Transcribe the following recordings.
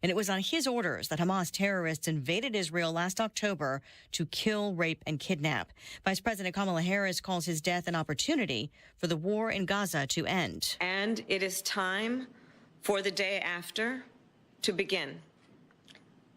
And it was on his orders that Hamas terrorists invaded Israel last October to kill, rape, and kidnap. Vice President Kamala Harris calls his death an opportunity for the war in Gaza to end. And it is time for the day after to begin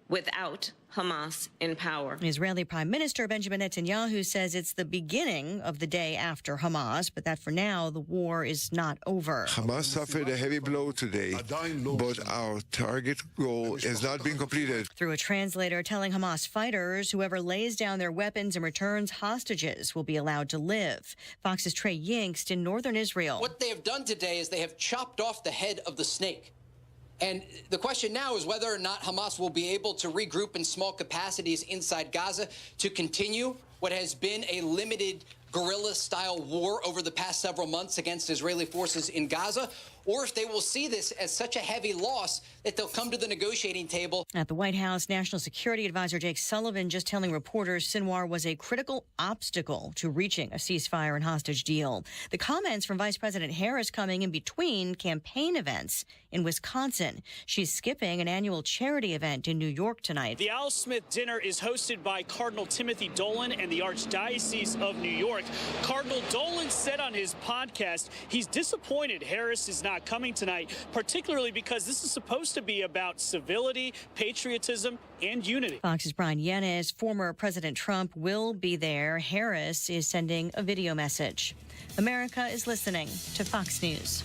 without Hamas in power. Israeli Prime Minister Benjamin Netanyahu says it's the beginning of the day after Hamas, but that for now the war is not over. Hamas suffered a heavy blow today, but our target goal has not been completed. Through a translator telling Hamas fighters whoever lays down their weapons and returns hostages will be allowed to live. Fox's Trey Yingst in northern Israel. What they have done today is they have chopped off the head of the snake. And the question now is whether or not Hamas will be able to regroup in small capacities inside Gaza to continue what has been a limited guerrilla-style war over the past several months against Israeli forces in Gaza, or if they will see this as such a heavy loss that they'll come to the negotiating table. At the White House, National Security Advisor Jake Sullivan just telling reporters Sinwar was a critical obstacle to reaching a ceasefire and hostage deal. The comments from Vice President Harris coming in between campaign events in Wisconsin. She's skipping an annual charity event in New York tonight. The Al Smith dinner is hosted by Cardinal Timothy Dolan and the Archdiocese of New York. Cardinal Dolan said on his podcast he's disappointed Harris is not coming tonight, particularly because this is supposed to be about civility, patriotism, and unity. Fox's Brian Yanes, former President Trump, will be there. Harris is sending a video message. America is listening to Fox News.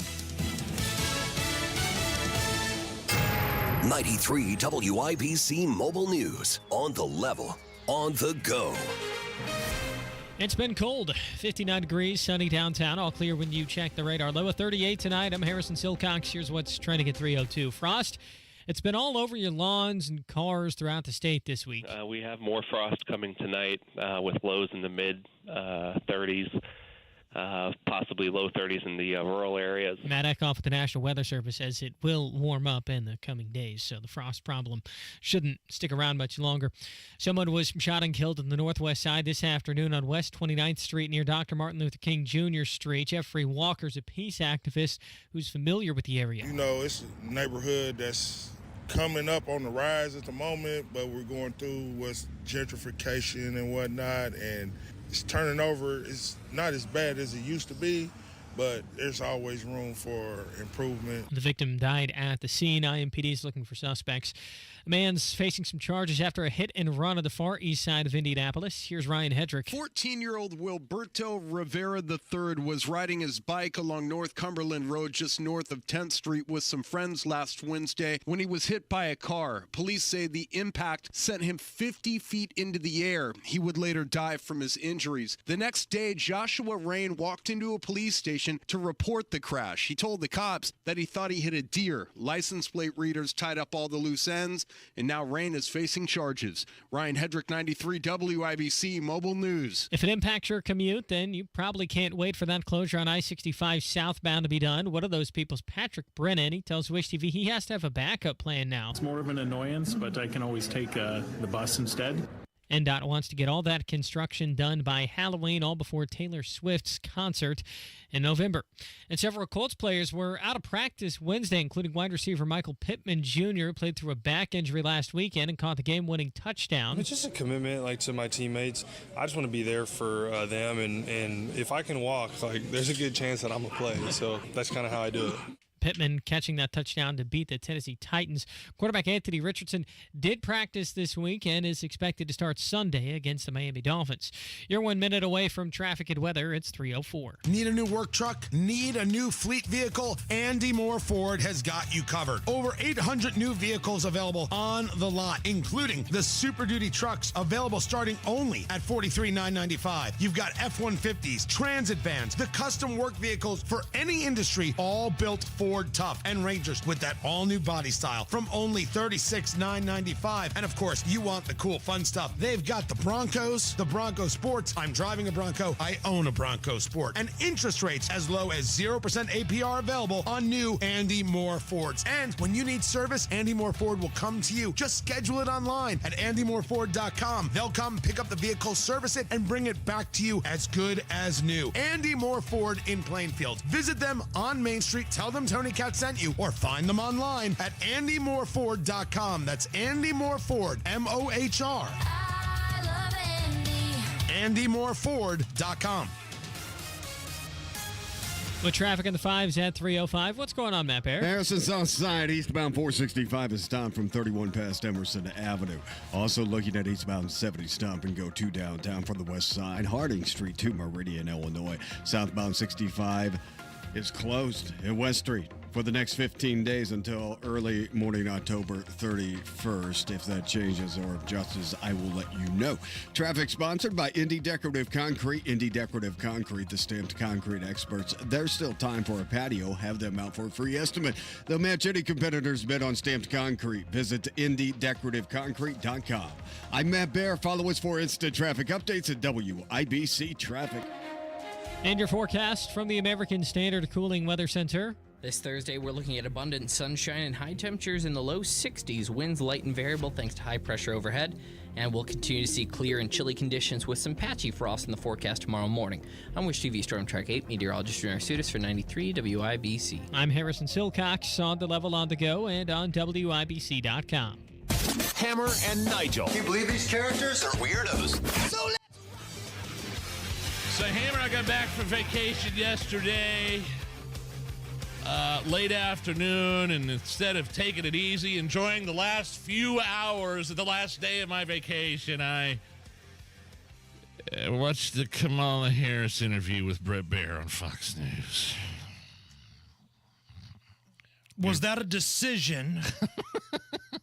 93 WIBC Mobile News. On the level, on the go. It's been cold. 59 degrees, sunny downtown. All clear when you check the radar. Low of 38 tonight. I'm Harrison Silcox. Here's what's trending at 3:02. Frost. It's been all over your lawns and cars throughout the state this week. We have more frost coming tonight with lows in the mid-30s. Possibly low 30s in the rural areas. Matt Eckhoff with the National Weather Service says it will warm up in the coming days, so the frost problem shouldn't stick around much longer. Someone was shot and killed on the northwest side this afternoon on West 29th Street near Dr. Martin Luther King Jr. Street. Jeffrey Walker's a peace activist who's familiar with the area. You know, it's a neighborhood that's coming up on the rise at the moment, but we're going through what's gentrification and whatnot, and it's turning over. It's not as bad as it used to be, but there's always room for improvement. The victim died at the scene. IMPD is looking for suspects. A man's facing some charges after a hit and run on the far east side of Indianapolis. Here's Ryan Hedrick. 14-year-old Wilberto Rivera III was riding his bike along North Cumberland Road just north of 10th Street with some friends last Wednesday when he was hit by a car. Police say the impact sent him 50 feet into the air. He would later die from his injuries. The next day, Joshua Rain walked into a police station to report the crash. He told the cops that he thought he hit a deer. License plate readers tied up all the loose ends, and now Rain is facing charges. Ryan Hedrick, 93 WIBC Mobile News. If it impacts your commute, then you probably can't wait for that closure on I-65 southbound to be done. One of those people's Patrick Brennan. He tells Wish TV he has to have a backup plan now. It's more of an annoyance, but I can always take the bus instead. NDOT wants to get all that construction done by Halloween, all before Taylor Swift's concert in November. And several Colts players were out of practice Wednesday, including wide receiver Michael Pittman Jr., played through a back injury last weekend and caught the game-winning touchdown. It's just a commitment, to my teammates. I just want to be there for them, and if I can walk, there's a good chance that I'm going to play. So that's kind of how I do it. Pittman catching that touchdown to beat the Tennessee Titans. Quarterback Anthony Richardson did practice this week and is expected to start Sunday against the Miami Dolphins. You're 1 minute away from traffic and weather. It's 3:04. Need a new work truck? Need a new fleet vehicle? Andy Moore Ford has got you covered. Over 800 new vehicles available on the lot, including the Super Duty trucks available starting only at $43,995. You've got F-150s, transit vans, the custom work vehicles for any industry, all built Ford Tough, and Rangers with that all-new body style from only $36,995. And of course, you want the cool, fun stuff. They've got the Broncos, the Bronco Sports. I'm driving a Bronco. I own a Bronco Sport. And interest rates as low as 0% APR available on new Andy Moore Fords. And when you need service, Andy Moore Ford will come to you. Just schedule it online at andymoreford.com. They'll come pick up the vehicle, service it, and bring it back to you as good as new. Andy Moore Ford in Plainfield. Visit them on Main Street. Tell them to Tony Cat sent you, or find them online at AndyMooreFord.com. That's Andy Moore Ford, M-O-H-R. I love Andy. AndyMooreFord.com. With traffic in the 5s at 3:05. What's going on, Matt Bear? Harrison South Side, eastbound 465 is stopped from 31 past Emerson Avenue. Also looking at eastbound 70 stop and go to downtown from the west side. Harding Street to Meridian, Illinois. Southbound 65 is closed at West Street for the next 15 days until early morning October 31st. If that changes or adjusts, I will let you know. Traffic sponsored by Indy Decorative Concrete. Indy Decorative Concrete, the stamped concrete experts. There's still time for a patio. Have them out for a free estimate. They'll match any competitor's bid on stamped concrete. Visit IndyDecorativeConcrete.com. I'm Matt Bear. Follow us for instant traffic updates at WIBC Traffic. And your forecast from the American Standard Cooling Weather Center. This Thursday, we're looking at abundant sunshine and high temperatures in the low 60s. Winds light and variable thanks to high pressure overhead. And we'll continue to see clear and chilly conditions with some patchy frost in the forecast tomorrow morning. I'm Wish TV Storm Track 8 meteorologist Drew Narsutis for 93 WIBC. I'm Harrison Silcox on the level on the go and on WIBC.com. Hammer and Nigel. Can you believe these characters are weirdos? So Hammer, I got back from vacation yesterday, late afternoon, and instead of taking it easy, enjoying the last few hours of the last day of my vacation, I watched the Kamala Harris interview with Brett Baier on Fox News. Was that a decision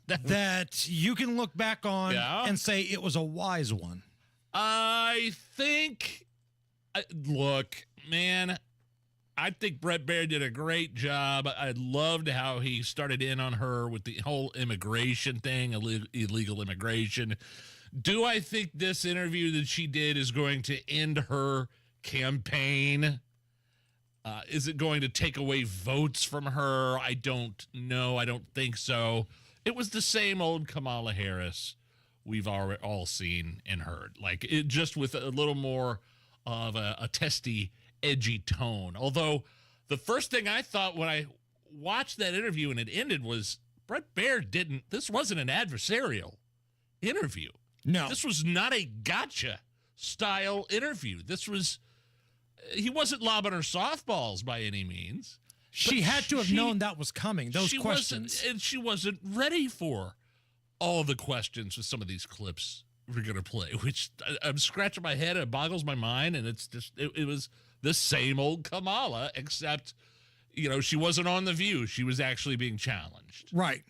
that you can look back on and say it was a wise one? I think... Look, man, I think Brett Baier did a great job. I loved how he started in on her with the whole immigration thing, illegal immigration. Do I think this interview that she did is going to end her campaign? Is it going to take away votes from her? I don't know. I don't think so. It was the same old Kamala Harris we've all seen and heard. Like, it just with a little more of a testy, edgy tone. Although the first thing I thought when I watched that interview and it ended was Brett Baier this wasn't an adversarial interview. No. This was not a gotcha style interview. He wasn't lobbing her softballs by any means. She had to have known that was coming, those questions. And she wasn't ready for all the questions with some of these clips we're going to play, which I'm scratching my head. It boggles my mind. And it's just, it was the same old Kamala, except, she wasn't on The View. She was actually being challenged. Right.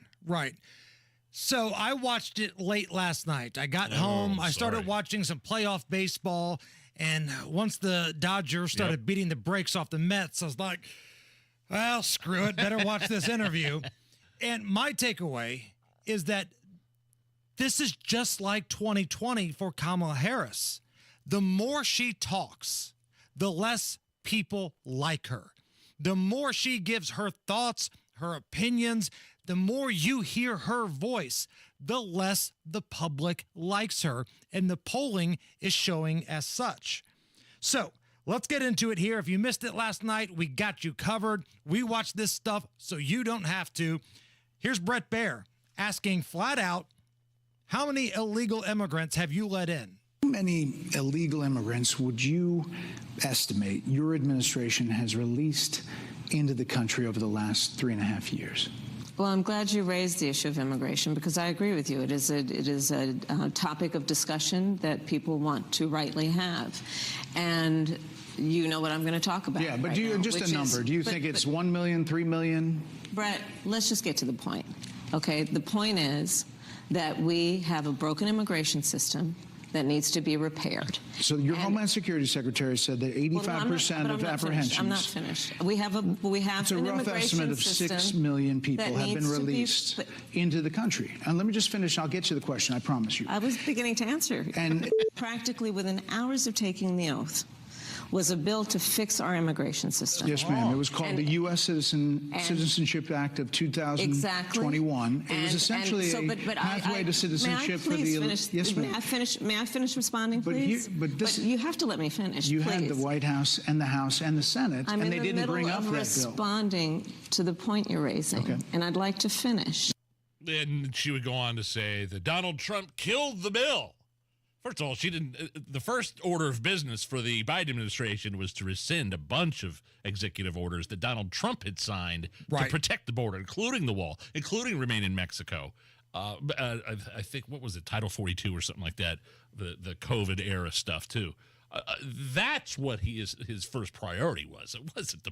So I watched it late last night. I got home. I started watching some playoff baseball. And once the Dodgers started beating the brakes off the Mets, I was like, well, screw it. Better watch this interview. And my takeaway is that this is just like 2020 for Kamala Harris. The more she talks, the less people like her. The more she gives her thoughts, her opinions, the more you hear her voice, the less the public likes her. And the polling is showing as such. So let's get into it here. If you missed it last night, we got you covered. We watched this stuff so you don't have to. Here's Brett Baier asking flat out, how many illegal immigrants have you let in? How many illegal immigrants would you estimate your administration has released into the country over the last 3.5 years? Well, I'm glad you raised the issue of immigration because I agree with you. It is a topic of discussion that people want to rightly have. And you know what I'm going to talk about. Yeah, but right do you, now, just a number, do you think it's 1 million, 3 million? Brett, let's just get to the point. Okay, the point is that we have a broken immigration system that needs to be repaired. So your Homeland Security Secretary said that 85% of apprehensions. I'm not finished. We have it's a rough estimate of 6 million people have been released into the country. And let me just finish. I'll get you the question. I promise you. I was beginning to answer. And practically within hours of taking the oath, was a bill to fix our immigration system. Yes, ma'am. It was called the U.S. Citizenship Act of 2021. Exactly. It was essentially a pathway to citizenship for the elite. Yes, ma'am. May I finish responding, please? But you have to let me finish, You please. had the White House and the House and the Senate, I'm and in they the didn't bring up middle that of bill. responding to the point you're raising, and I'd like to finish. And she would go on to say that Donald Trump killed the bill. First of all, she didn't. The first order of business for the Biden administration was to rescind a bunch of executive orders that Donald Trump had signed to protect the border, including the wall, including remain in Mexico. I think, what was it, Title 42 or something like that, the COVID era stuff too. That's what his first priority was. It wasn't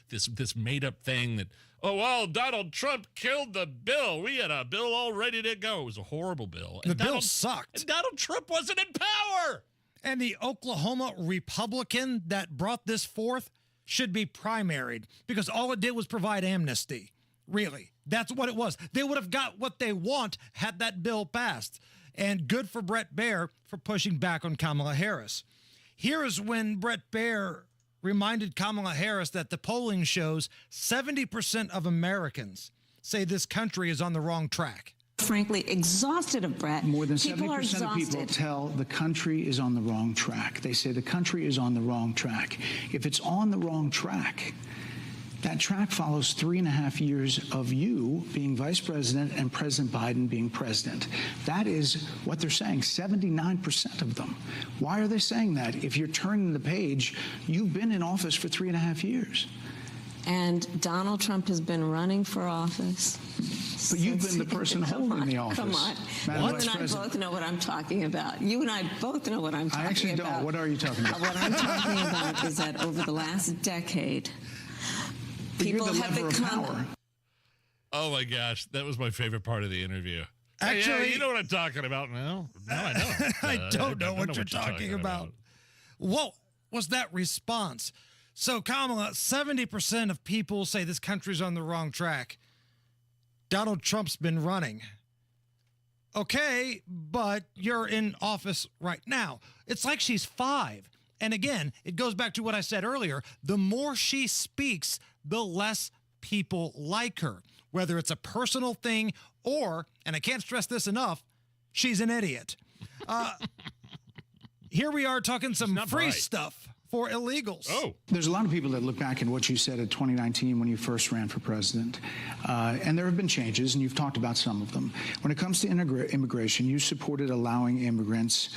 this made up thing that, oh, well, Donald Trump killed the bill. We had a bill all ready to go. It was a horrible bill. The bill sucked. And Donald Trump wasn't in power. And the Oklahoma Republican that brought this forth should be primaried because all it did was provide amnesty. Really. That's what it was. They would have got what they want had that bill passed. And good for Bret Baier for pushing back on Kamala Harris. Here is when Bret Baier reminded Kamala Harris that the polling shows 70% of Americans say this country is on the wrong track. Frankly, exhausted of Bret. More than 70% of people tell the country is on the wrong track. They say the country is on the wrong track. If it's on the wrong track, that track follows 3.5 years of you being vice president and President Biden being president. That is what they're saying, 79% of them. Why are they saying that? If you're turning the page, you've been in office for 3.5 years. And Donald Trump has been running for office. But you've been the person holding the office. Come on. You and I both know what I'm talking about. You and I both know what I'm talking about. I actually don't. What are you talking about? What I'm talking about is that over the last decade, people have become. Oh my gosh, that was my favorite part of the interview. Actually, you know what I'm talking about now. No, I know. I don't know what you're talking about. What was that response? So, Kamala, 70% of people say this country's on the wrong track. Donald Trump's been running. Okay, but you're in office right now. It's like she's 5. And again, it goes back to what I said earlier. The more she speaks, the less people like her, whether it's a personal thing or, and I can't stress this enough, she's an idiot. Here we are talking some free stuff for illegals. There's a lot of people that look back at what you said in 2019 when you first ran for president. And there have been changes, and you've talked about some of them. When it comes to immigration, you supported allowing immigrants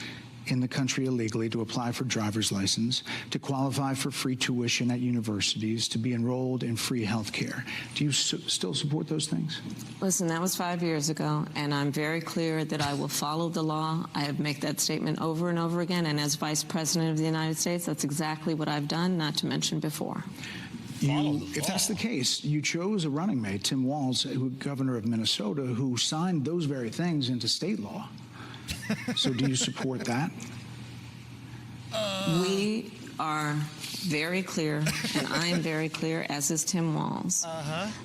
in the country illegally to apply for driver's license, to qualify for free tuition at universities, to be enrolled in free health care. Do you still support those things? Listen, that was 5 years ago, and I'm very clear that I will follow the law. I have made that statement over and over again, and as Vice President of the United States, that's exactly what I've done, not to mention before. If that's the case, you chose a running mate, Tim Walz, governor of Minnesota, who signed those very things into state law. So do you support that? We are very clear, and I am very clear, as is Tim Walz,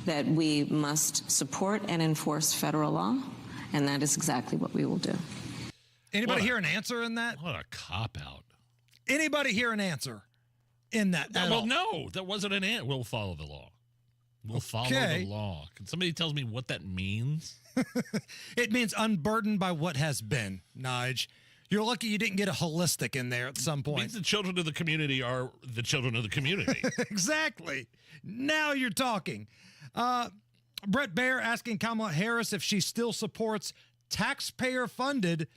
that we must support and enforce federal law, and that is exactly what we will do. Anybody hear an answer in that? What a cop-out. Anybody hear an answer in that? Well, no, that wasn't an answer. We'll follow the law. We'll follow the law. Can somebody tell me what that means? It means unburdened by what has been, Nige. You're lucky you didn't get a holistic in there at some point. It means the children of the community are the children of the community. Exactly. Now you're talking. Bret Baier asking Kamala Harris if she still supports taxpayer-funded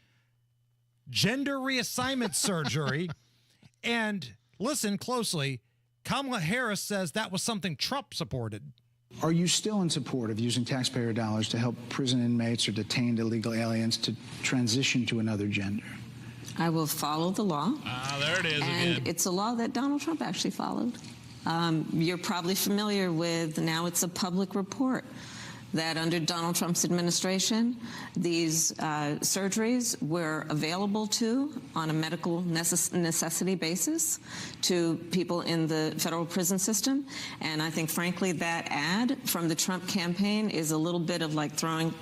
gender reassignment surgery. And listen closely, Kamala Harris says that was something Trump supported. Are you still in support of using taxpayer dollars to help prison inmates or detained illegal aliens to transition to another gender? I will follow the law. There it is and again. It's a law that Donald Trump actually followed. You're probably familiar with, now it's a public report, that under Donald Trump's administration, these surgeries were available on a medical necessity basis to people in the federal prison system. And I think, frankly, that ad from the Trump campaign is a little bit of like throwing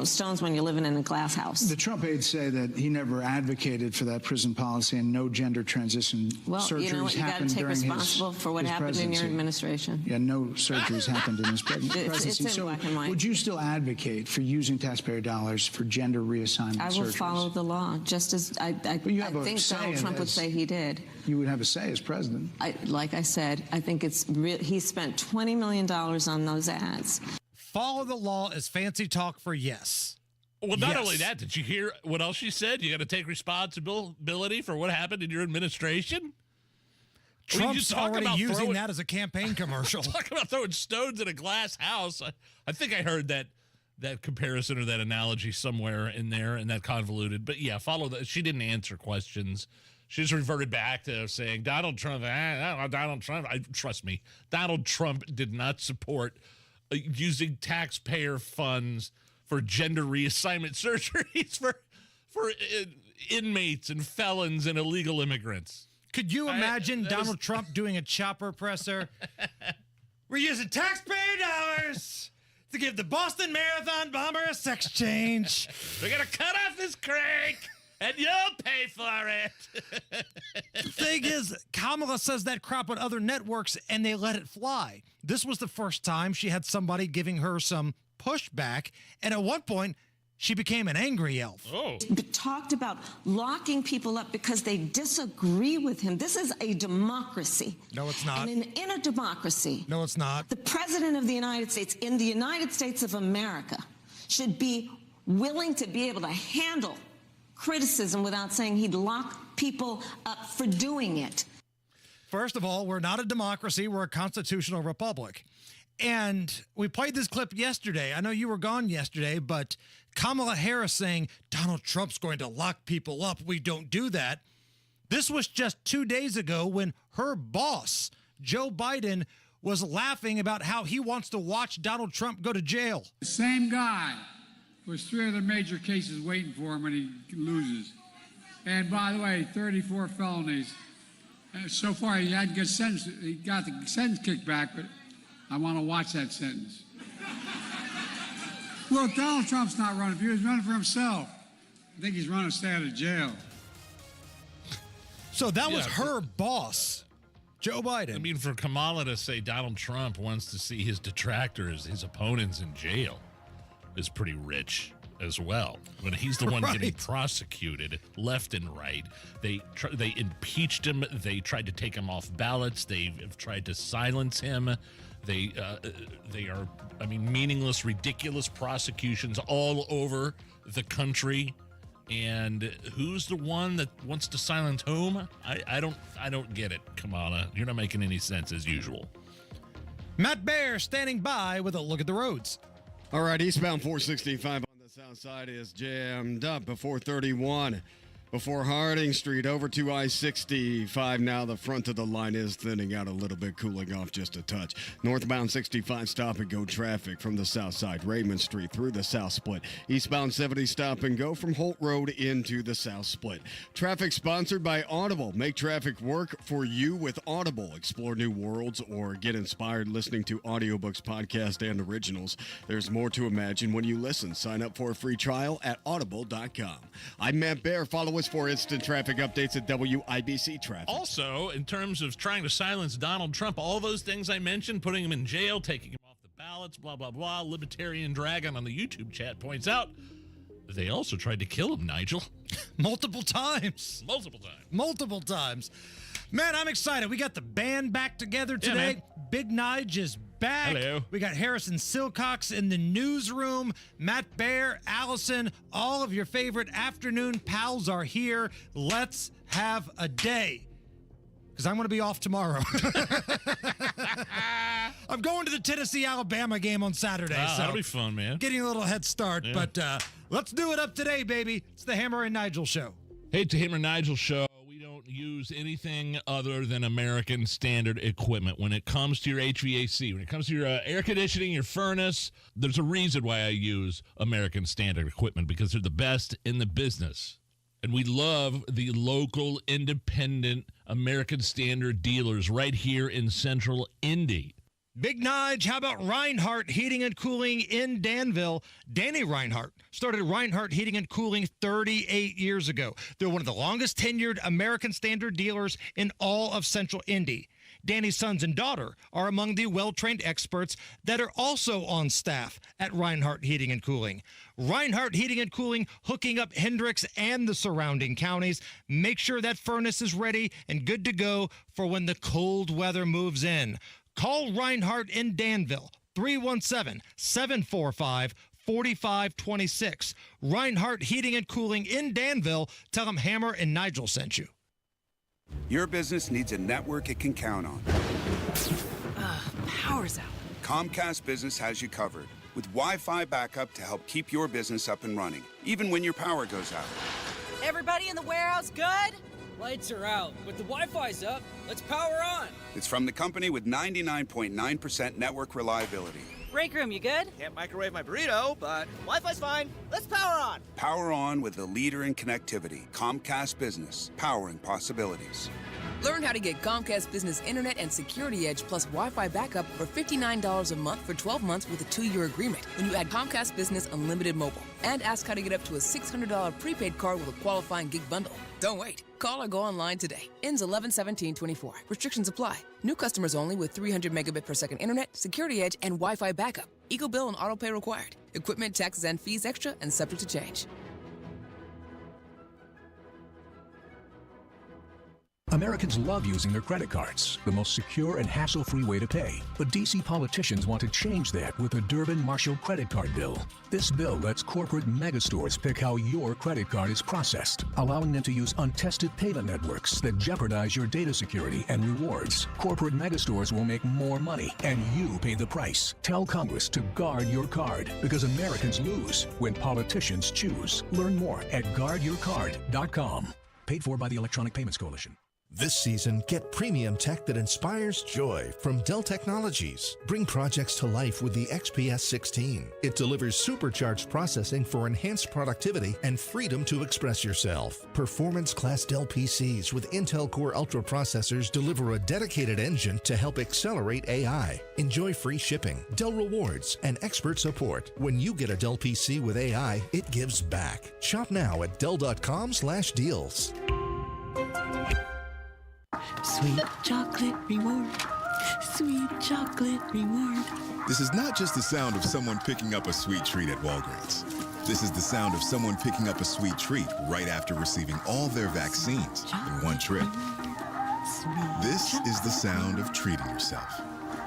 stones when you're living in a glass house. The Trump aides say that he never advocated for that prison policy and no gender transition surgeries you know what? You got to take responsible for what happened presidency. in your administration. Yeah, no surgeries happened in his presidency. It's in black and white. Would you still advocate for using taxpayer dollars for gender reassignment surgeries? I will follow the law, just as I think Donald Trump would say he did. You would have a say as president. Like I said, I think he spent $20 million on those ads. Follow the law is fancy talk for yes. Well, not only that, did you hear what else she said? You got to take responsibility for what happened in your administration? Trump's already using that as a campaign commercial. Talk about throwing stones in a glass house. I think I heard that comparison or that analogy somewhere in there, and that convoluted. But yeah, follow that. She didn't answer questions. She just reverted back to saying Donald Trump. Trust me, Donald Trump did not support using taxpayer funds for gender reassignment surgeries for inmates and felons and illegal immigrants. Could you imagine Donald Trump doing a chopper presser? We're using taxpayer dollars to give the Boston Marathon bomber a sex change. We're going to cut off this crank, and you'll pay for it. The thing is, Kamala says that crap on other networks, and they let it fly. This was the first time she had somebody giving her some pushback, and at one point, she became an angry elf. Talked about locking people up because they disagree with him. This is a democracy. No, it's not. And in a democracy, no, it's not. The president of the United States, in the United States of America, should be willing to be able to handle criticism without saying he'd lock people up for doing it. First of all, we're not a democracy. We're a constitutional republic. And we played this clip yesterday. I know you were gone yesterday, but Kamala Harris saying Donald Trump's going to lock people up. We don't do that. This was just 2 days ago when her boss, Joe Biden, was laughing about how he wants to watch Donald Trump go to jail. The same guy with 3 other major cases waiting for him when he loses. And by the way, 34 felonies. So far, he hadn't got sentenced. He got the sentence kicked back, but I want to watch that sentence. Look, Donald Trump's not running for you. He's running for himself. I think he's running to stay out of jail. So that was her boss, Joe Biden. I mean, for Kamala to say Donald Trump wants to see his detractors, his opponents in jail, is pretty rich as well. When he's the one getting prosecuted left and right. They impeached him. They tried to take him off ballots. They have tried to silence him. They are, meaningless, ridiculous prosecutions all over the country. And who's the one that wants to silence whom? I don't get it, Kamala. You're not making any sense as usual. Matt Baer standing by with a look at the roads. All right, eastbound 465 on the south side is jammed up before 31. Before Harding Street, over to I-65. Now the front of the line is thinning out a little bit, cooling off just a touch. Northbound 65 stop and go traffic from the south side, Raymond Street through the south split. Eastbound 70 stop and go from Holt Road into the south split. Traffic sponsored by Audible. Make traffic work for you with Audible. Explore new worlds or get inspired listening to audiobooks, podcasts, and originals. There's more to imagine when you listen. Sign up for a free trial at audible.com. I'm Matt Baer. Follow us for instant traffic updates at WIBC Traffic. Also, in terms of trying to silence Donald Trump, all those things I mentioned, putting him in jail, taking him off the ballots, blah, blah, blah, Libertarian Dragon on the YouTube chat points out, they also tried to kill him, Nigel. Multiple times. Multiple times. Man, I'm excited. We got the band back together today. Yeah, Big Nige is back. Hello. We got Harrison Silcox in the newsroom. Matt Baer, Allison, all of your favorite afternoon pals are here. Let's have a day. Because I'm going to be off tomorrow. I'm going to the Tennessee-Alabama game on Saturday. Wow, so that'll be fun, man. Getting a little head start. Yeah. But let's do it up today, baby. It's the Hammer and Nigel Show. Hey, it's the Hammer and Nigel Show. We don't use anything other than American standard equipment when it comes to your HVAC. When it comes to your air conditioning, your furnace, there's a reason why I use American standard equipment, because they're the best in the business. And we love the local, independent American Standard dealers right here in Central Indy. Big Nige, how about Reinhardt Heating and Cooling in Danville? Danny Reinhardt started Reinhardt Heating and Cooling 38 years ago. They're one of the longest tenured American Standard dealers in all of Central Indy. Danny's sons and daughter are among the well-trained experts that are also on staff at Reinhardt Heating and Cooling. Reinhardt Heating and Cooling, hooking up Hendricks and the surrounding counties. Make sure that furnace is ready and good to go for when the cold weather moves in. Call Reinhardt in Danville, 317-745-4526. Reinhardt Heating and Cooling in Danville. Tell them Hammer and Nigel sent you. Your business needs a network it can count on. Power's out. Comcast Business has you covered with Wi-Fi backup to help keep your business up and running, even when your power goes out. Everybody in the warehouse good? Lights are out, but the Wi-Fi's up. Let's power on. It's from the company with 99.9% network reliability. Break room, you good? Can't microwave my burrito, but Wi-Fi's fine. Let's power on. Power on with the leader in connectivity, Comcast Business, powering possibilities. Learn how to get Comcast Business Internet and Security Edge plus Wi-Fi backup for $59 a month for 12 months with a 2-year agreement when you add Comcast Business Unlimited Mobile. And ask how to get up to a $600 prepaid card with a qualifying gig bundle. Don't wait. Call or go online today. Ends 11/17/24. Restrictions apply. New customers only with 300 megabit per second internet, Security Edge, and Wi-Fi backup. Eco bill and auto pay required. Equipment, taxes, and fees extra and subject to change. Americans love using their credit cards, the most secure and hassle-free way to pay. But D.C. politicians want to change that with the Durbin-Marshall credit card bill. This bill lets corporate megastores pick how your credit card is processed, allowing them to use untested payment networks that jeopardize your data security and rewards. Corporate megastores will make more money, and you pay the price. Tell Congress to guard your card, because Americans lose when politicians choose. Learn more at guardyourcard.com. Paid for by the Electronic Payments Coalition. This season, get premium tech that inspires joy from Dell Technologies. Bring projects to life with the XPS 16. It delivers supercharged processing for enhanced productivity and freedom to express yourself. Performance-class Dell PCs with Intel Core Ultra processors deliver a dedicated engine to help accelerate AI. Enjoy free shipping, Dell rewards, and expert support. When you get a Dell PC with AI, it gives back. Shop now at Dell.com/deals. Sweet chocolate reward. Sweet chocolate reward. This is not just the sound of someone picking up a sweet treat at Walgreens. This is the sound of someone picking up a sweet treat right after receiving all their vaccines in one trip. This is the sound of treating yourself,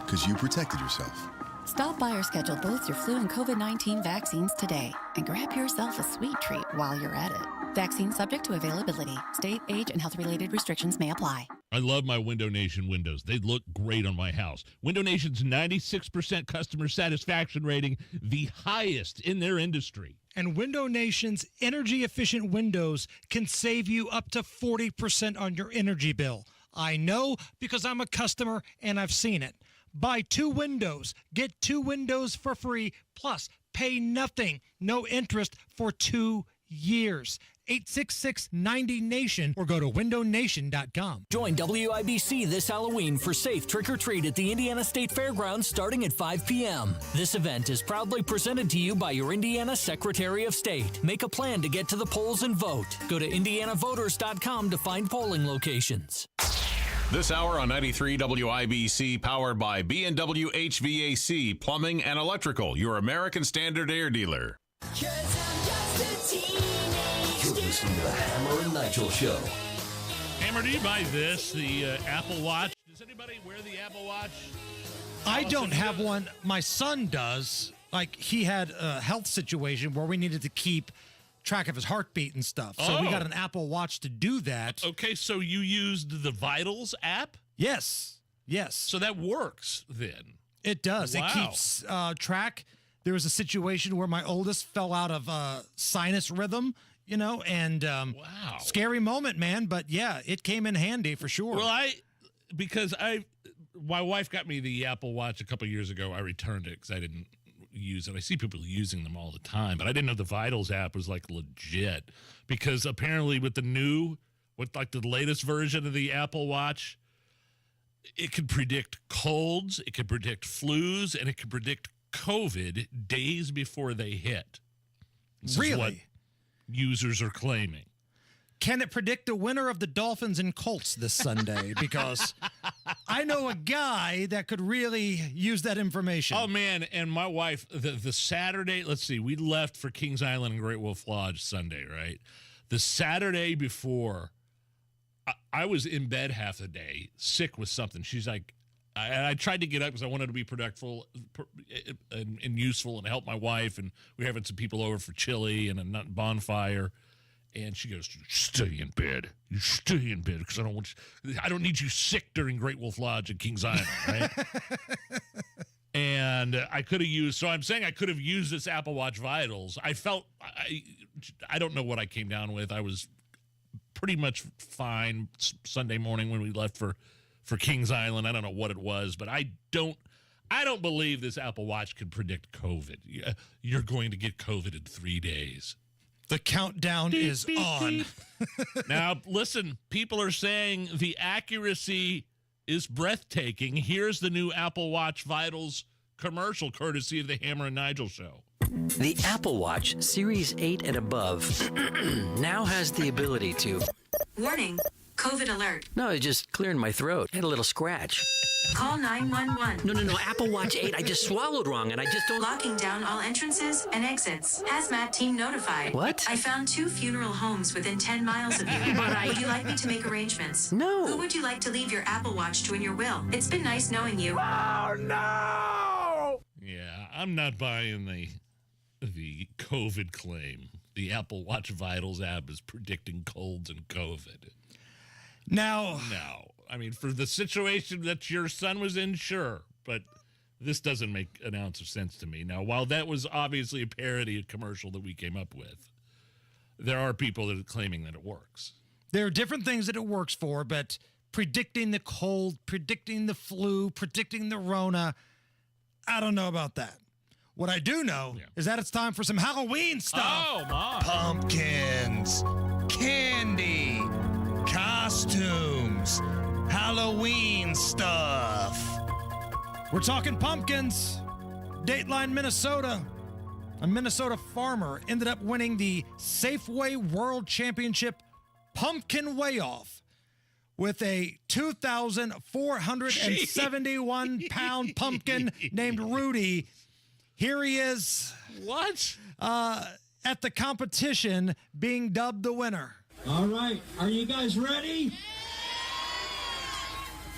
because you protected yourself. Stop by or schedule both your flu and COVID-19 vaccines today and grab yourself a sweet treat while you're at it. Vaccine subject to availability. State, age, and health-related restrictions may apply. I love my Window Nation windows. They look great on my house. Window Nation's 96% customer satisfaction rating, the highest in their industry. And Window Nation's energy-efficient windows can save you up to 40% on your energy bill. I know because I'm a customer and I've seen it. Buy 2 windows, get 2 windows for free, plus pay nothing, no interest for 2 years. 866-90-NATION or go to windownation.com. Join WIBC this Halloween for safe trick-or-treat at the Indiana State Fairgrounds starting at 5 p.m. This event is proudly presented to you by your Indiana Secretary of State. Make a plan to get to the polls and vote. Go to indianavoters.com to find polling locations. This hour on 93 WIBC, powered by B&W HVAC, Plumbing and Electrical, your American Standard Air dealer. You're listening to the Hammer and Nigel Show. Hammer, do you buy this, the Apple Watch? Does anybody wear the Apple Watch? I don't have one. My son does. Like, he had a health situation where we needed to keep track of his heartbeat and stuff. So we got an Apple Watch to do that. Okay, so you used the Vitals app? Yes. Yes. So that works then. It does. Wow. It keeps track. There was a situation where my oldest fell out of sinus rhythm, you know, and wow. Scary moment, man. But yeah, it came in handy for sure. Well, my wife got me the Apple Watch a couple years ago. I returned it because I didn't use it. I see people using them all the time, but I didn't know the Vitals app was like legit, because apparently with the latest version of the Apple Watch, it can predict colds, it can predict flus, and it can predict COVID days before they hit. This is what users are claiming. Can it predict the winner of the Dolphins and Colts this Sunday? Because I know a guy that could really use that information. Oh, man, and my wife, the Saturday, let's see, we left for Kings Island and Great Wolf Lodge Sunday, right? The Saturday before, I was in bed half the day, sick with something. She's like, I tried to get up because I wanted to be productive and useful and help my wife, and we were having some people over for chili and a nut bonfire. And she goes, "You stay in bed. You stay in bed because I don't need you sick during Great Wolf Lodge at Kings Island, right?" And I could have used. So I'm saying I could have used this Apple Watch Vitals. I felt I don't know what I came down with. I was pretty much fine Sunday morning when we left for Kings Island. I don't know what it was, but I don't believe this Apple Watch can predict COVID. You're going to get COVID in 3 days. The countdown is on. Now, listen, people are saying the accuracy is breathtaking. Here's the new Apple Watch Vitals commercial, courtesy of the Hammer and Nigel show. The Apple Watch Series 8 and above now has the ability to... Warning, COVID alert. No, it just clearing my throat. Had a little scratch. Call 911. No, Apple Watch 8. I just swallowed wrong and I just don't... Locking down all entrances and exits. Hazmat team notified. What? I found 2 funeral homes within 10 miles of you. Would you like me to make arrangements? No. Who would you like to leave your Apple Watch to in your will? It's been nice knowing you. Oh, no! Yeah, I'm not buying the COVID claim. The Apple Watch Vitals app is predicting colds and COVID. No. I mean, for the situation that your son was in, sure, but this doesn't make an ounce of sense to me. Now, while that was obviously a parody commercial that we came up with, there are people that are claiming that it works. There are different things that it works for, but predicting the cold, predicting the flu, predicting the Rona, I don't know about that. What I do know is that it's time for some Halloween stuff. Oh, my. Pumpkins, candy, costumes, Halloween stuff. We're talking pumpkins. Dateline, Minnesota. A Minnesota farmer ended up winning the Safeway World Championship Pumpkin Weigh-Off with a 2,471-pound pumpkin named Rudy. Here he is. What? At the competition, being dubbed the winner. All right, are you guys ready?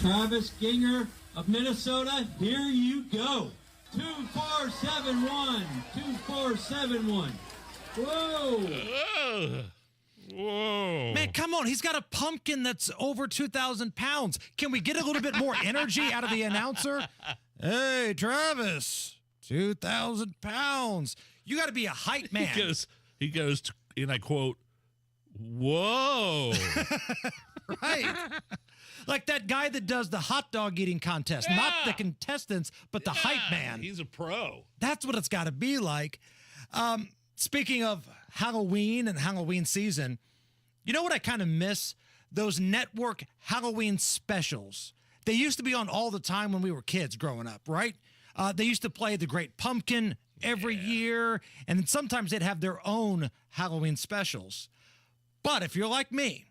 Travis Ginger of Minnesota, here you go. 2471, 2471. Whoa. Whoa. Man, come on. He's got a pumpkin that's over 2,000 pounds. Can we get a little bit more energy out of the announcer? Hey, Travis, 2,000 pounds. You got to be a height man. He goes to, and I quote, whoa. Right. Like that guy that does the hot dog eating contest. Yeah. Not the contestants, but the hype man. He's a pro. That's what it's got to be like. Speaking of Halloween and Halloween season, you know what I kind of miss? Those network Halloween specials. They used to be on all the time when we were kids growing up, right? They used to play The Great Pumpkin every year, and then sometimes they'd have their own Halloween specials. But if you're like me,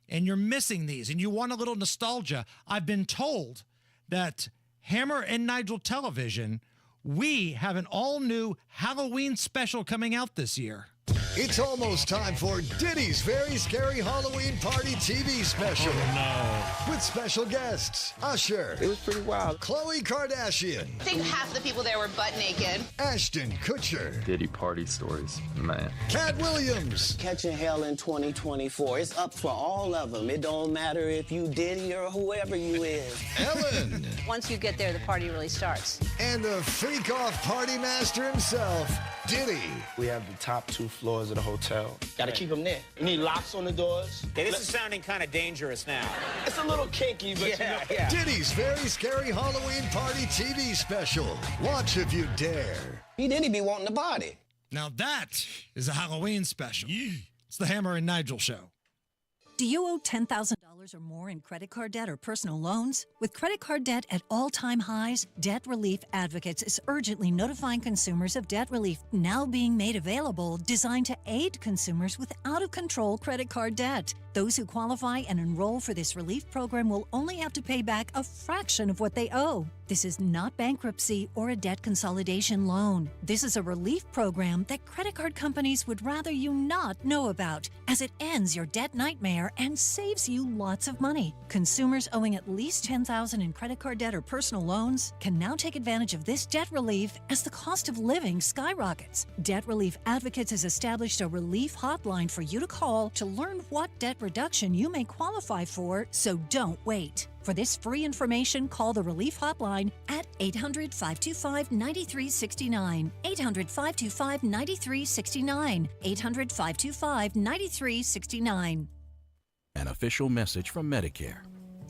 and you're missing these, and you want a little nostalgia, I've been told that Hammer and Nigel Television, we have an all-new Halloween special coming out this year. It's almost time for Diddy's Very Scary Halloween Party TV special. Oh, no. With special guests, Usher. It was pretty wild. Khloe Kardashian. I think half the people there were butt naked. Ashton Kutcher. Diddy party stories, man. Cat Williams. Catching hell in 2024. It's up for all of them. It don't matter if you Diddy or whoever you is. Ellen. Once you get there, the party really starts. And the freak-off party master himself, Diddy. We have the top 2 floors of the hotel. Gotta keep them there. You need locks on the doors. Okay, this is sounding kind of dangerous now. It's a little kinky, but yeah. Diddy's Very Scary Halloween Party TV special. Watch if you dare. He Diddy be wanting the body. Now that is a Halloween special. It's the Hammer and Nigel Show. Do you owe $10,000 or more in credit card debt or personal loans? With credit card debt at all-time highs, Debt Relief Advocates is urgently notifying consumers of debt relief now being made available, designed to aid consumers with out-of-control credit card debt. Those who qualify and enroll for this relief program will only have to pay back a fraction of what they owe. This is not bankruptcy or a debt consolidation loan. This is a relief program that credit card companies would rather you not know about, as it ends your debt nightmare and saves you lots of money. Consumers owing at least $10,000 in credit card debt or personal loans can now take advantage of this debt relief as the cost of living skyrockets. Debt Relief Advocates has established a relief hotline for you to call to learn what debt reduction you may qualify for, so don't wait. For this free information, call the Relief Hotline at 800-525-9369, 800-525-9369, 800-525-9369. An official message from Medicare.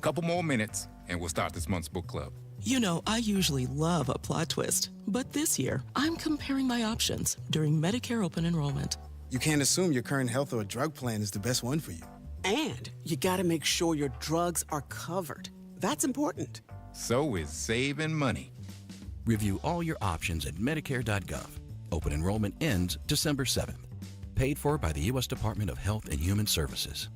Couple more minutes, and we'll start this month's book club. You know, I usually love a plot twist, but this year, I'm comparing my options during Medicare open enrollment. You can't assume your current health or drug plan is the best one for you. And you gotta make sure your drugs are covered. That's important. So is saving money. Review all your options at Medicare.gov. Open enrollment ends December 7th. Paid for by the U.S. Department of Health and Human Services.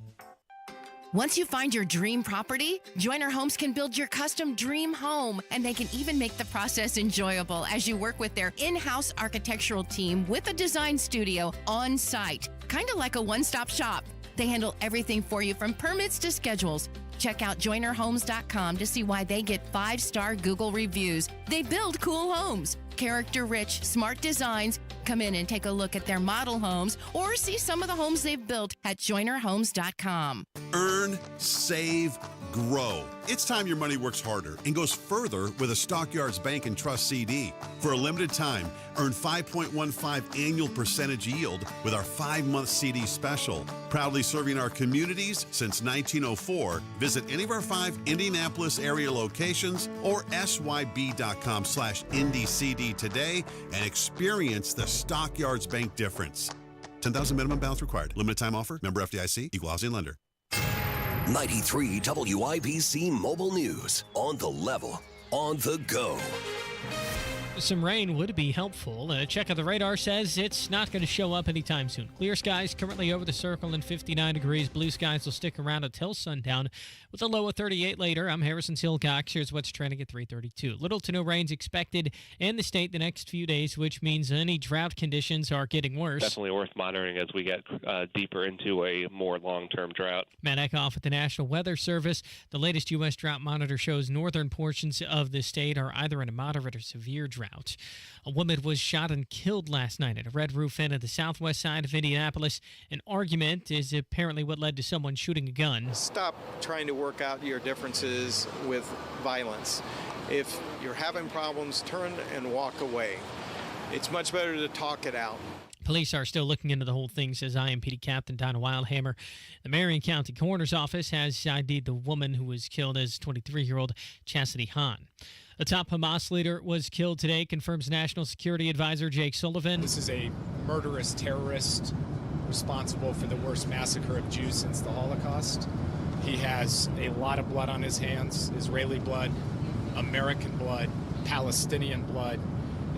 Once you find your dream property, Joiner Homes can build your custom dream home, and they can even make the process enjoyable as you work with their in-house architectural team with a design studio on site, kind of like a one-stop shop. They handle everything for you from permits to schedules. Check out joinerhomes.com to see why they get 5-star Google reviews. They build cool homes, character-rich, smart designs. Come in and take a look at their model homes or see some of the homes they've built at joinerhomes.com. Earn, save, grow. It's time your money works harder and goes further with a Stockyards Bank and Trust CD. For a limited time, earn 5.15 annual percentage yield with our 5-month CD special. Proudly serving our communities since 1904. Visit any of our 5 Indianapolis area locations or syb.com/IndyCD today and experience the Stockyards Bank difference. 10,000 minimum balance required. Limited time offer. Member FDIC. Equal housing lender. 93 WIBC Mobile News. On the level. On the go. Some rain would be helpful. A check of the radar says it's not going to show up anytime soon. Clear skies currently over the circle and 59 degrees. Blue skies will stick around until sundown with a low of 38 later. I'm Harrison Silcox. Here's what's trending at 3:32. Little to no rains expected in the state the next few days, which means any drought conditions are getting worse. Definitely worth monitoring as we get deeper into a more long-term drought. Matt Eckhoff at the National Weather Service. The latest U.S. Drought Monitor shows northern portions of the state are either in a moderate or severe drought. A woman was shot and killed last night at a Red Roof Inn at the southwest side of Indianapolis. An argument is apparently what led to someone shooting a gun. Stop trying to work out your differences with violence. If you're having problems, turn and walk away. It's much better to talk it out. Police are still looking into the whole thing, says IMPD Captain Donna Wildhammer. The Marion County Coroner's Office has ID'd the woman who was killed as 23-year-old Chastity Hahn. A top Hamas leader was killed today, confirms National Security Advisor Jake Sullivan. This is a murderous terrorist responsible for the worst massacre of Jews since the Holocaust. He has a lot of blood on his hands, Israeli blood, American blood, Palestinian blood,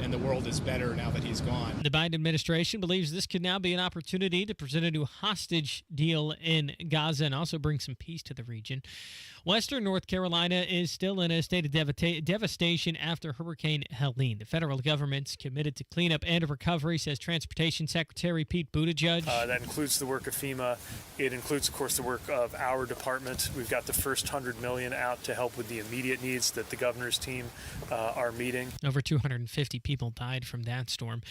and the world is better now that he's gone. The Biden administration believes this could now be an opportunity to present a new hostage deal in Gaza and also bring some peace to the region. Western North Carolina is still in a state of devastation after Hurricane Helene. The federal government's committed to cleanup and recovery, says Transportation Secretary Pete Buttigieg. That includes the work of FEMA. It includes, of course, the work of our department. We've got the first $100 million out to help with the immediate needs that the governor's team are meeting. Over 250 people died from that storm.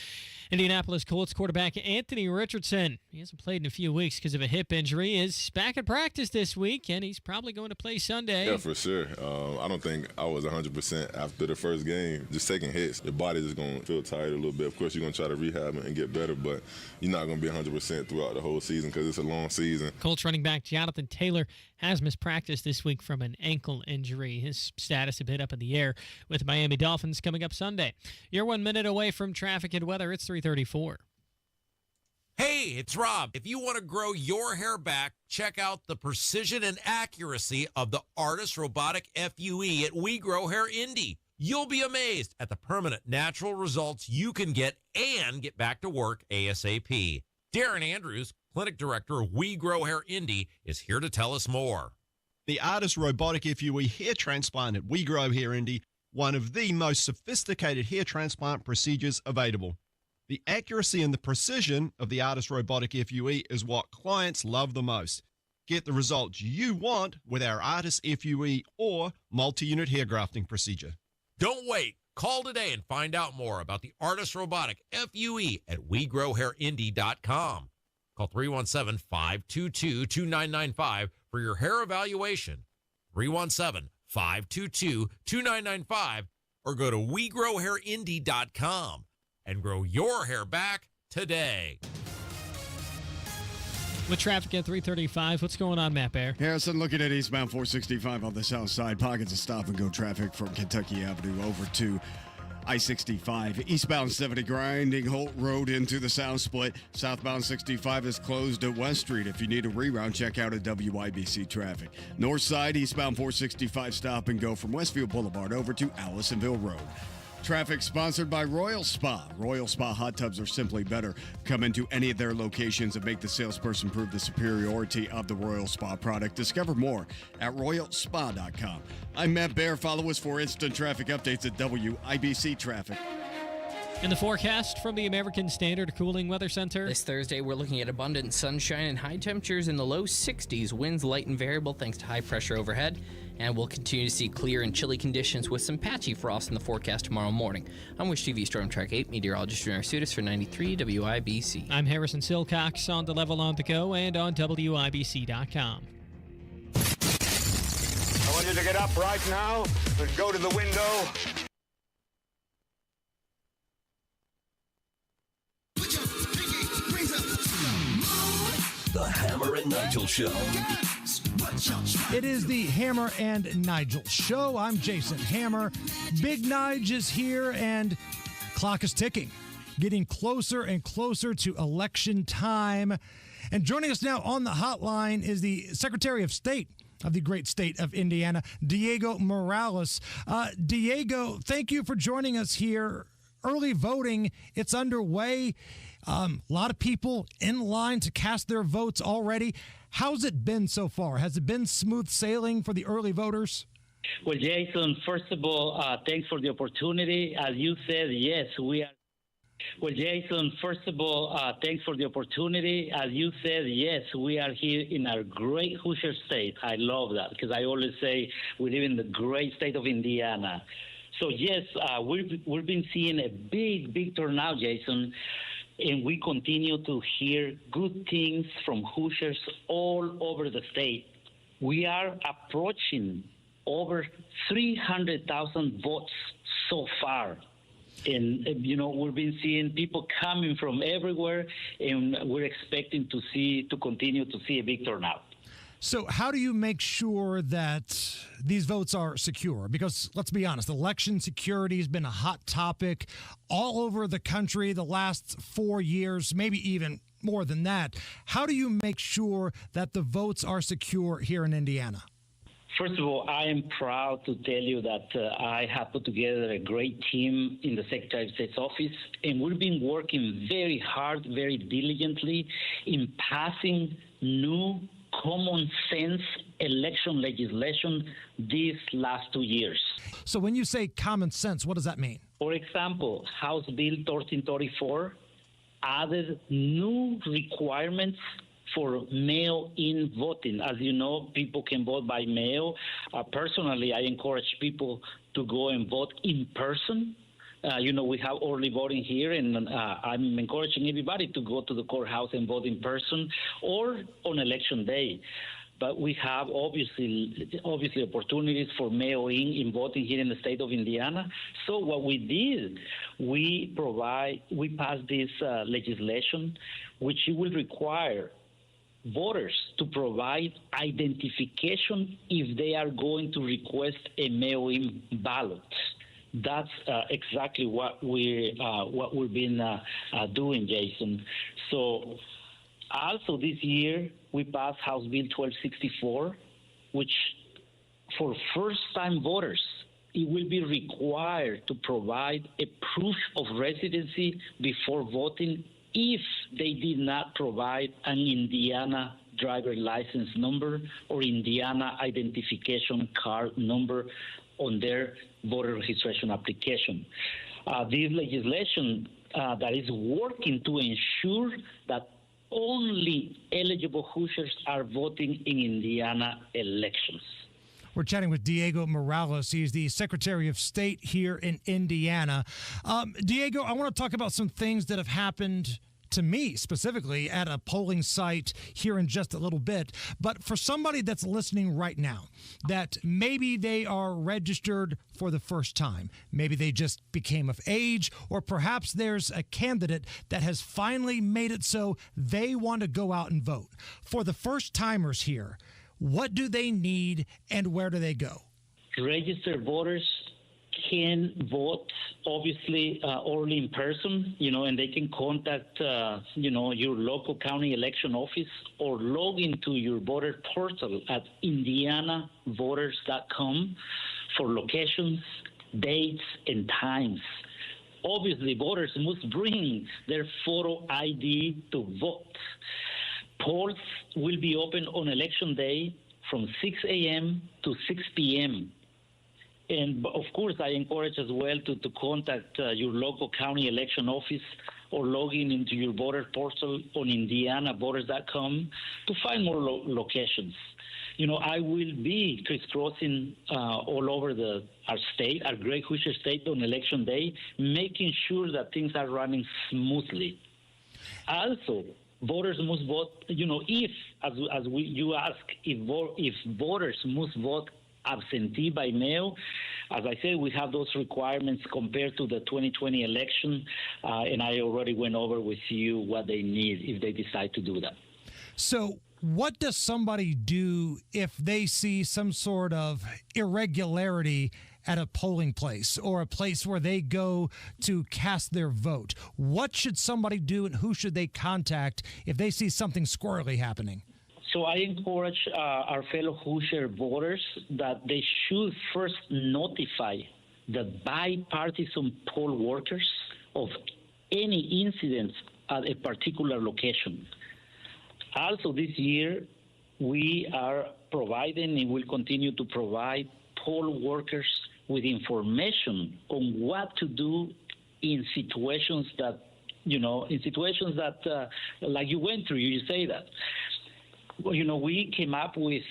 Indianapolis Colts quarterback Anthony Richardson, he hasn't played in a few weeks because of a hip injury, is back at practice this week, and he's probably going to play Sunday. Yeah, for sure. I don't think I was 100% after the first game. Just taking hits, your body is going to feel tired a little bit. Of course, you're going to try to rehab and get better, but you're not going to be 100% throughout the whole season because it's a long season. Colts running back Jonathan Taylor has missed practice this week from an ankle injury. His status a bit up in the air with Miami Dolphins coming up Sunday. You're 1 minute away from traffic and weather. It's 3:34. Hey, it's Rob. If you want to grow your hair back, check out the precision and accuracy of the Artist Robotic FUE at We Grow Hair Indie. You'll be amazed at the permanent natural results you can get and get back to work ASAP. Darren Andrews, Clinic Director of We Grow Hair Indie, is here to tell us more. The Artist Robotic FUE hair transplant at We Grow Hair Indie, one of the most sophisticated hair transplant procedures available. The accuracy and the precision of the Artist Robotic FUE is what clients love the most. Get the results you want with our Artist FUE or multi-unit hair grafting procedure. Don't wait. Call today and find out more about the Artist Robotic FUE at WeGrowHairIndie.com. Call 317-522-2995 for your hair evaluation. 317-522-2995 or go to WeGrowHairIndie.com. and grow your hair back today. With traffic at 335, what's going on, Matt Bear? Harrison, looking at eastbound 465 on the south side. Pockets of stop-and-go traffic from Kentucky Avenue over to I-65. Eastbound 70 grinding Holt Road into the South Split. Southbound 65 is closed at West Street. If you need a reroute, check out at WIBC traffic. North side, eastbound 465 stop-and-go from Westfield Boulevard over to Allisonville Road. Traffic sponsored by Royal Spa. Royal Spa hot tubs are simply better. Come into any of their locations and make the salesperson prove the superiority of the Royal Spa product. Discover more at royalspa.com. I'm Matt Bear. Follow us for instant traffic updates at WIBC Traffic. In the forecast from the American Standard Cooling Weather Center. This Thursday, we're looking at abundant sunshine and high temperatures in the low 60s. Winds light and variable thanks to high pressure overhead. And we'll continue to see clear and chilly conditions with some patchy frost in the forecast tomorrow morning. I'm Wish TV Storm Track 8 meteorologist Junior Arsutis for 93 WIBC. I'm Harrison Silcox on the Level on the Go and on WIBC.com. I want you to get up right now and go to the window. The Hammer and Nigel Show. It is the Hammer and Nigel Show. I'm Jason Hammer. Big Nige is here, and clock is ticking, getting closer and closer to election time. And joining us now on the hotline is the Secretary of State of the great state of Indiana, Diego Morales. Diego, thank you for joining us here. Early voting, it's underway. A lot of people in line to cast their votes already. How's it been so far? Has it been smooth sailing for the early voters? Well, Jason, first of all, thanks for the opportunity. As you said, yes, we are. Well, Jason, first of all, thanks for the opportunity. As you said, yes, we are here in our great Hoosier state. I love that because I always say we live in the great state of Indiana. So, yes, we've been seeing a big turnout, Jason. And we continue to hear good things from Hoosiers all over the state. We are approaching over 300,000 votes so far. And, we've been seeing people coming from everywhere, and we're expecting to continue to see a big turnout. So how do you make sure that these votes are secure? Because let's be honest, election security has been a hot topic all over the country the last 4 years, maybe even more than that. How do you make sure that the votes are secure here in Indiana? First of all, I am proud to tell you that I have put together a great team in the Secretary of State's office, and we've been working very hard, very diligently in passing new common sense election legislation these last 2 years. So when you say common sense, what does that mean? For example, House Bill 1334 added new requirements for mail-in voting. As you know, people can vote by mail. Personally, I encourage people to go and vote in person. We have early voting here, and I'm encouraging everybody to go to the courthouse and vote in person or on election day. But we have obviously opportunities for mail-in voting here in the state of Indiana. So what we did, we passed this legislation, which will require voters to provide identification if they are going to request a mail-in ballot. That's exactly what we've been doing, Jason. So also this year we passed House Bill 1264, which for first-time voters, it will be required to provide a proof of residency before voting if they did not provide an Indiana driver license number or Indiana identification card number on their voter registration application. This legislation that is working to ensure that only eligible Hoosiers are voting in Indiana elections. We're chatting with Diego Morales. He's the Secretary of State here in Indiana. Diego, I want to talk about some things that have happened to me specifically at a polling site here in just a little bit. But for somebody that's listening right now, that maybe they are registered for the first time, maybe they just became of age, or perhaps there's a candidate that has finally made it so they want to go out and vote. For the first timers here, what do they need and where do they go? Registered voters can vote, obviously, only in person, and they can contact, your local county election office or log into your voter portal at indianavoters.com for locations, dates, and times. Obviously, voters must bring their photo ID to vote. Polls will be open on Election Day from 6 a.m. to 6 p.m. And, of course, I encourage as well to contact your local county election office or log into your voter portal on indianavoters.com to find more locations. I will be crisscrossing all over our state, our great Hoosier state on Election Day, making sure that things are running smoothly. Also, voters must vote, if, you ask, if voters must vote absentee by mail. As I said, we have those requirements compared to the 2020 election, and I already went over with you what they need if they decide to do that. So what does somebody do if they see some sort of irregularity at a polling place or a place where they go to cast their vote? What should somebody do and who should they contact if they see something squirrely happening? So I encourage our fellow Hoosier voters that they should first notify the bipartisan poll workers of any incidents at a particular location. Also this year, we are providing and will continue to provide poll workers with information on what to do in situations that, like you went through, you say that. Well, we came up with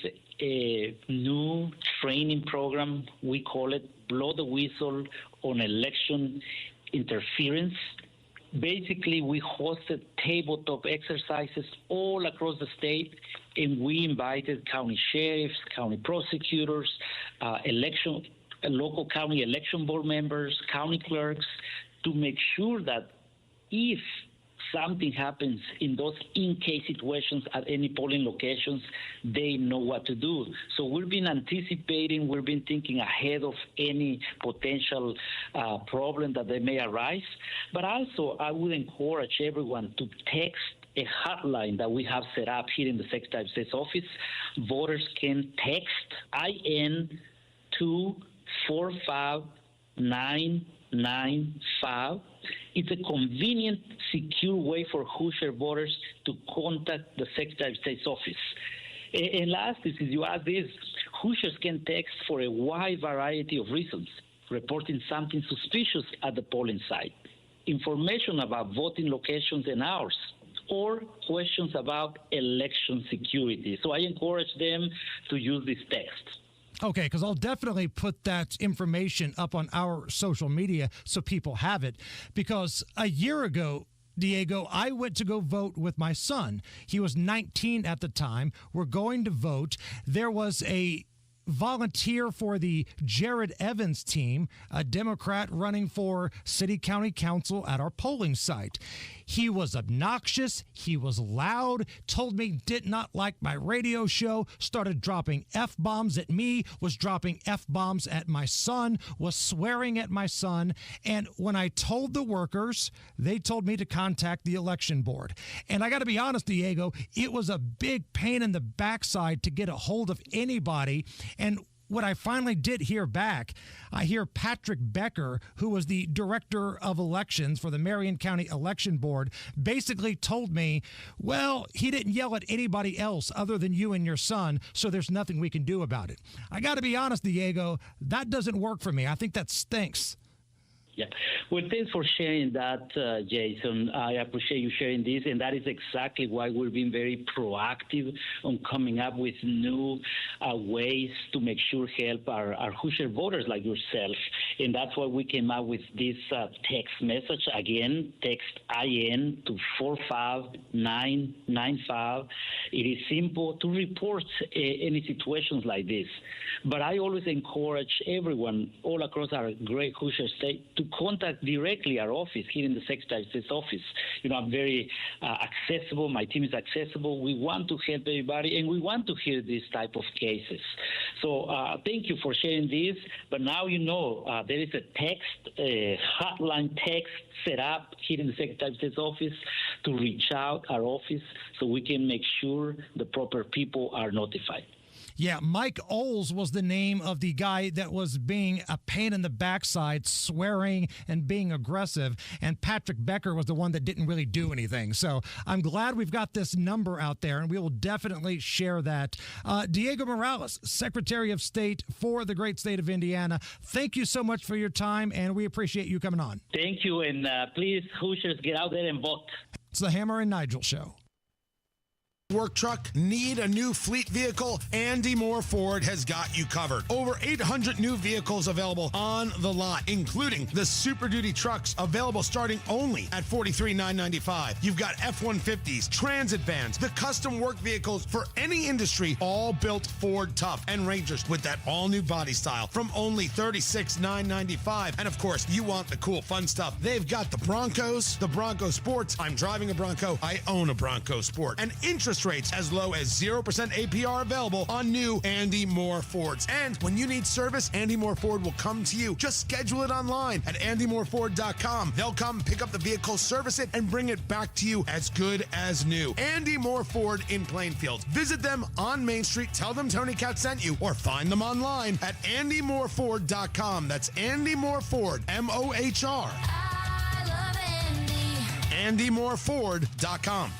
a new training program. We call it Blow the Whistle on Election Interference. Basically, we hosted tabletop exercises all across the state, and we invited county sheriffs, county prosecutors, local county election board members, county clerks, to make sure that if something happens in those in-case situations at any polling locations, they know what to do. So we've been anticipating, we've been thinking ahead of any potential problem that they may arise. But also, I would encourage everyone to text a hotline that we have set up here in the Secretary of State's office. Voters can text IN to 45995. It's a convenient, secure way for Hoosier voters to contact the Secretary of State's office. And last, as you ask this, Hoosiers can text for a wide variety of reasons, reporting something suspicious at the polling site, information about voting locations and hours, or questions about election security. So I encourage them to use this text. Okay, because I'll definitely put that information up on our social media so people have it. Because a year ago, Diego, I went to go vote with my son. He was 19 at the time. We're going to vote. There was a volunteer for the Jared Evans team, a Democrat running for city county council at our polling site. He was obnoxious. He was loud, told me did not like my radio show, started dropping F-bombs at me, was dropping F-bombs at my son, was swearing at my son. And when I told the workers, they told me to contact the election board. And I got to be honest, Diego, it was a big pain in the backside to get a hold of anybody. And what I finally did hear back, I hear Patrick Becker, who was the director of elections for the Marion County Election Board, basically told me, well, he didn't yell at anybody else other than you and your son, so there's nothing we can do about it. I got to be honest, Diego, that doesn't work for me. I think that stinks. Yeah. Well, thanks for sharing that, Jason. I appreciate you sharing this, and that is exactly why we're being very proactive on coming up with new ways to make sure help our Hoosier voters like yourself. And that's why we came up with this text message. Again, text IN to 45995. It is simple to report any situations like this. But I always encourage everyone all across our great Hoosier state to contact directly our office here in the Secretary of State's office. You know, I'm very accessible. My team is accessible. We want to help everybody, and we want to hear these type of cases. So thank you for sharing this. But now you know there is a hotline text set up here in the Secretary of State's office to reach out our office so we can make sure the proper people are notified. Yeah, Mike Oles was the name of the guy that was being a pain in the backside, swearing and being aggressive. And Patrick Becker was the one that didn't really do anything. So I'm glad we've got this number out there, and we will definitely share that. Diego Morales, Secretary of State for the great state of Indiana, thank you so much for your time, and we appreciate you coming on. Thank you, and please, Hoosiers, get out there and vote. It's the Hammer and Nigel Show. Work truck, need a new fleet vehicle? Andy Moore Ford has got you covered. Over 800 new vehicles available on the lot, including the Super Duty trucks available starting only at $43,995. You've got F-150s, transit vans, the custom work vehicles for any industry, all built Ford tough, and Rangers with that all-new body style from only $36,995. And of course, you want the cool, fun stuff. They've got the Broncos, the Bronco Sports. I'm driving a Bronco. I own a Bronco Sport. And interest rates as low as 0% APR available on new Andy Moore Fords. And when you need service, Andy Moore Ford will come to you. Just schedule it online at andymoreford.com. They'll come pick up the vehicle, service it, and bring it back to you as good as new. Andy Moore Ford in Plainfield. Visit them on Main Street. Tell them Tony Cat sent you, or find them online at andymoreford.com. That's Andy Moore Ford, M-O-H-R. I love Andy. andymoreford.com.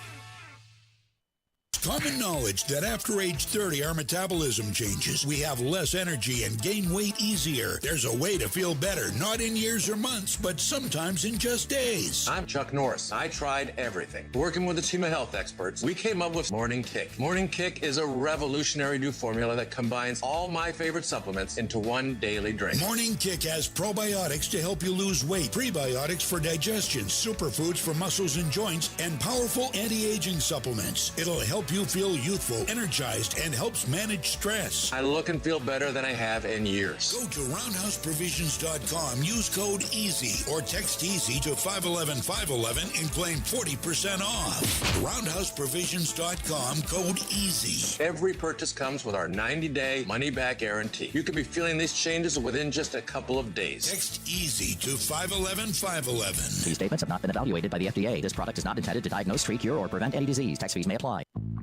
Common knowledge that after age 30, our metabolism changes. We have less energy and gain weight easier. There's a way to feel better, not in years or months, but sometimes in just days. I'm Chuck Norris. I tried everything. Working with a team of health experts, we came up with Morning Kick. Morning Kick is a revolutionary new formula that combines all my favorite supplements into one daily drink. Morning Kick has probiotics to help you lose weight, prebiotics for digestion, superfoods for muscles and joints, and powerful anti-aging supplements. It'll help you feel youthful, energized, and helps manage stress. I look and feel better than I have in years. Go to roundhouseprovisions.com, use code EASY, or text EASY to 511-511 and claim 40% off. Roundhouseprovisions.com, code EASY. Every purchase comes with our 90-day money-back guarantee. You could be feeling these changes within just a couple of days. Text EASY to 511-511. These statements have not been evaluated by the FDA. This product is not intended to diagnose, treat, cure, or prevent any disease. Tax fees may apply.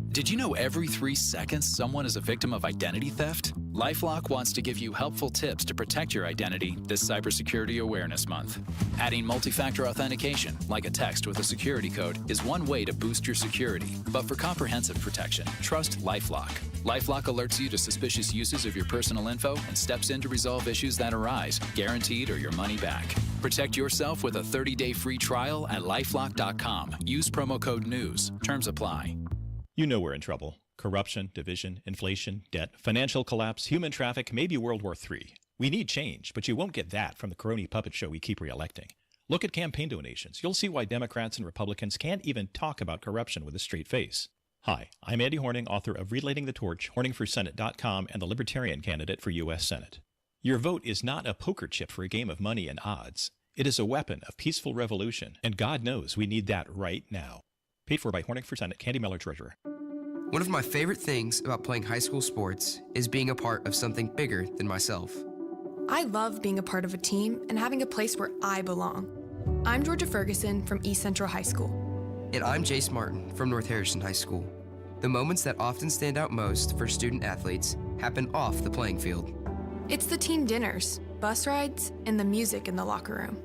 Did you know every 3 seconds someone is a victim of identity theft? LifeLock wants to give you helpful tips to protect your identity this Cybersecurity Awareness Month. Adding multi-factor authentication, like a text with a security code, is one way to boost your security. But for comprehensive protection, trust LifeLock. LifeLock alerts you to suspicious uses of your personal info and steps in to resolve issues that arise, guaranteed or your money back. Protect yourself with a 30-day free trial at lifelock.com. Use promo code NEWS. Terms apply. You know we're in trouble. Corruption, division, inflation, debt, financial collapse, human traffic, maybe World War III. We need change, but you won't get that from the crony puppet show we keep re-electing. Look at campaign donations. You'll see why Democrats and Republicans can't even talk about corruption with a straight face. Hi, I'm Andy Horning, author of Relighting the Torch, HorningForSenate.com, and the Libertarian candidate for U.S. Senate. Your vote is not a poker chip for a game of money and odds. It is a weapon of peaceful revolution, and God knows we need that right now. Paid for by Horning for Senate, Candy Miller, Treasurer. One of my favorite things about playing high school sports is being a part of something bigger than myself. I love being a part of a team and having a place where I belong. I'm Georgia Ferguson from East Central High School. And I'm Jace Martin from North Harrison High School. The moments that often stand out most for student athletes happen off the playing field. It's the team dinners, bus rides, and the music in the locker room.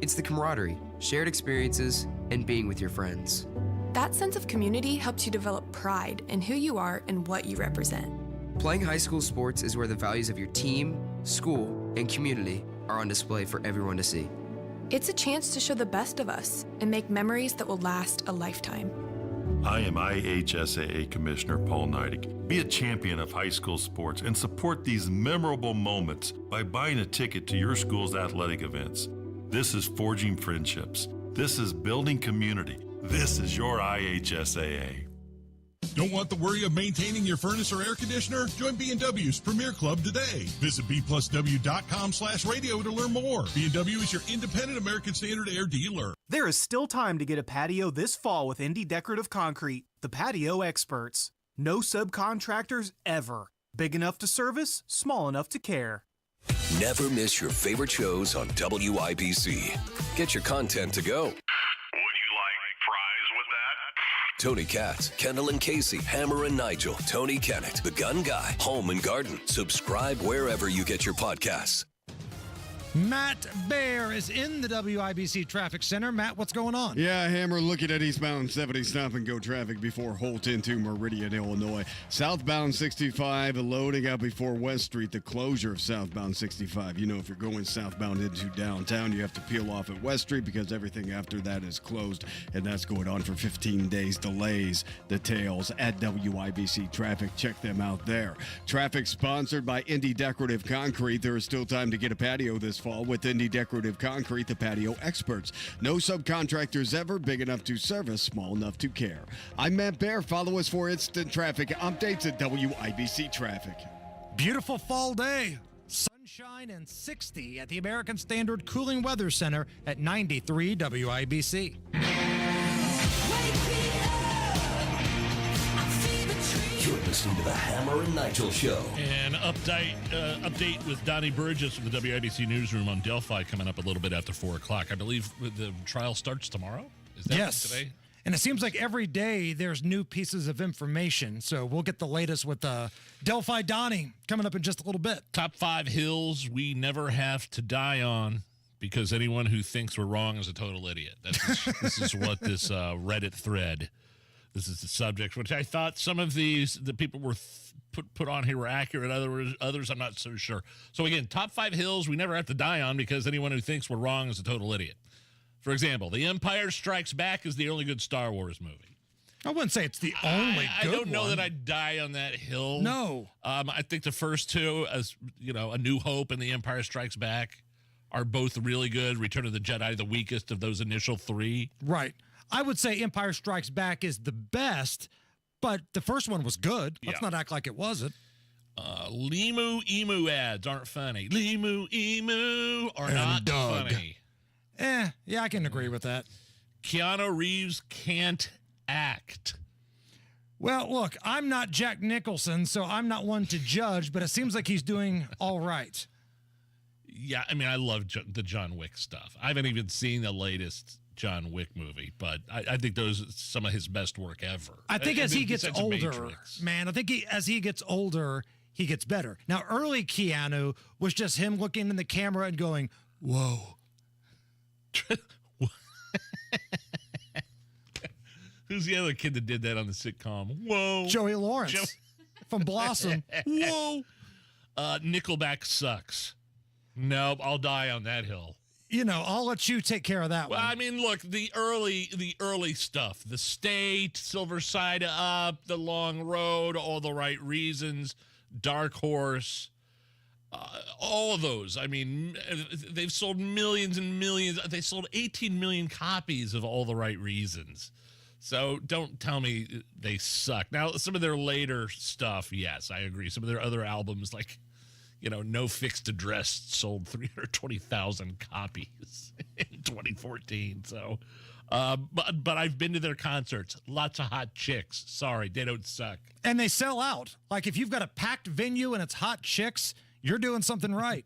It's the camaraderie, shared experiences, and being with your friends. That sense of community helps you develop pride in who you are and what you represent. Playing high school sports is where the values of your team, school, and community are on display for everyone to see. It's a chance to show the best of us and make memories that will last a lifetime. I am IHSAA Commissioner Paul Neidig. Be a champion of high school sports and support these memorable moments by buying a ticket to your school's athletic events. This is forging friendships. This is building community. This is your IHSAA. Don't want the worry of maintaining your furnace or air conditioner? Join B&W's Premier Club today. Visit bplusw.com/radio to learn more. B&W is your independent American Standard air dealer. There is still time to get a patio this fall with Indy Decorative Concrete, the patio experts. No subcontractors ever. Big enough to service, small enough to care. Never miss your favorite shows on WIBC. Get your content to go. Tony Katz, Kendall and Casey, Hammer and Nigel, Tony Kennett, The Gun Guy, Home and Garden. Subscribe wherever you get your podcasts. Matt Baer is in the WIBC Traffic Center. Matt, what's going on? Yeah, Hammer, looking at eastbound 70 stop and go traffic before Holt into Meridian, Illinois. Southbound 65 loading up before West Street, the closure of southbound 65. You know, if you're going southbound into downtown, you have to peel off at West Street because everything after that is closed, and that's going on for 15 days. Delays, details at WIBC Traffic. Check them out there. Traffic sponsored by Indy Decorative Concrete. There is still time to get a patio this fall with Indy Decorative Concrete, the patio experts. No subcontractors ever, big enough to service, small enough to care. I'm Matt Baer. Follow us for instant traffic updates at WIBC Traffic. Beautiful fall day. Sunshine and 60 at the American Standard Cooling Weather Center at 93 WIBC. You're listening to the Hammer and Nigel Show. An update with Donnie Burgess from the WIBC Newsroom on Delphi coming up a little bit after 4 o'clock. I believe the trial starts tomorrow? Is that today? And it seems like every day there's new pieces of information. So we'll get the latest with Delphi Donnie coming up in just a little bit. Top 5 hills we never have to die on because anyone who thinks we're wrong is a total idiot. This is what this Reddit thread. This is the subject, which I thought some of the people were put on here were accurate. Others, I'm not so sure. So again, top 5 hills we never have to die on because anyone who thinks we're wrong is a total idiot. For example, The Empire Strikes Back is the only good Star Wars movie. I wouldn't say it's the only good one. I don't know that I'd die on that hill. No. I think the first two, as you know, A New Hope and The Empire Strikes Back, are both really good. Return of the Jedi, the weakest of those initial 3. Right. I would say Empire Strikes Back is the best, but the first one was good. Let's not act like it wasn't. Limu Emu ads aren't funny. Limu Emu are not funny. Yeah, I can agree with that. Keanu Reeves can't act. Well, look, I'm not Jack Nicholson, so I'm not one to judge, but it seems like he's doing all right. Yeah, I mean, I love the John Wick stuff. I haven't even seen the latest John Wick movie, but I think those are some of his best work ever. I think as he gets older, man, as he gets older, he gets better. Now, early Keanu was just him looking in the camera and going, whoa. Who's the other kid that did that on the sitcom? Whoa. Joey Lawrence from Blossom. Whoa. Nickelback sucks. Nope, I'll die on that hill. You know, I'll let you take care of that one. Well, I mean, look, the early stuff, The State, Silver Side Up, The Long Road, All the Right Reasons, Dark Horse, all of those. I mean, they've sold millions and millions. They sold 18 million copies of All the Right Reasons. So don't tell me they suck. Now, some of their later stuff, yes, I agree. Some of their other albums, like, No Fixed Address, sold 320,000 copies in 2014. So, but I've been to their concerts. Lots of hot chicks. Sorry, they don't suck. And they sell out. Like, if you've got a packed venue and it's hot chicks, you're doing something right.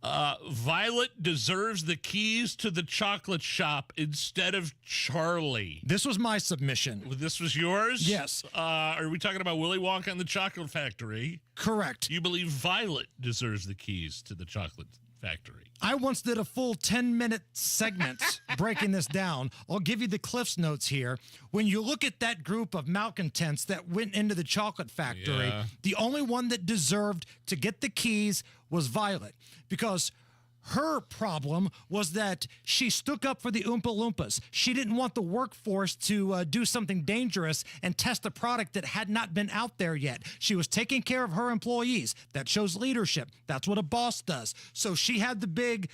Violet deserves the keys to the chocolate shop instead of Charlie. This was my submission. This was yours? Yes. Are we talking about Willy Wonka and the Chocolate Factory? Correct. You believe Violet deserves the keys to the chocolate factory? I once did a full 10-minute segment breaking this down. I'll give you the Cliff's Notes here. When you look at that group of malcontents that went into the chocolate factory, the only one that deserved to get the keys was Violet, because her problem was that she stuck up for the Oompa Loompas. She didn't want the workforce to do something dangerous and test a product that had not been out there yet. She was taking care of her employees. That shows leadership. That's what a boss does. So she had the big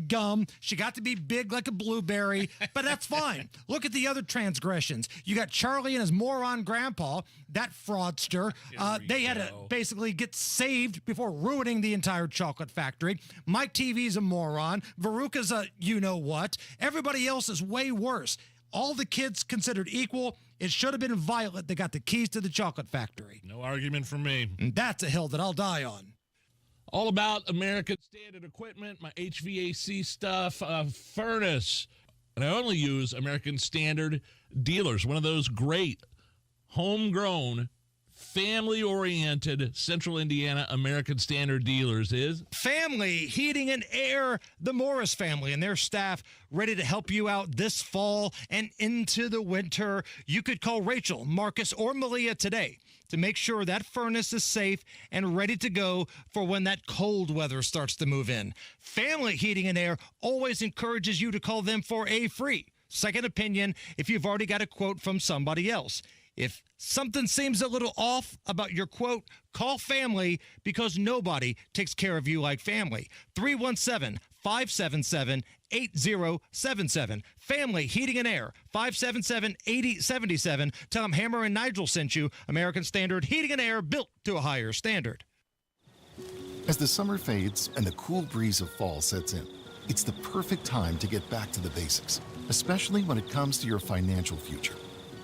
gum. She got to be big like a blueberry, but that's fine. Look at the other transgressions. You got Charlie and his moron grandpa, that fraudster. They had to basically get saved before ruining the entire chocolate factory. Mike TV's a moron. Veruca's a you-know-what. Everybody else is way worse. All the kids considered equal. It should have been Violet that got the keys to the chocolate factory. No argument from me. And that's a hill that I'll die on. All about American Standard equipment, my HVAC stuff, furnace. And I only use American Standard dealers, one of those great, homegrown, family-oriented Central Indiana American Standard dealers is Family Heating and Air, the Morris family and their staff ready to help you out this fall and into the winter. You could call Rachel, Marcus, or Malia today to make sure that furnace is safe and ready to go for when that cold weather starts to move in. Family Heating and Air always encourages you to call them for a free second opinion if you've already got a quote from somebody else. If something seems a little off about your quote, call Family, because nobody takes care of you like family. 317-577-8077. Family Heating and Air, 577-8077. Tell them Hammer and Nigel sent you. American Standard Heating and Air, built to a higher standard. As the summer fades and the cool breeze of fall sets in, it's the perfect time to get back to the basics, especially when it comes to your financial future.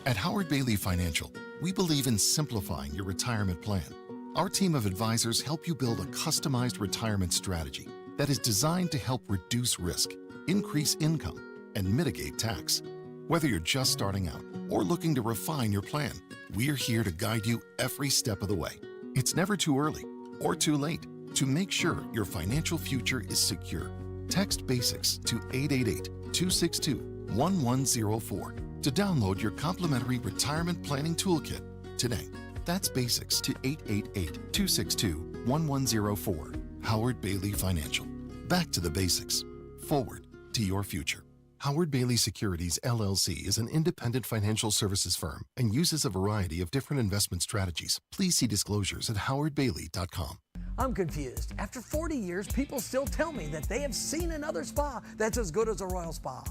At Howard Bailey Financial, we believe in simplifying your retirement plan. Our team of advisors help you build a customized retirement strategy that is designed to help reduce risk, increase income, and mitigate tax. Whether you're just starting out or looking to refine your plan, we're here to guide you every step of the way. It's never too early or too late to make sure your financial future is secure. Text BASICS to 888-262-1104 to download your complimentary retirement planning toolkit today. That's BASICS to 888-262-1104. Howard Bailey Financial. Back to the basics. Forward to your future. Howard Bailey Securities, LLC is an independent financial services firm and uses a variety of different investment strategies. Please see disclosures at howardbailey.com. I'm confused. After 40 years, people still tell me that they have seen another spa that's as good as a Royal Spa.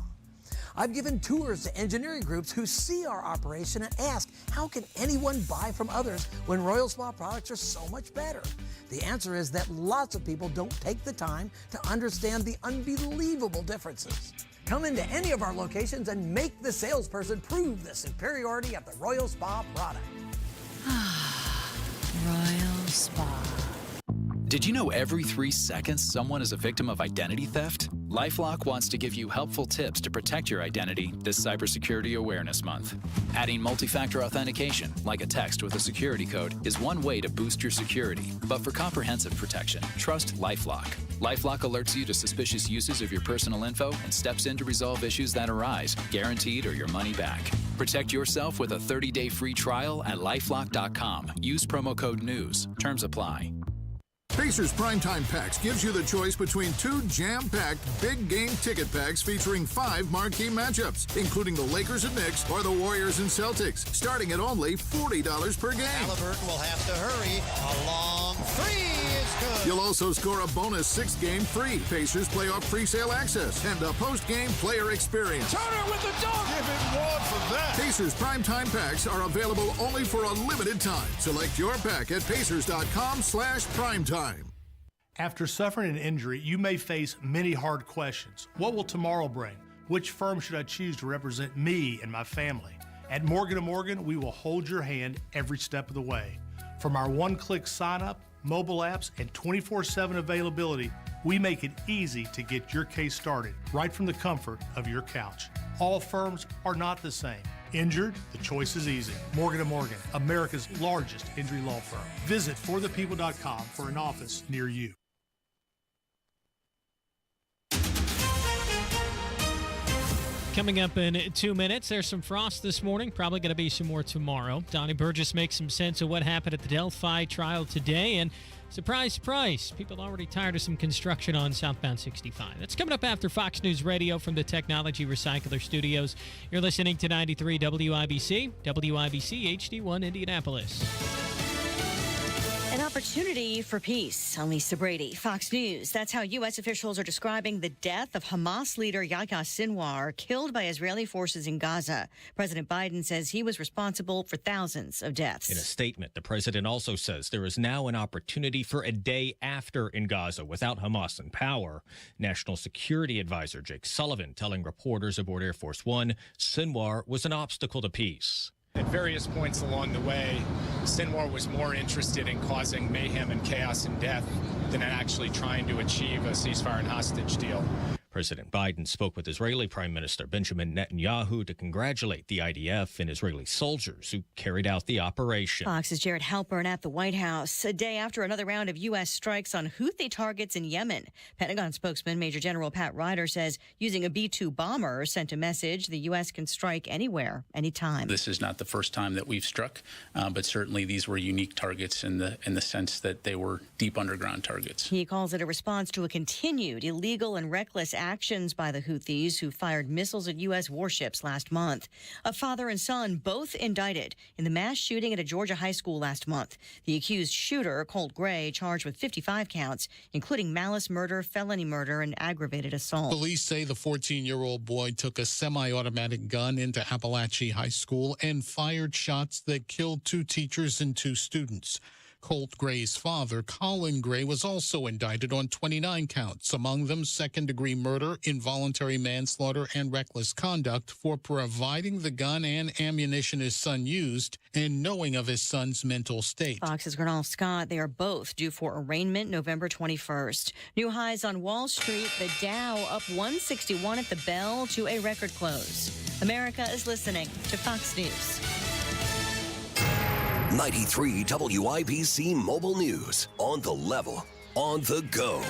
I've given tours to engineering groups who see our operation and ask, how can anyone buy from others when Royal Spa products are so much better? The answer is that lots of people don't take the time to understand the unbelievable differences. Come into any of our locations and make the salesperson prove the superiority of the Royal Spa product. Royal Spa. Did you know every 3 seconds someone is a victim of identity theft? LifeLock wants to give you helpful tips to protect your identity this Cybersecurity Awareness Month. Adding multi-factor authentication, like a text with a security code, is one way to boost your security. But for comprehensive protection, trust LifeLock. LifeLock alerts you to suspicious uses of your personal info and steps in to resolve issues that arise, guaranteed or your money back. Protect yourself with a 30-day free trial at LifeLock.com. Use promo code NEWS. Terms apply. Pacers Primetime Packs gives you the choice between 2 jam-packed big game ticket packs featuring 5 marquee matchups, including the Lakers and Knicks or the Warriors and Celtics, starting at only $40 per game. Halliburton will have to hurry. A long three is good. You'll also score a bonus 6-game free Pacers playoff presale access and a post-game player experience. Turner with the dunk. Give him one for that. Pacers Primetime Packs are available only for a limited time. Select your pack at pacers.com/primetime. After suffering an injury, you may face many hard questions. What will tomorrow bring? Which firm should I choose to represent me and my family? At Morgan & Morgan, we will hold your hand every step of the way. From our one-click sign-up, mobile apps, and 24/7 availability, we make it easy to get your case started right from the comfort of your couch. All firms are not the same. Injured? The choice is easy. Morgan & Morgan, America's largest injury law firm. Visit forthepeople.com for an office near you. Coming up in 2 minutes, there's some frost this morning. Probably going to be some more tomorrow. Donnie Burgess makes some sense of what happened at the Delphi trial today. And surprise, surprise, people already tired of some construction on southbound 65. That's coming up after Fox News Radio from the Technology Recycler Studios. You're listening to 93 WIBC, WIBC HD1 Indianapolis. An opportunity for peace. I'm Lisa Brady, Fox News. That's how U.S. officials are describing the death of Hamas leader Yahya Sinwar, killed by Israeli forces in Gaza. President Biden says he was responsible for thousands of deaths. In a statement, the president also says there is now an opportunity for a day after in Gaza without Hamas in power. National Security Advisor Jake Sullivan telling reporters aboard Air Force One Sinwar was an obstacle to peace. At various points along the way, Sinwar was more interested in causing mayhem and chaos and death than in actually trying to achieve a ceasefire and hostage deal. President Biden spoke with Israeli Prime Minister Benjamin Netanyahu to congratulate the IDF and Israeli soldiers who carried out the operation. Fox's Jared Halpern at the White House, a day after another round of U.S. strikes on Houthi targets in Yemen. Pentagon spokesman Major General Pat Ryder says using a B-2 bomber sent a message the U.S. can strike anywhere, anytime. This is not the first time that we've struck, but certainly these were unique targets in the sense that they were deep underground targets. He calls it a response to a continued illegal and reckless actions by the Houthis, who fired missiles at U.S. warships last month. A father and son both indicted in the mass shooting at a Georgia high school last month. The accused shooter, Colt Gray, charged with 55 counts, including malice murder, felony murder, and aggravated assault. Police say the 14-year-old boy took a semi-automatic gun into Appalachia High School and fired shots that killed 2 teachers and 2 students. Colt Gray's father, Colin Gray, was also indicted on 29 counts, among them second-degree murder, involuntary manslaughter, and reckless conduct for providing the gun and ammunition his son used and knowing of his son's mental state. Fox's Gernal Scott, they are both due for arraignment November 21st. New highs on Wall Street, the Dow up 161 at the bell to a record close. America is listening to Fox News. 93 WIBC Mobile News. On the level, on the go.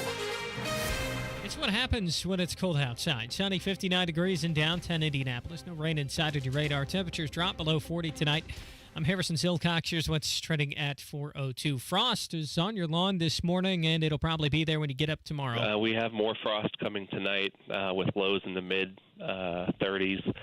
It's what happens when it's cold outside. Sunny, 59 degrees in downtown Indianapolis. No rain inside of your radar. Temperatures drop below 40 tonight. I'm Harrison Silcox. Here's what's trending at 4:02. Frost is on your lawn this morning, and it'll probably be there when you get up tomorrow. We have more frost coming tonight with lows in the mid-30s.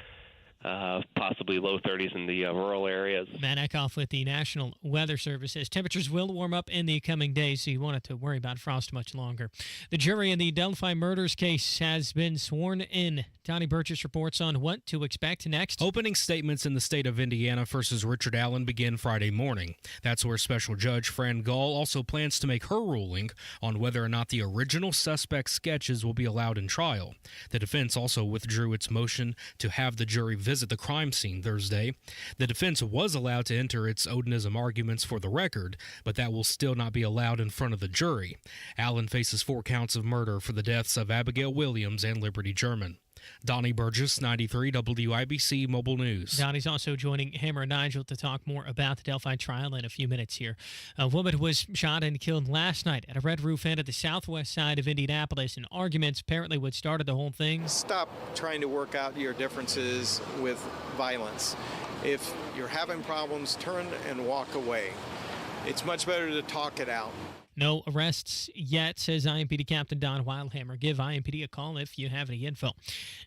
Possibly low 30s in the rural areas. Matt Eckhoff with the National Weather Service says temperatures will warm up in the coming days, so you won't have to worry about frost much longer. The jury in the Delphi murders case has been sworn in. Donnie Burgess reports on what to expect next. Opening statements in the state of Indiana versus Richard Allen begin Friday morning. That's where Special Judge Fran Gall also plans to make her ruling on whether or not the original suspect sketches will be allowed in trial. The defense also withdrew its motion to have the jury visit the crime scene Thursday. The defense was allowed to enter its Odinism arguments for the record, but that will still not be allowed in front of the jury. Allen faces 4 counts of murder for the deaths of Abigail Williams and Liberty German. Donnie Burgess, 93 WIBC Mobile News. Donnie's also joining Hammer and Nigel to talk more about the Delphi trial in a few minutes here. A woman was shot and killed last night at a Red Roof Inn at the southwest side of Indianapolis, and arguments apparently what started the whole thing. Stop trying to work out your differences with violence. If you're having problems, turn and walk away. it's much better to talk it out. No arrests yet, says IMPD Captain Don Wildhammer. Give IMPD a call if you have any info.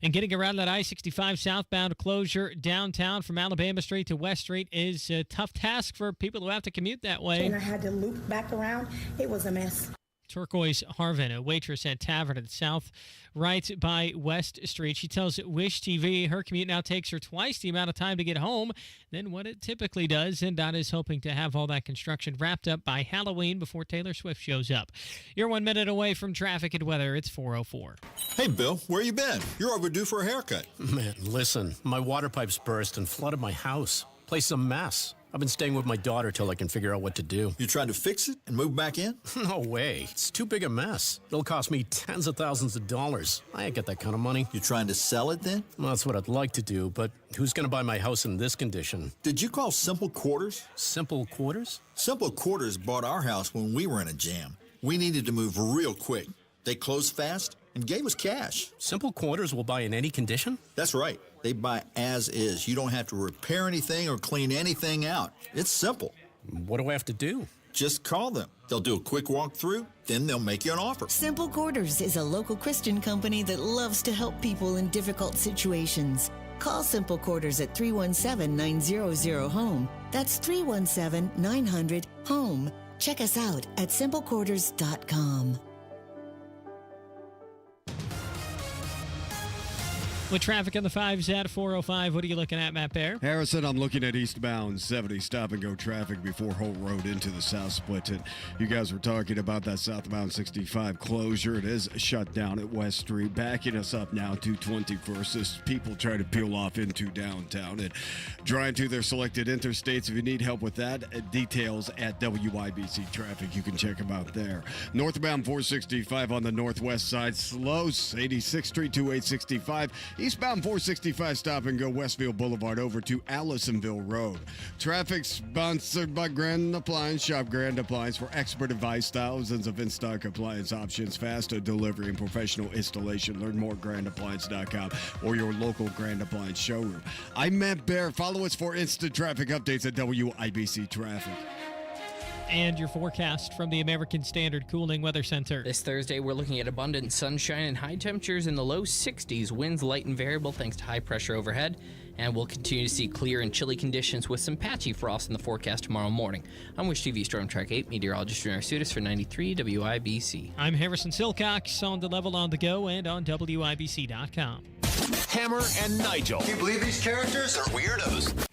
And getting around that I-65 southbound closure downtown from Alabama Street to West Street is a tough task for people who have to commute that way. And I had to loop back around. It was a mess. Turquoise Harvin, a waitress at Tavern at South, right by West Street. She tells Wish TV her commute now takes her twice the amount of time to get home than what it typically does. And Dot is hoping to have all that construction wrapped up by Halloween before Taylor Swift shows up. You're 1 minute away from traffic and weather. It's 4:04. Hey, Bill, where you been? You're overdue for a haircut. Man, listen, my water pipes burst and flooded my house. Place a mess. I've been staying with my daughter till I can figure out what to do. You trying to fix it and move back in? No way. It's too big a mess. It'll cost me tens of thousands of dollars. I ain't got that kind of money. You trying to sell it then? Well, that's what I'd like to do, but who's going to buy my house in this condition? Did you call Simple Quarters? Simple Quarters? Simple Quarters bought our house when we were in a jam. We needed to move real quick. They closed fast and gave us cash. Simple Quarters will buy in any condition? That's right. They buy as is. You don't have to repair anything or clean anything out. It's simple. What do I have to do? Just call them. They'll do a quick walkthrough, then they'll make you an offer. Simple Quarters is a local Christian company that loves to help people in difficult situations. Call Simple Quarters at 317-900-HOME. That's 317-900-HOME. Check us out at simplequarters.com. With traffic on the 5s at 4:05, what are you looking at, Matt Bear? Harrison, I'm looking at eastbound 70 stop-and-go traffic before Holt Road into the South Split. And you guys were talking about that southbound 65 closure. It is shut down at West Street, backing us up now to 21st as people try to peel off into downtown and drive to their selected interstates. If you need help with that, details at WIBC Traffic. You can check them out there. Northbound 465 on the northwest side, slows 86th Street to 865. Eastbound 465 stop and go Westfield Boulevard over to Allisonville Road. Traffic sponsored by Grand Appliance. Shop Grand Appliance for expert advice, thousands of in-stock appliance options, faster delivery, and professional installation. Learn more at grandappliance.com or your local Grand Appliance showroom. I'm Matt Bear. Follow us for instant traffic updates at WIBC Traffic. And your forecast from the American Standard Cooling Weather Center. This Thursday, we're looking at abundant sunshine and high temperatures in the low 60s. Winds light and variable thanks to high pressure overhead. And we'll continue to see clear and chilly conditions with some patchy frost in the forecast tomorrow morning. I'm Wish TV Storm Track 8 meteorologist Renner Sudis for 93 WIBC. I'm Harrison Silcox on the level on the go and on WIBC.com. Hammer and Nigel. Can you believe these characters are weirdos?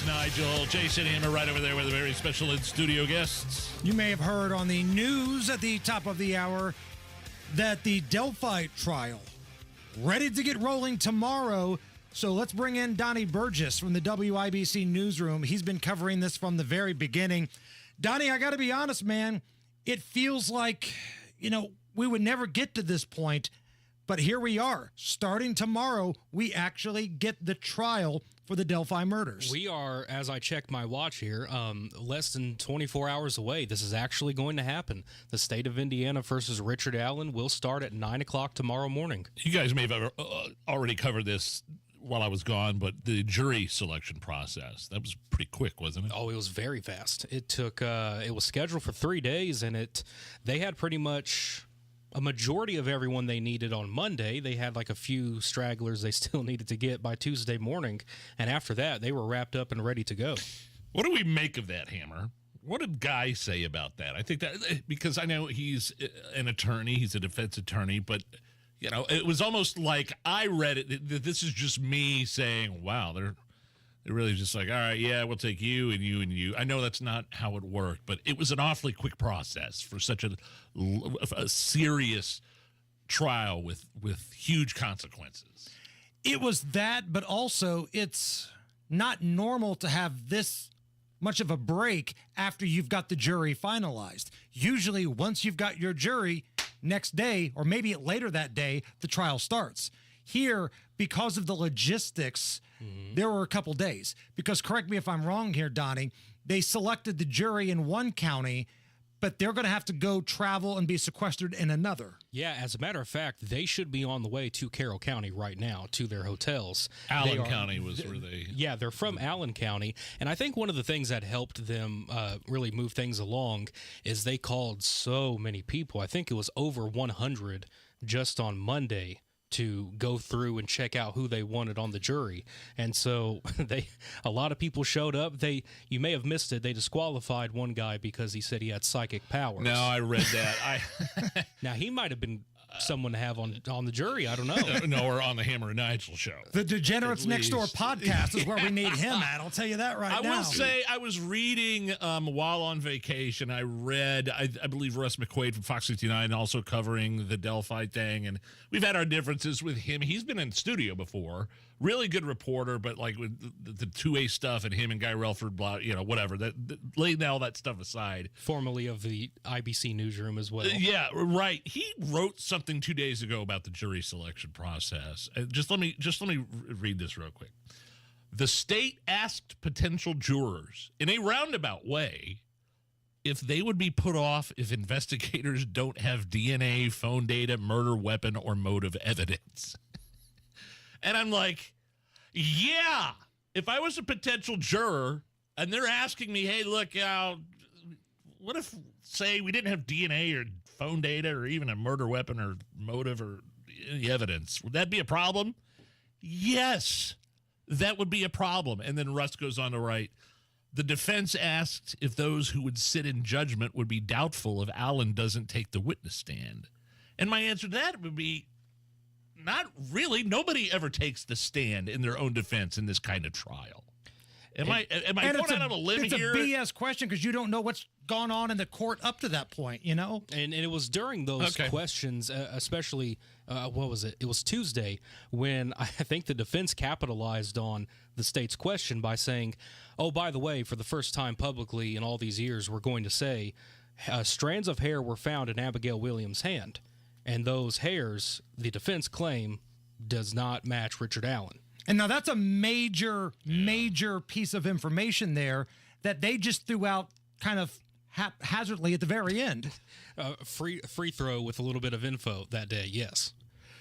Nigel, Jason Hammer right over there with a very special in-studio guests. You may have heard on the news at the top of the hour that the Delphi trial ready to get rolling tomorrow. So let's bring in Donnie Burgess from the WIBC newsroom. He's been covering this from the very beginning. Donnie, I got to be honest, man. It feels like, we would never get to this point, but here we are. Starting tomorrow, we actually get the trial for the Delphi murders. We are, as I check my watch here, less than 24 hours away. This is actually going to happen. The state of Indiana versus Richard Allen will start at 9 o'clock tomorrow morning. You guys may have already covered this while I was gone, but the jury selection process, that was pretty quick, wasn't it? Oh, it was very fast. It took, it was scheduled for 3 days, and they had pretty much a majority of everyone they needed on Monday. They had like a few stragglers they still needed to get by Tuesday morning. And after that, they were wrapped up and ready to go. What do we make of that, Hammer? What did Guy say about that? I think that, because I know he's an attorney, he's a defense attorney, but, it was almost like I read it, that this is just me saying, wow, they're really just like, all right, yeah, we'll take you and you and you. I know that's not how it worked, but it was an awfully quick process for such a serious trial with huge consequences. It was that, but also it's not normal to have this much of a break after you've got the jury finalized. Usually, once you've got your jury, next day, or maybe later that day, the trial starts. Here, because of the logistics, there were a couple days. Because, correct me if I'm wrong here, Donnie, they selected the jury in one county, but they're going to have to go travel and be sequestered in another. Yeah, as a matter of fact, they should be on the way to Carroll County right now to their hotels. Allen County was where they... Yeah, they're from Allen County. And I think one of the things that helped them really move things along is they called so many people. I think it was over 100 just on Monday to go through and check out who they wanted on the jury. And so a lot of people showed up. You may have missed it. They disqualified one guy because he said he had psychic powers. No, I read that. Now, he might have been someone to have on the jury. I don't know. No, or on the Hammer and Nigel show. The Degenerates Next Door podcast is where we need him at. I'll tell you that right now. I will say I was reading while on vacation. I read, I believe, Russ McQuaid from Fox 69 also covering the Delphi thing. And we've had our differences with him. He's been in studio before. Really good reporter, but like with the 2A stuff and him and Guy Relford, blah, whatever. Laying all that stuff aside. Formerly of the IBC newsroom as well. Yeah, right. He wrote something 2 days ago about the jury selection process. Just let me read this real quick. The state asked potential jurors in a roundabout way if they would be put off if investigators don't have DNA, phone data, murder weapon, or motive evidence. And I'm like, yeah, if I was a potential juror and they're asking me, hey, look, what if, say, we didn't have DNA or phone data or even a murder weapon or motive or any evidence, would that be a problem? Yes, that would be a problem. And then Russ goes on to write, the defense asked if those who would sit in judgment would be doubtful if Allen doesn't take the witness stand. And my answer to that would be, not really. Nobody ever takes the stand in their own defense in this kind of trial. Am I going out on a limb here? It's a BS question because you don't know what's gone on in the court up to that point, And it was during those questions, especially, what was it? It was Tuesday when I think the defense capitalized on the state's question by saying, oh, by the way, for the first time publicly in all these years, we're going to say strands of hair were found in Abigail Williams' hand. And those hairs, the defense claim, does not match Richard Allen. And now that's a major piece of information there that they just threw out kind of haphazardly at the very end. Free throw with a little bit of info that day, yes.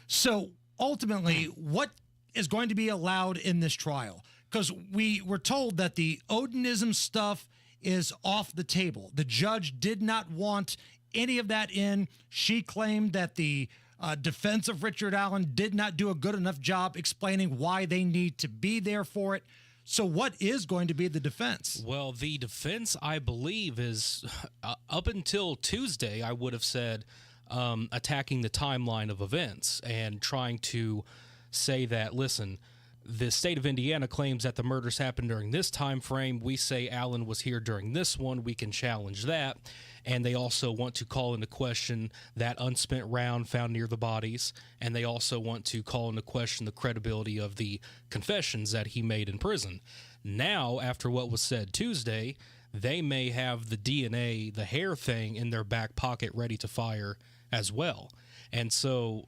So ultimately, what is going to be allowed in this trial? Because we were told that the Odinism stuff is off the table. The judge did not want any of that in. She claimed that the defense of Richard Allen did not do a good enough job explaining why they need to be there for it. So what is going to be the defense? Well, the defense, I believe, is up until Tuesday, I would have said, attacking the timeline of events and trying to say that, listen, the state of Indiana claims that the murders happened during this time frame. We say Allen was here during this one. We can challenge that. And they also want to call into question that unspent round found near the bodies. And they also want to call into question the credibility of the confessions that he made in prison. Now, after what was said Tuesday, they may have the DNA, the hair thing in their back pocket ready to fire as well. And so,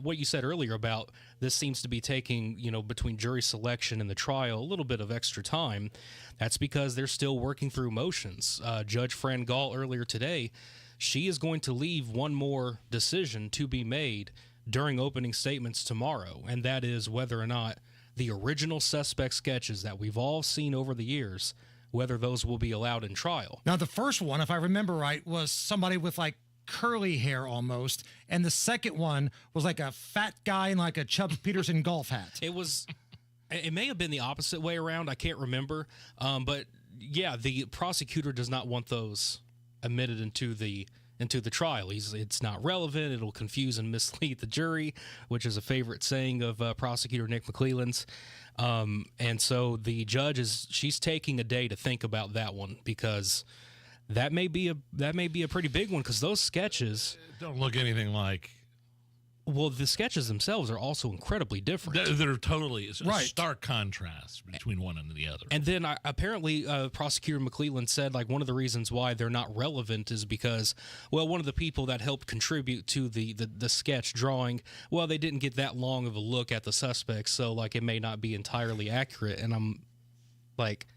what you said earlier about this seems to be taking, between jury selection and the trial, a little bit of extra time. That's because they're still working through motions. Judge Fran Gall earlier today, she is going to leave one more decision to be made during opening statements tomorrow, and that is whether or not the original suspect sketches that we've all seen over the years, whether those will be allowed in trial. Now, the first one, if I remember right, was somebody with curly hair almost, and the second one was like a fat guy in like a Chubb Peterson golf hat. It may have been the opposite way around. I can't remember. But yeah, the prosecutor does not want those admitted into the trial. It's not relevant. It'll confuse and mislead the jury, which is a favorite saying of prosecutor Nick McClelland's. And so the judge she's taking a day to think about that one because that may be a pretty big one because those sketches don't look anything like. Well, the sketches themselves are also incredibly different. They're totally a stark contrast between one and the other. And then apparently Prosecutor McClelland said one of the reasons why they're not relevant is because, one of the people that helped contribute to the sketch drawing, they didn't get that long of a look at the suspects, so it may not be entirely accurate. And I'm like,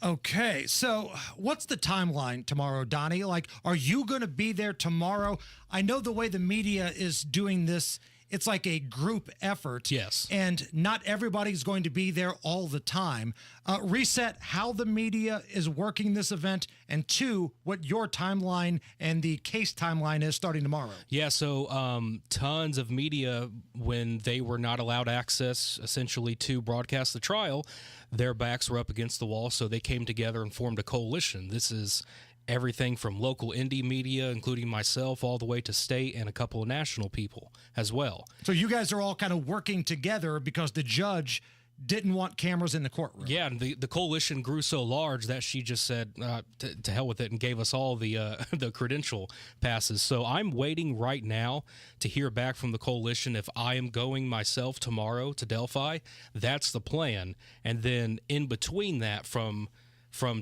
Okay, so what's the timeline tomorrow, Donnie? Like, are you going to be there tomorrow? I know the way the media is doing this, it's like a group effort. Yes. And not everybody's going to be there all the time. Reset how the media is working this event, and two, what your timeline and the case timeline is starting tomorrow. Yeah, so tons of media, when they were not allowed access essentially to broadcast the trial, their backs were up against the wall, so they came together and formed a coalition. This is everything from local indie media, including myself, all the way to state and a couple of national people as well. So you guys are all kind of working together because the judge didn't want cameras in the courtroom. Yeah, and the coalition grew so large that she just said to hell with it and gave us all the the credential passes. So I'm waiting right now to hear back from the coalition if I am going myself tomorrow to Delphi. That's the plan. And then in between that, from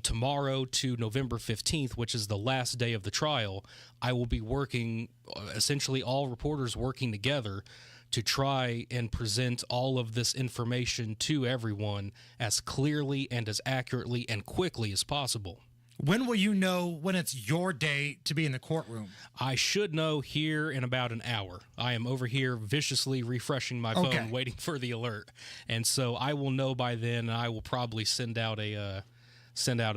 tomorrow to November 15th, which is the last day of the trial, I will be working, essentially all reporters working together to try and present all of this information to everyone as clearly and as accurately and quickly as possible. When will you know when it's your day to be in the courtroom? I should know here in about an hour. I am over here viciously refreshing my phone, waiting for the alert. And so I will know by then, and I will probably send out a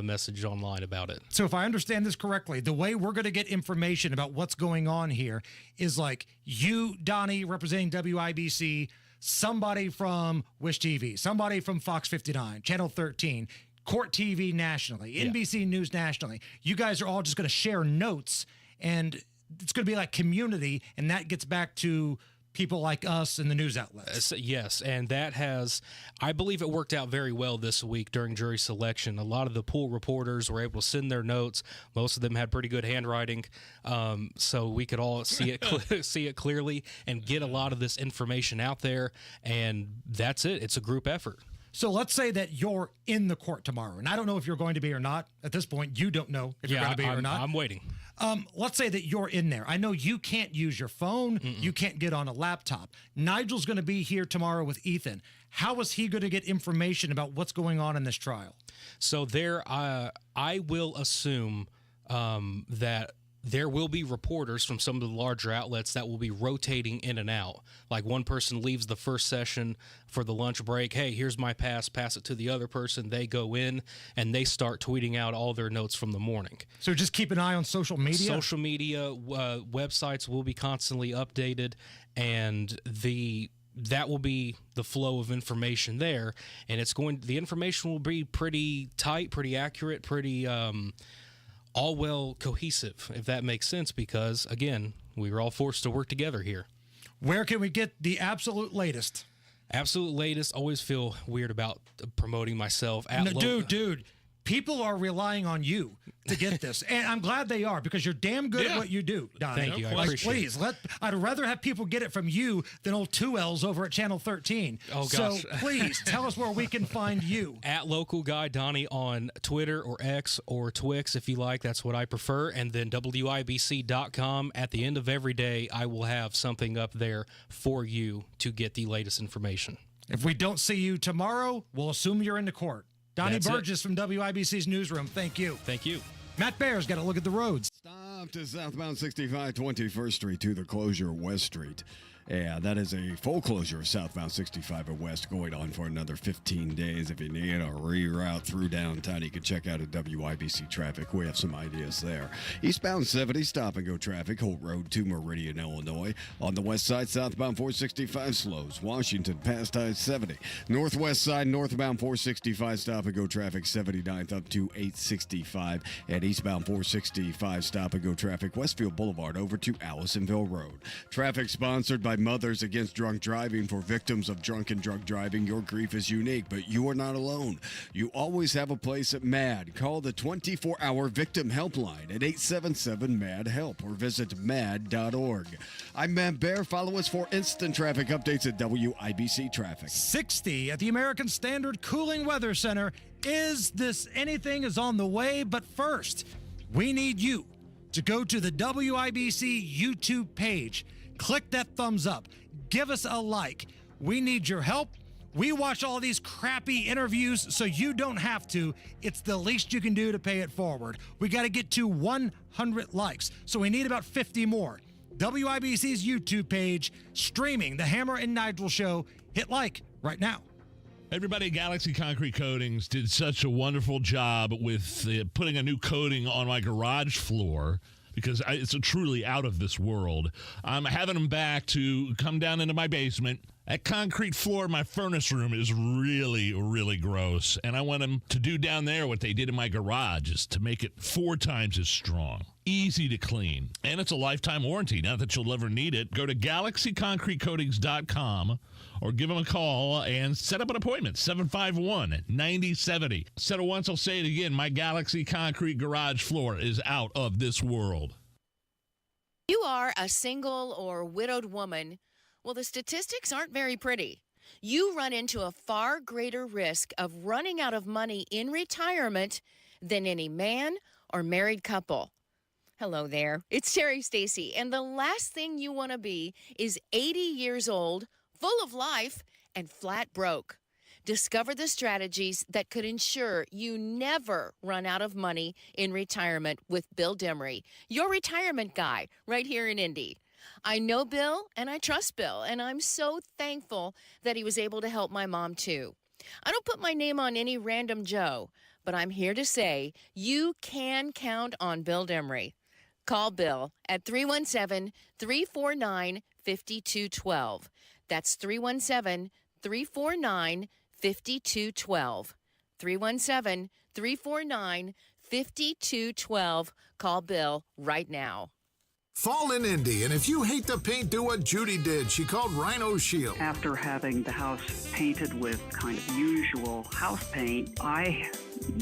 message online about it. So if I understand this correctly, the way we're going to get information about what's going on here is like you, Donnie, representing WIBC, somebody from Wish TV, somebody from Fox 59, Channel 13, Court TV nationally, NBC News nationally. You guys are all just going to share notes, and it's going to be like community, and that gets back to people like us and the news outlets. Yes, and that has, I believe it worked out very well this week during jury selection. A lot of the pool reporters were able to send their notes. Most of them had pretty good handwriting, so we could all see it see it clearly and get a lot of this information out there, and that's it. It's a group effort. So let's say that you're in the court tomorrow, and I don't know if you're going to be or not. At this point, you don't know if you're going to be or not. I'm waiting. Let's say that you're in there. I know you can't use your phone. You can't get on a laptop. Nigel's going to be here tomorrow with Ethan. How is he going to get information about what's going on in this trial? So I will assume that there will be reporters from some of the larger outlets that will be rotating in and out. Like one person leaves the first session for the lunch break. Hey, here's my pass it to the other person. They go in and they start tweeting out all their notes from the morning. So just keep an eye on social media? Social media, websites will be constantly updated, and that will be the flow of information there. And the information will be pretty tight, pretty accurate, pretty all well cohesive, if that makes sense, because, again, we were all forced to work together here. Where can we get the absolute latest? Absolute latest. Always feel weird about promoting myself. Dude, people are relying on you to get this, and I'm glad they are, because you're damn good at what you do, Donnie. Thank you. I appreciate it. I'd rather have people get it from you than old 2Ls over at Channel 13. Oh, gosh. So please tell us where we can find you. At Local Guy Donnie on Twitter or X or Twix, if you like. That's what I prefer. And then WIBC.com. At the end of every day, I will have something up there for you to get the latest information. If we don't see you tomorrow, we'll assume you're in the court. Donnie Burgess from WIBC's newsroom. Thank you. Thank you. Matt Bear's got to look at the roads. Stop to southbound 65, 21st Street to the closure of West Street. Yeah, that is a full closure of southbound 65 and West going on for another 15 days. If you need a reroute through downtown, you can check out at WIBC Traffic. We have some ideas there. Eastbound 70, stop and go traffic, Holt Road to Meridian, Illinois. On the west side, southbound 465 slows, Washington past I-70. Northwest side, northbound 465, stop and go traffic, 79th up to 865. And eastbound 465, stop and go traffic, Westfield Boulevard over to Allisonville Road. Traffic sponsored by Mothers Against Drunk Driving. For victims of drunk and drug driving, your grief is unique, but you are not alone. You always have a place at MAD. Call the 24-hour victim helpline at 877-MAD-HELP or visit mad.org. I'm Matt Bear. Follow us for instant traffic updates at WIBC Traffic. 60 at the American Standard Cooling Weather Center. Is this anything is on the way? But first, we need you to go to the WIBC YouTube page. Click that thumbs up. Give us a like. We need your help. We watch all these crappy interviews so you don't have to. It's the least you can do to pay it forward. We got to get to 100 likes, so we need about 50 more. WIBC's YouTube page, streaming the Hammer and Nigel show. Hit like right now. Everybody at Galaxy Concrete Coatings did such a wonderful job with putting a new coating on my garage floor, because it's truly out of this world. I'm having them back to come down into my basement. That concrete floor in my furnace room is really, really gross. And I want them to do down there what they did in my garage, is to make it 4 times as strong. Easy to clean. And it's a lifetime warranty. Not that you'll ever need it. Go to GalaxyConcreteCoatings.com or give them a call and set up an appointment. 751-9070. Said it once, I'll say it again. My Galaxy Concrete garage floor is out of this world. You are a single or widowed woman. Well, the statistics aren't very pretty. You run into a far greater risk of running out of money in retirement than any man or married couple. Hello there. It's Terry Stacy, and the last thing you want to be is 80 years old, full of life, and flat broke. Discover the strategies that could ensure you never run out of money in retirement with Bill Demery, your retirement guy, right here in Indy. I know Bill, and I trust Bill, and I'm so thankful that he was able to help my mom, too. I don't put my name on any random Joe, but I'm here to say you can count on Bill Demery. Call Bill at 317-349-5212. That's 317-349-5212. 317-349-5212. Call Bill right now. Fall in Indy, and if you hate the paint, do what Judy did. She called Rhino Shield. After having the house painted with kind of usual house paint, I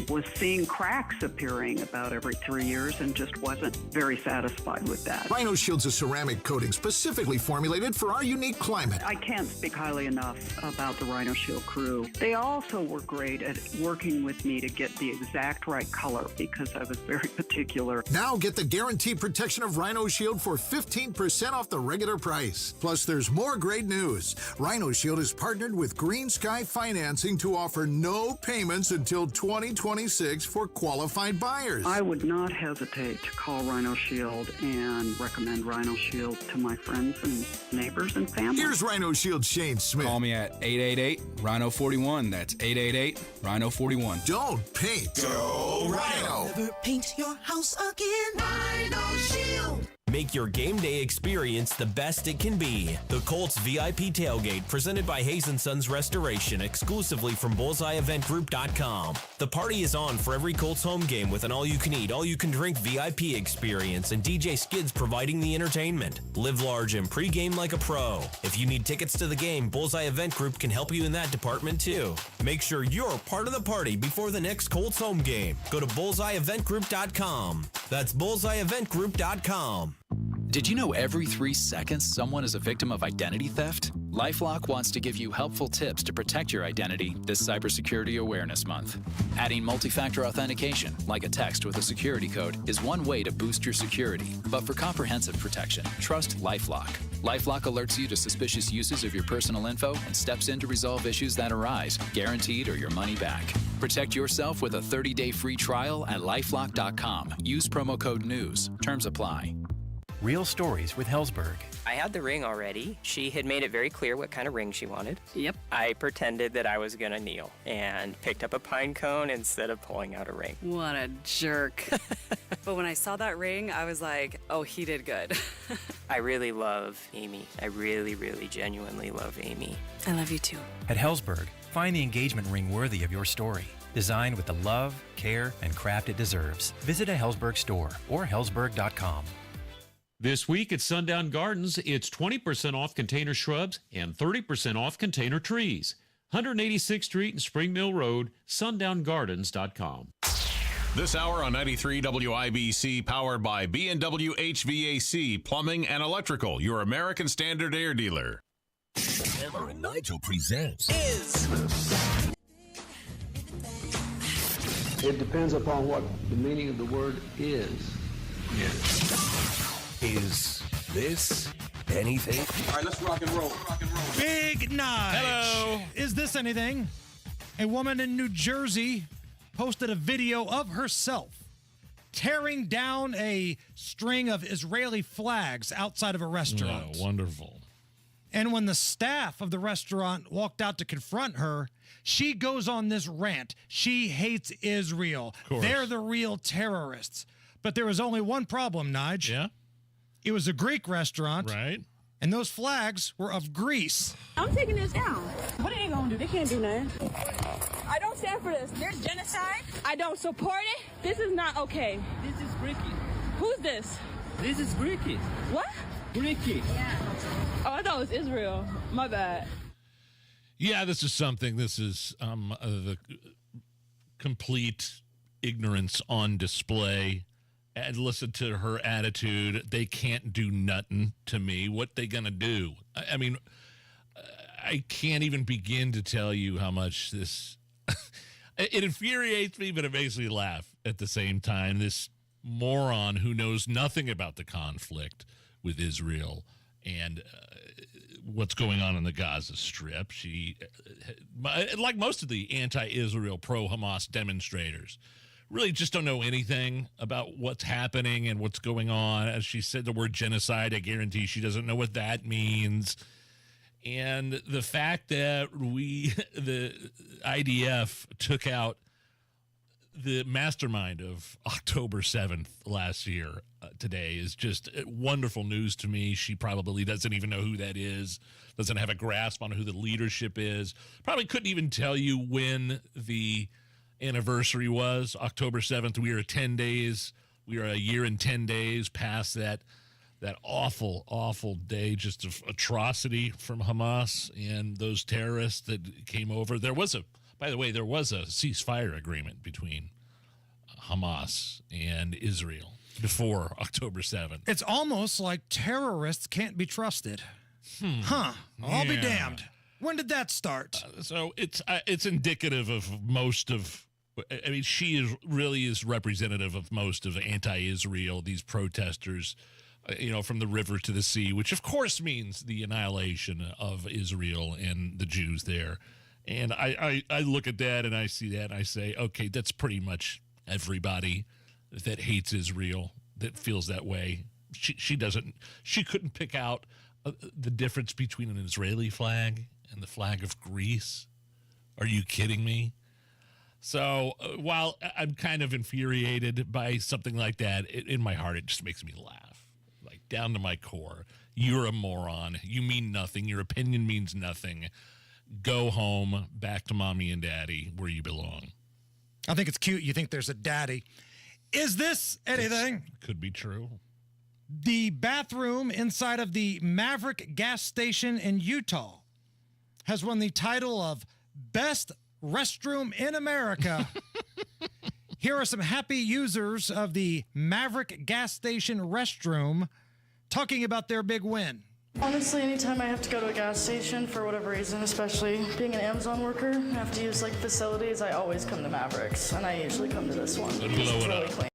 was seeing cracks appearing about every 3 years and just wasn't very satisfied with that. Rhino Shield's a ceramic coating specifically formulated for our unique climate. I can't speak highly enough about the Rhino Shield crew. They also were great at working with me to get the exact right color because I was very particular. Now get the guaranteed protection of Rhino Shield for 15% off the regular price. Plus, there's more great news. Rhino Shield is partnered with Green Sky Financing to offer no payments until 2026 for qualified buyers. I would not hesitate to call Rhino Shield and recommend Rhino Shield to my friends and neighbors and family. Here's Rhino Shield Shane Smith. Call me at 888-RHINO-41. That's 888-RHINO-41. Don't paint. Go Rhino. Never paint your house again. Rhino Shield. Make your game day experience the best it can be. The Colts VIP Tailgate, presented by Hayes & Sons Restoration, exclusively from BullseyeEventGroup.com. The party is on for every Colts home game with an all-you-can-eat, all-you-can-drink VIP experience and DJ Skids providing the entertainment. Live large and pregame like a pro. If you need tickets to the game, Bullseye Event Group can help you in that department too. Make sure you're part of the party before the next Colts home game. Go to BullseyeEventGroup.com. That's BullseyeEventGroup.com. Did you know every 3 seconds someone is a victim of identity theft? LifeLock wants to give you helpful tips to protect your identity this Cybersecurity Awareness Month. Adding multi-factor authentication, like a text with a security code, is one way to boost your security. But for comprehensive protection, trust LifeLock. LifeLock alerts you to suspicious uses of your personal info and steps in to resolve issues that arise, guaranteed or your money back. Protect yourself with a 30-day free trial at LifeLock.com. Use promo code NEWS. Terms apply. Real Stories with Hellsberg. I had the ring already. She had made it very clear what kind of ring she wanted. Yep. I pretended that I was going to kneel and picked up a pine cone instead of pulling out a ring. What a jerk. But when I saw that ring, I was like, oh, he did good. I really love Amy. I really, really genuinely love Amy. I love you too. At Hellsberg, find the engagement ring worthy of your story. Designed with the love, care, and craft it deserves. Visit a Hellsberg store or hellsberg.com. This week at Sundown Gardens, it's 20% off container shrubs and 30% off container trees. 186th Street and Spring Mill Road, sundown.gardens.com. This hour on 93 WIBC, powered by B&W HVAC, Plumbing and Electrical, your American Standard Air dealer. Hammer and Nigel presents It depends upon what the meaning of the word is. Is this anything? All right, let's rock and roll. Big Nige. Hello. Is this anything? A woman in New Jersey posted a video of herself tearing down a string of Israeli flags outside of a restaurant. Oh, wonderful. And when the staff of the restaurant walked out to confront her, she goes on this rant. She hates Israel. They're the real terrorists. But there was only one problem, Nige. Yeah? It was a Greek restaurant. Right. And those flags were of Greece. I'm taking this down. What are they gonna do? They can't do nothing. I don't stand for this. There's genocide. I don't support it. This is not okay. This is Greeky. Who's this? This is Greeky. What? Greeky. Yeah. Oh, I thought it was Israel. My bad. Yeah, this is something. This is the complete ignorance on display. And listen to her attitude. They can't do nothing to me. What they gonna do? I mean, I can't even begin to tell you how much this it infuriates me, but it makes me laugh at the same time. This moron who knows nothing about the conflict with Israel and what's going on in the Gaza Strip. She, like most of the anti-Israel, pro-Hamas demonstrators, really just don't know anything about what's happening and what's going on. As she said the word genocide, I guarantee she doesn't know what that means. And the fact that the IDF took out the mastermind of October 7th last year today is just wonderful news to me. She probably doesn't even know who that is, doesn't have a grasp on who the leadership is, probably couldn't even tell you when the anniversary was. October 7th. We are 10 days. We are a year and 10 days past that awful, awful day, just of atrocity from Hamas and those terrorists that came over. By the way, there was a ceasefire agreement between Hamas and Israel before October 7th. It's almost like terrorists can't be trusted. I'll be damned. When did that start? So it's indicative of most of. I mean, she really is representative of most of anti-Israel, these protesters, from the river to the sea, which of course means the annihilation of Israel and the Jews there. And I look at that and I see that and I say, okay, that's pretty much everybody that hates Israel, that feels that way. She couldn't pick out the difference between an Israeli flag and the flag of Greece. Are you kidding me? So while I'm kind of infuriated by something like that, in my heart, it just makes me laugh, like down to my core. You're a moron. You mean nothing. Your opinion means nothing. Go home, back to mommy and daddy, where you belong. I think it's cute. You think there's a daddy. Is this anything? Could be true. The bathroom inside of the Maverick gas station in Utah has won the title of Best Restroom in America. Here are some happy users of the Maverick gas station restroom talking about their big win. Honestly, anytime I have to go to a gas station for whatever reason, especially being an Amazon worker, I have to use facilities, I always come to Mavericks, and I usually come to this one. Blow it up. Clean.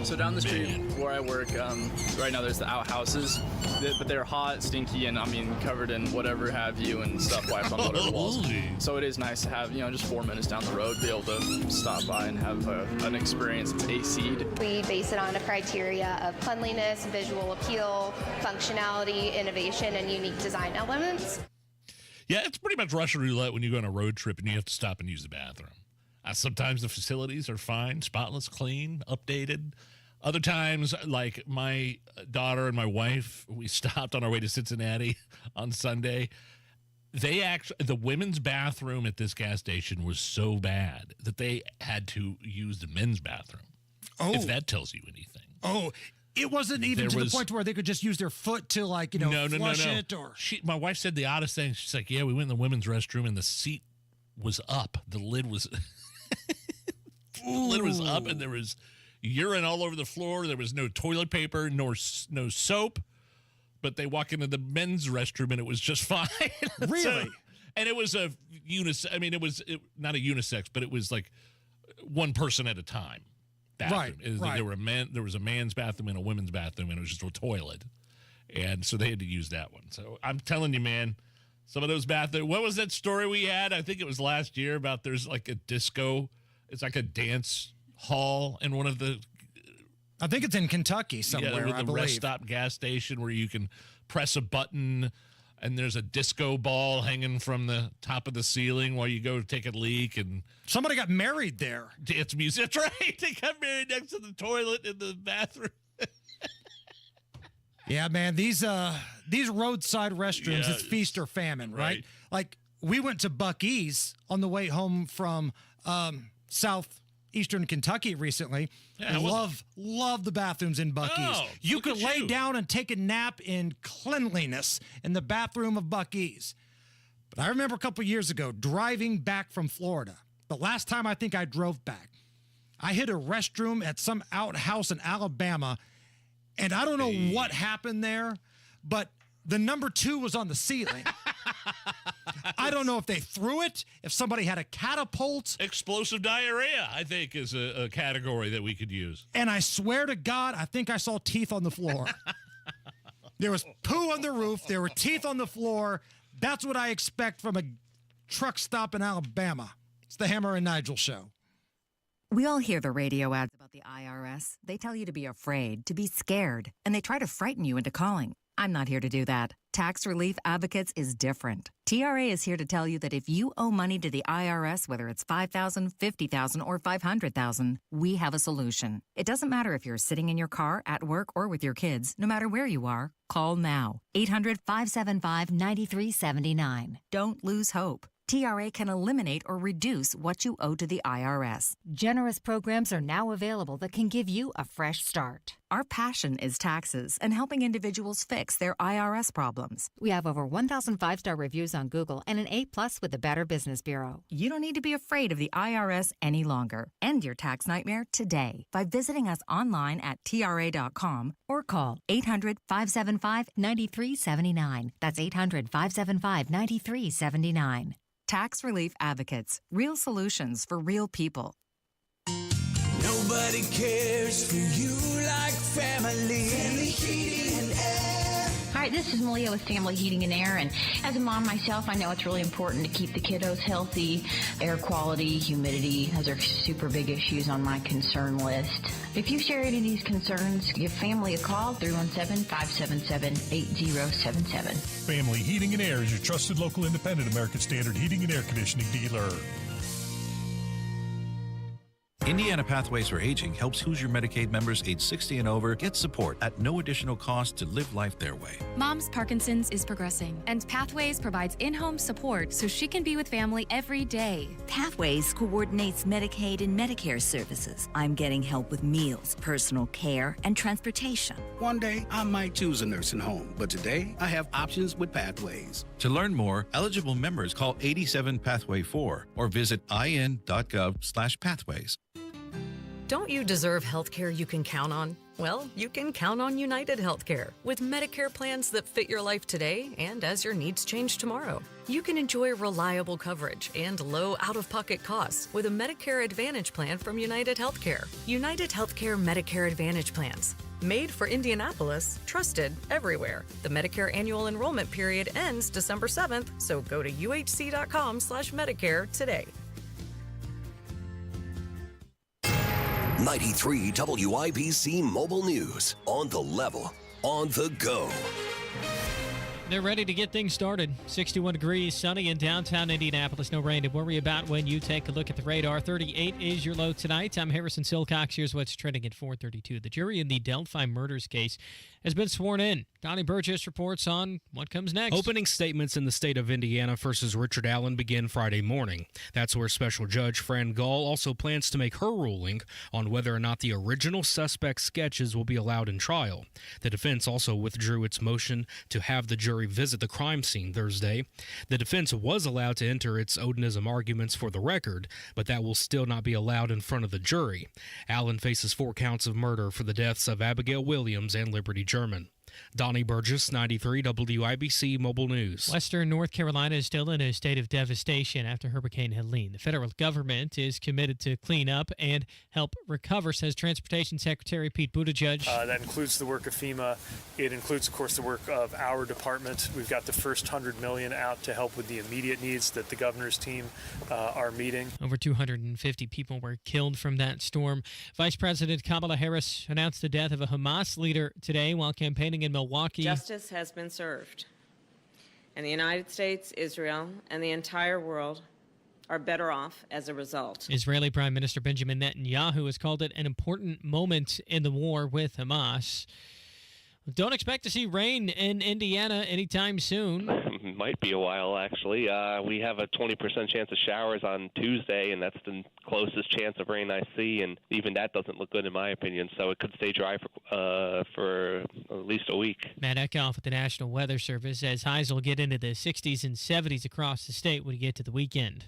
So down the street where I work, right now there's the outhouses, but they're hot, stinky, and covered in whatever have you and stuff wiped on the walls. So it is nice to have, just 4 minutes down the road, be able to stop by and have an experience that's AC'd. We base it on a criteria of cleanliness, visual appeal, functionality, innovation, and unique design elements. Yeah, it's pretty much Russian roulette when you go on a road trip and you have to stop and use the bathroom. Sometimes the facilities are fine, spotless, clean, updated. Other times, like my daughter and my wife, we stopped on our way to Cincinnati on Sunday. The women's bathroom at this gas station was so bad that they had to use the men's bathroom. Oh. If that tells you anything. Oh, it wasn't even the point where they could just use their foot to flush it or. My wife said the oddest thing. She's like, yeah, we went in the women's restroom and the seat was up. The lid was up and there was urine all over the floor. There was no toilet paper, no soap. But they walk into the men's restroom and it was just fine. Really? And it was a unisex. I mean, it was not a unisex, but it was like one person at a time. Bathroom. Right. There was a man's bathroom and a women's bathroom, and it was just a toilet. And so they had to use that one. So I'm telling you, man, some of those bathrooms. What was that story we had? I think it was last year about there's like a disco. It's like a dance hall in one of the. I think it's in Kentucky somewhere. With the rest stop gas station where you can press a button and there's a disco ball hanging from the top of the ceiling while you go take a leak. And somebody got married there. Dance music. That's right. They got married next to the toilet in the bathroom. Yeah, man, these roadside restrooms, it's feast or famine, right? Like, we went to Buc-ee's on the way home from southeastern Kentucky recently. Yeah, love the bathrooms in Buc-ee's. Oh, you could lay down and take a nap in cleanliness in the bathroom of Buc-ee's. But I remember a couple years ago driving back from Florida. The last time I think I drove back, I hit a restroom at some outhouse in Alabama. And I don't know what happened there, but the number 2 was on the ceiling. I don't know if they threw it, if somebody had a catapult. Explosive diarrhea, I think, is a category that we could use. And I swear to God, I think I saw teeth on the floor. There was poo on the roof. There were teeth on the floor. That's what I expect from a truck stop in Alabama. It's the Hammer and Nigel Show. We all hear the radio ads about the IRS. They tell you to be afraid, to be scared, and they try to frighten you into calling. I'm not here to do that. Tax Relief Advocates is different. TRA is here to tell you that if you owe money to the IRS, whether it's $5,000, $50,000, or $500,000, we have a solution. It doesn't matter if you're sitting in your car, at work, or with your kids. No matter where you are, call now. 800-575-9379. Don't lose hope. TRA can eliminate or reduce what you owe to the IRS. Generous programs are now available that can give you a fresh start. Our passion is taxes and helping individuals fix their IRS problems. We have over 1,000 5-star reviews on Google and an A+ with the Better Business Bureau. You don't need to be afraid of the IRS any longer. End your tax nightmare today by visiting us online at TRA.com or call 800-575-9379. That's 800-575-9379. Tax Relief Advocates. Real solutions for real people. Nobody cares for you like family. Family Heating and Air. Hi, this is Malia with Family Heating and Air, and as a mom myself, I know it's really important to keep the kiddos healthy. Air quality, humidity, those are super big issues on my concern list. If you share any of these concerns, give family a call, 317-577-8077. Family Heating and Air is your trusted local independent American Standard heating and air conditioning dealer. Indiana Pathways for Aging helps Hoosier Medicaid members age 60 and over get support at no additional cost to live life their way. Mom's Parkinson's is progressing, and Pathways provides in-home support so she can be with family every day. Pathways coordinates Medicaid and Medicare services. I'm getting help with meals, personal care, and transportation. One day, I might choose a nursing home, but today, I have options with Pathways. To learn more, eligible members call 87 Pathway 4 or visit in.gov/pathways. Don't you deserve health care you can count on? Well, you can count on United Healthcare with Medicare plans that fit your life today and as your needs change tomorrow. You can enjoy reliable coverage and low out-of-pocket costs with a Medicare Advantage plan from United Healthcare. United Healthcare Medicare Advantage plans. Made for Indianapolis, trusted everywhere. The Medicare annual enrollment period ends December 7th, so go to uhc.com/Medicare today. 93 WIBC Mobile News. On the level, on the go. They're ready to get things started. 61 degrees, sunny in downtown Indianapolis. No rain to worry about when you take a look at the radar. 38 is your low tonight. I'm Harrison Silcox. Here's what's trending at 4:32. The jury in the Delphi murders case has been sworn in. Donnie Burgess reports on what comes next. Opening statements in the state of Indiana versus Richard Allen begin Friday morning. That's where Special Judge Fran Gall also plans to make her ruling on whether or not the original suspect sketches will be allowed in trial. The defense also withdrew its motion to have the jury visit the crime scene Thursday. The defense was allowed to enter its Odinism arguments for the record, but that will still not be allowed in front of the jury. Allen faces 4 counts of murder for the deaths of Abigail Williams and Liberty German. Donnie Burgess, 93 WIBC Mobile News. Western North Carolina is still in a state of devastation after Hurricane Helene. The federal government is committed to clean up and help recover, says Transportation Secretary Pete Buttigieg. That includes the work of FEMA. It includes, of course, the work of our department. We've got the first $100 million out to help with the immediate needs that the governor's team are meeting. Over 250 people were killed from that storm. Vice President Kamala Harris announced the death of a Hamas leader today while campaigning in Milwaukee. Justice has been served, and the United States, Israel, and the entire world are better off as a result. Israeli Prime Minister Benjamin Netanyahu has called it an important moment in the war with Hamas. Don't expect to see rain in Indiana anytime soon. Might be a while, actually. We have a 20% chance of showers on Tuesday, and that's the closest chance of rain I see, and even that doesn't look good in my opinion, so it could stay dry for at least a week. Matt Eckhoff with the National Weather Service says highs will get into the 60s and 70s across the state when you get to the weekend.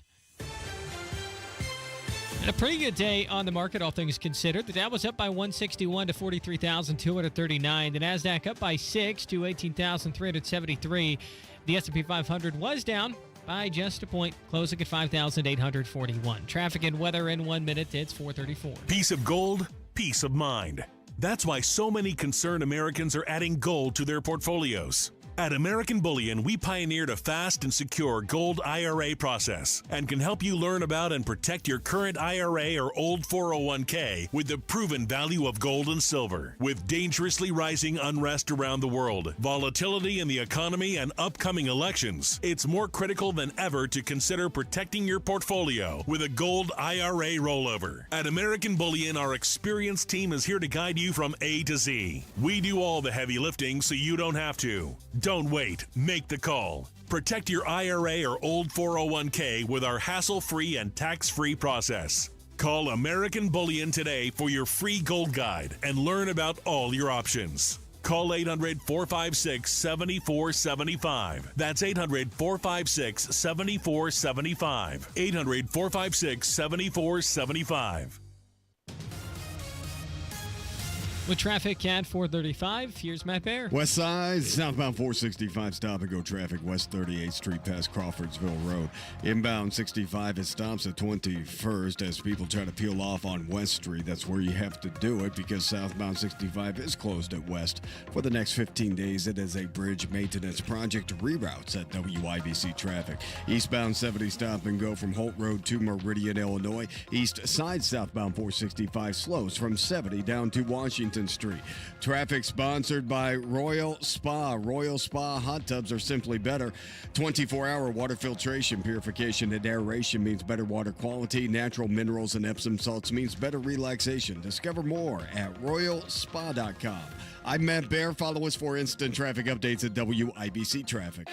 And a pretty good day on the market, all things considered. The Dow was up by 161 to 43,239. The Nasdaq up by 6 to 18,373. The S&P 500 was down by just a point, closing at 5,841. Traffic and weather in 1 minute. It's 4:34. Piece of gold, peace of mind. That's why so many concerned Americans are adding gold to their portfolios. At American Bullion, we pioneered a fast and secure gold IRA process and can help you learn about and protect your current IRA or old 401k with the proven value of gold and silver. With dangerously rising unrest around the world, volatility in the economy, and upcoming elections, it's more critical than ever to consider protecting your portfolio with a gold IRA rollover. At American Bullion, our experienced team is here to guide you from A to Z. We do all the heavy lifting so you don't have to. Don't wait. Make the call. Protect your IRA or old 401k with our hassle-free and tax-free process. Call American Bullion today for your free gold guide and learn about all your options. Call 800-456-7475. That's 800-456-7475. 800-456-7475. With traffic at 435, here's Matt Bear. West side, southbound 465, stop and go traffic, West 38th Street past Crawfordsville Road. Inbound 65, it stops at 21st as people try to peel off on West Street. That's where you have to do it because southbound 65 is closed at West. For the next 15 days, it is a bridge maintenance project reroutes at WIBC traffic. Eastbound 70, stop and go from Holt Road to Meridian, Illinois. East side, southbound 465 slows from 70 down to Washington Street. Traffic sponsored by Royal Spa. Royal Spa hot tubs are simply better. 24-hour water filtration, purification, and aeration means better water quality. Natural minerals and Epsom salts means better relaxation. Discover more at royalspa.com. I'm Matt Bear. Follow us for instant traffic updates at WIBC Traffic.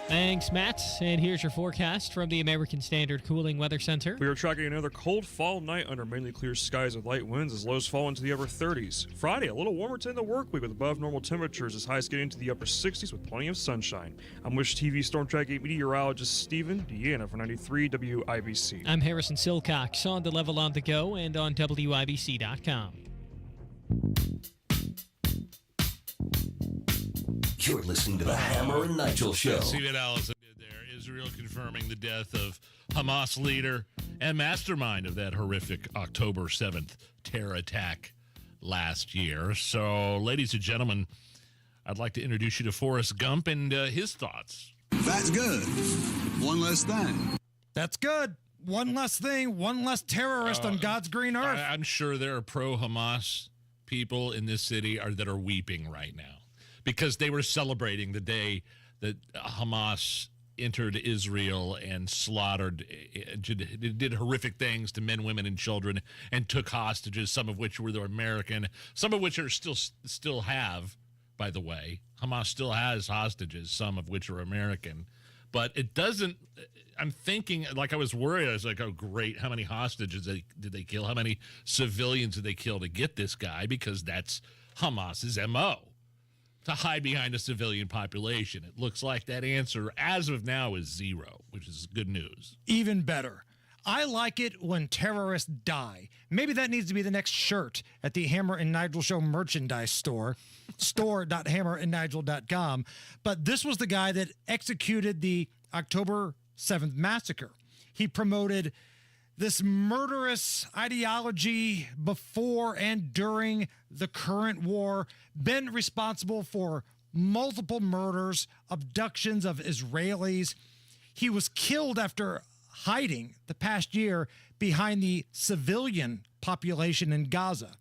Thanks, Matt. And here's your forecast from the American Standard Cooling Weather Center. We are tracking another cold fall night under mainly clear skies with light winds as lows fall into the upper 30s. Friday, a little warmer to end the work week with above normal temperatures as highs get into the upper 60s with plenty of sunshine. I'm Wish TV Storm Track 8 meteorologist Stephen Deanna for 93 WIBC. I'm Harrison Silcox on the Level on the Go and on WIBC.com. You're listening to the Hammer and Nigel Show. See what Allison did there. Israel confirming the death of Hamas leader and mastermind of that horrific October 7th terror attack last year. So, ladies and gentlemen, I'd like to introduce you to Forrest Gump and his thoughts. That's good. One less thing. That's good. One less thing, one less terrorist on God's green earth. I'm sure there are pro-Hamas people in this city that are weeping right now, because they were celebrating the day that Hamas entered Israel and slaughtered, did horrific things to men, women, and children, and took hostages, some of which were American, some of which are still have, by the way. Hamas still has hostages, some of which are American. But it doesn't, I'm thinking, like I was worried, I was like, oh, great, how many hostages did they kill? How many civilians did they kill to get this guy? Because that's Hamas's MO. To hide behind a civilian population. It looks like that answer, as of now, is zero, which is good news. Even better. I like it when terrorists die. Maybe that needs to be the next shirt at the Hammer and Nigel Show merchandise store, store.hammerandnigel.com. But this was the guy that executed the October 7th massacre. He promoted this murderous ideology before and during the current war, been responsible for multiple murders, abductions of Israelis. He was killed after hiding the past year behind the civilian population in Gaza,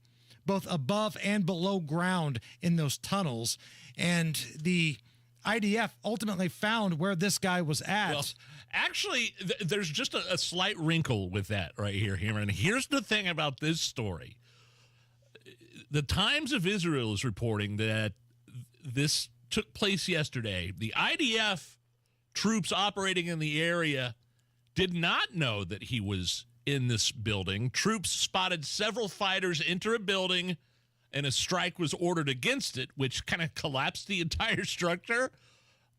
both above and below ground in those tunnels. And the IDF ultimately found where this guy was at. Well, actually, there's just a slight wrinkle with that right here, and here's the thing about this story. The Times of Israel is reporting that this took place yesterday. The IDF troops operating in the area did not know that he was in this building. Troops spotted several fighters enter a building, and a strike was ordered against it, which kind of collapsed the entire structure.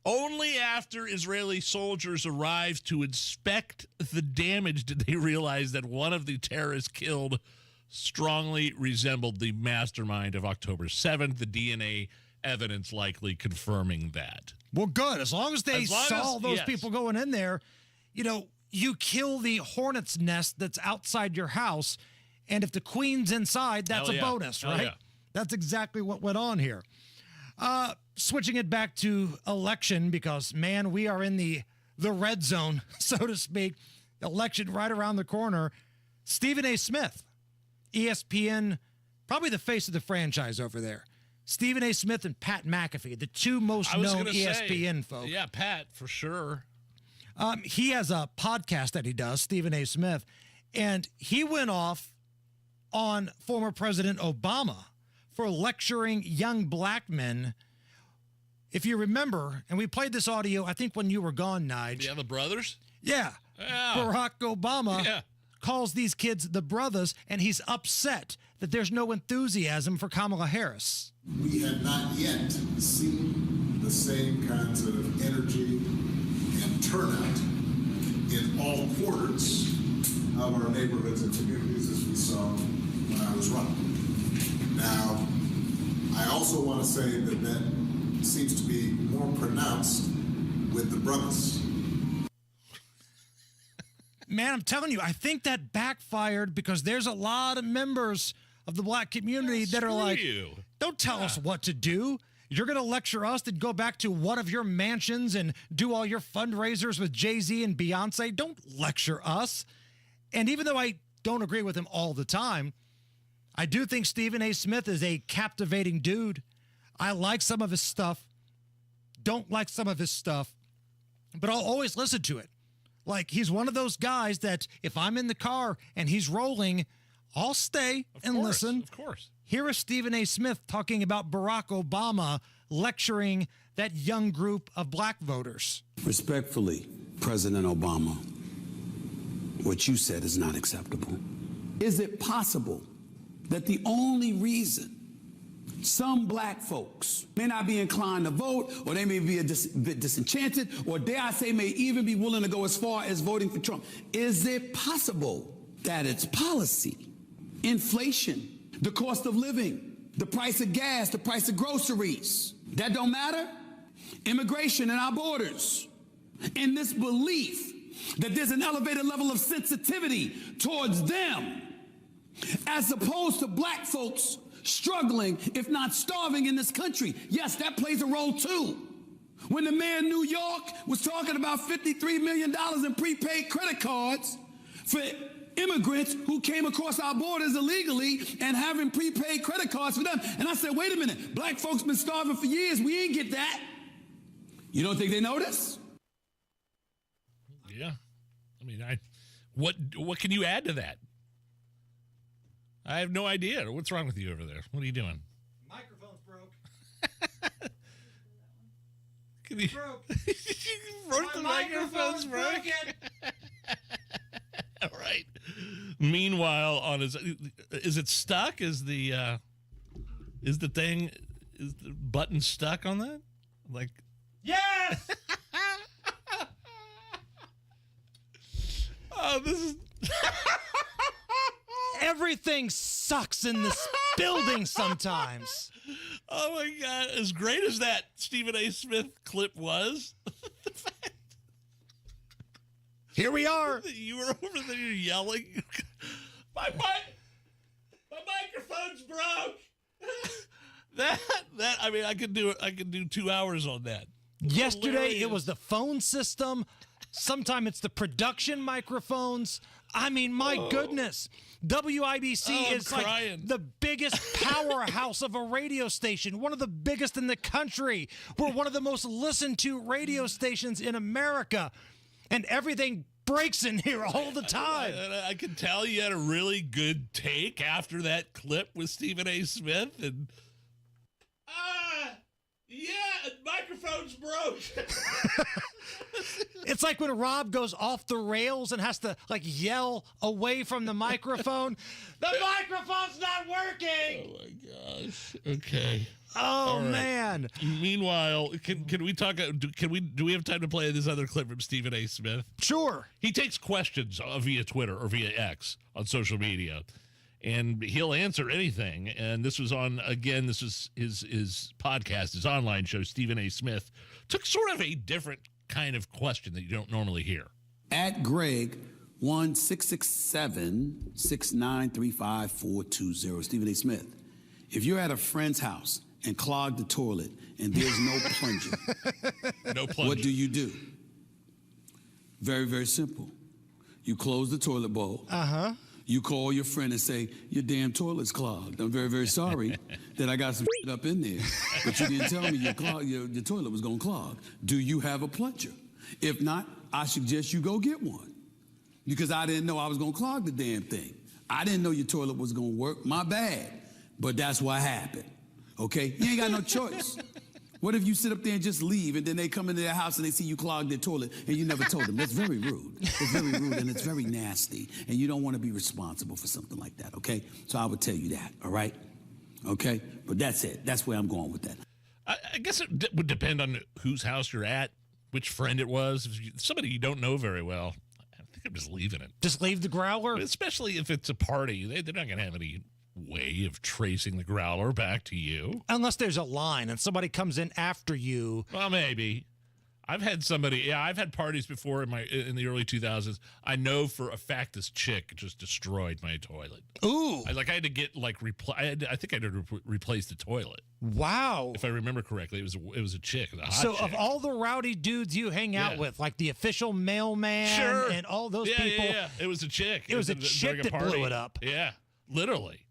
Only after Israeli soldiers arrived to inspect the damage did they realize that one of the terrorists killed strongly resembled the mastermind of October 7th, the DNA evidence likely confirming that. Well, good. As long as they saw those people going in there, you know, you kill the hornet's nest that's outside your house, and if the queen's inside, that's a bonus, right? Yeah. That's exactly what went on here. Switching it back to election, because, man, we are in the red zone, so to speak. Election right around the corner. Stephen A. Smith, ESPN, probably the face of the franchise over there. Stephen A. Smith and Pat McAfee, the two most known ESPN folks. Yeah, Pat, for sure. He has a podcast that he does, Stephen A. Smith, and he went off on former President Obama for lecturing young black men. If you remember, and we played this audio, I think when you were gone, Nige. Yeah, the brothers? Yeah. Barack Obama calls these kids the brothers, and he's upset that there's no enthusiasm for Kamala Harris. We have not yet seen the same kinds of energy and turnout in all quarters of our neighborhoods and communities as we saw when I was running. Now, I also want to say that seems to be more pronounced with the brothers. Man, I'm telling you, I think that backfired because there's a lot of members of the black community that are like, don't tell us what to do. You're going to lecture us to go back to one of your mansions and do all your fundraisers with Jay-Z and Beyonce. Don't lecture us. And even though I don't agree with him all the time, I do think Stephen A. Smith is a captivating dude. I like some of his stuff, don't like some of his stuff, but I'll always listen to it. Like, he's one of those guys that if I'm in the car and he's rolling, I'll stay and listen. Of course. Here is Stephen A. Smith talking about Barack Obama lecturing that young group of black voters. Respectfully, President Obama, what you said is not acceptable. Is it possible that the only reason some black folks may not be inclined to vote, or they may be a bit disenchanted, or dare I say may even be willing to go as far as voting for Trump, is it possible that it's policy, inflation, the cost of living, the price of gas, the price of groceries, that don't matter? Immigration and our borders, in this belief that there's an elevated level of sensitivity towards them, as opposed to black folks struggling, if not starving, in this country. Yes, that plays a role too. When the mayor of New York was talking about $53 million in prepaid credit cards for immigrants who came across our borders illegally and having prepaid credit cards for them. And I said, wait a minute, black folks been starving for years. We ain't get that. You don't think they notice? Yeah. I mean, what can you add to that? I have no idea. What's wrong with you over there? What are you doing? Microphone's broke. Can you broke the microphone's broken? All right. Meanwhile, on his, is it stuck? Is the button stuck on that? Like, yes. Oh, this is... Everything sucks in this building sometimes. Oh, my God. As great as that Stephen A. Smith clip was, here we are. You were over there yelling. My microphone's broke. that I mean, I could do 2 hours on that. Yesterday, it was the phone system. Sometime it's the production microphones. I mean, my goodness. WIBC is like the biggest powerhouse of a radio station, one of the biggest in the country. We're one of the most listened to radio stations in America, and everything breaks in here all the time. I can tell you had a really good take after that clip with Stephen A. Smith, and yeah, microphone's broke. It's like when Rob goes off the rails and has to like yell away from the microphone. The microphone's not working. Oh my gosh. Okay. Oh man. Meanwhile, can we talk? Do we have time to play this other clip from Stephen A. Smith? Sure. He takes questions via Twitter or via X on social media, and he'll answer anything. And this was this was his podcast, his online show. Stephen A. Smith took sort of a different kind of question that you don't normally hear. At Greg 1-667-693-5420. Stephen A. Smith, if you're at a friend's house and clog the toilet and there's no plunger, what do you do? Very, very simple. You close the toilet bowl. Uh-huh. You call your friend and say, your damn toilet's clogged. I'm very, very sorry that I got some shit up in there, but you didn't tell me your toilet was going to clog. Do you have a plunger? If not, I suggest you go get one, because I didn't know I was going to clog the damn thing. I didn't know your toilet was going to work. My bad. But that's what happened. Okay? You ain't got no choice. What if you sit up there and just leave, and then they come into their house and they see you clog their toilet and you never told them? That's very rude. It's very rude, and it's very nasty, and you don't want to be responsible for something like that, okay? So I would tell you that, all right? Okay? But that's it. That's where I'm going with that. I guess it would depend on whose house you're at, which friend it was. If somebody you don't know very well, I think I'm just leaving it. Just leave the growler? Especially if it's a party. They're not going to have any way of tracing the growler back to you. Unless there's a line and somebody comes in after you. Well, maybe. I've had parties before in the early 2000s. I know for a fact this chick just destroyed my toilet. Ooh. I had to get I think I had to replace the toilet. Wow. If I remember correctly, it was a chick. So of all the rowdy dudes you hang out with, like the official mailman and all those people. Yeah. It was a chick. It was a chick that blew it up. Yeah, literally.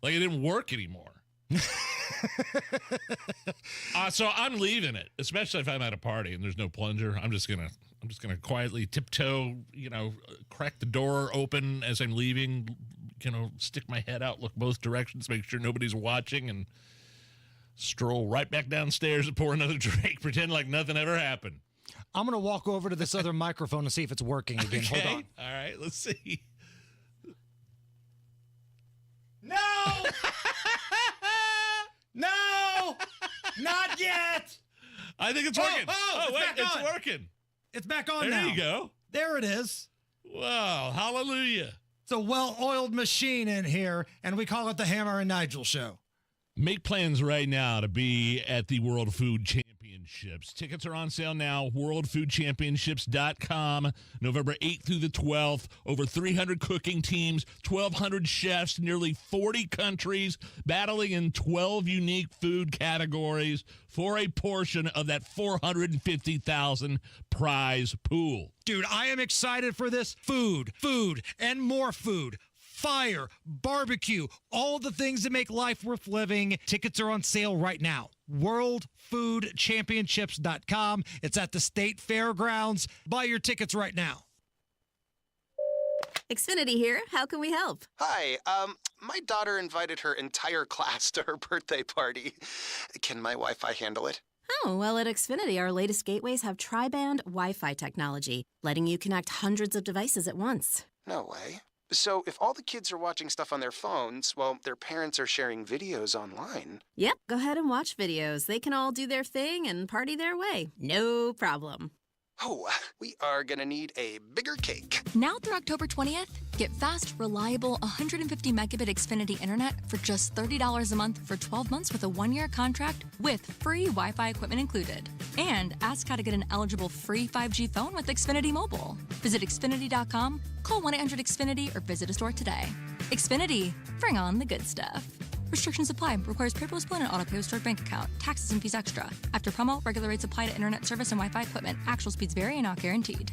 Like it didn't work anymore. So I'm leaving it, especially if I'm at a party and there's no plunger. I'm just gonna quietly tiptoe, crack the door open as I'm leaving, stick my head out, look both directions, make sure nobody's watching, and stroll right back downstairs and pour another drink, pretend like nothing ever happened. I'm gonna walk over to this other microphone and see if it's working again. Okay. Hold on. All right, let's see. No! No! Not yet! I think it's working. Wait, it's on. working. It's back on there now. There you go. There it is. Wow, hallelujah. It's a well-oiled machine in here, and we call it the Hammer and Nigel Show. Make plans right now to be at the World Food Championships. Tickets are on sale now, worldfoodchampionships.com, November 8th through the 12th. Over 300 cooking teams, 1,200 chefs, nearly 40 countries, battling in 12 unique food categories for a portion of that $450,000 prize pool. Dude, I am excited for this. Food, and more food. Fire, barbecue, all the things that make life worth living. Tickets are on sale right now. WorldFoodChampionships.com. It's at the State Fairgrounds. Buy your tickets right now. Xfinity here. How can we help? Hi. My daughter invited her entire class to her birthday party. Can my Wi-Fi handle it? Oh, well, at Xfinity, our latest gateways have tri-band Wi-Fi technology, letting you connect hundreds of devices at once. No way. So if all the kids are watching stuff on their phones, well, their parents are sharing videos online. Yep, go ahead and watch videos. They can all do their thing and party their way. No problem. Oh, we are gonna need a bigger cake. Now through October 20th, get fast, reliable 150 megabit Xfinity internet for just $30 a month for 12 months with a 1-year contract with free Wi-Fi equipment included. And ask how to get an eligible free 5G phone with Xfinity Mobile. Visit Xfinity.com, call 1-800-XFINITY, or visit a store today. Xfinity, bring on the good stuff. Restrictions apply. Requires paperless plan and auto-pay with stored bank account. Taxes and fees extra. After promo, regular rates apply to internet service and Wi-Fi equipment. Actual speeds vary and not guaranteed.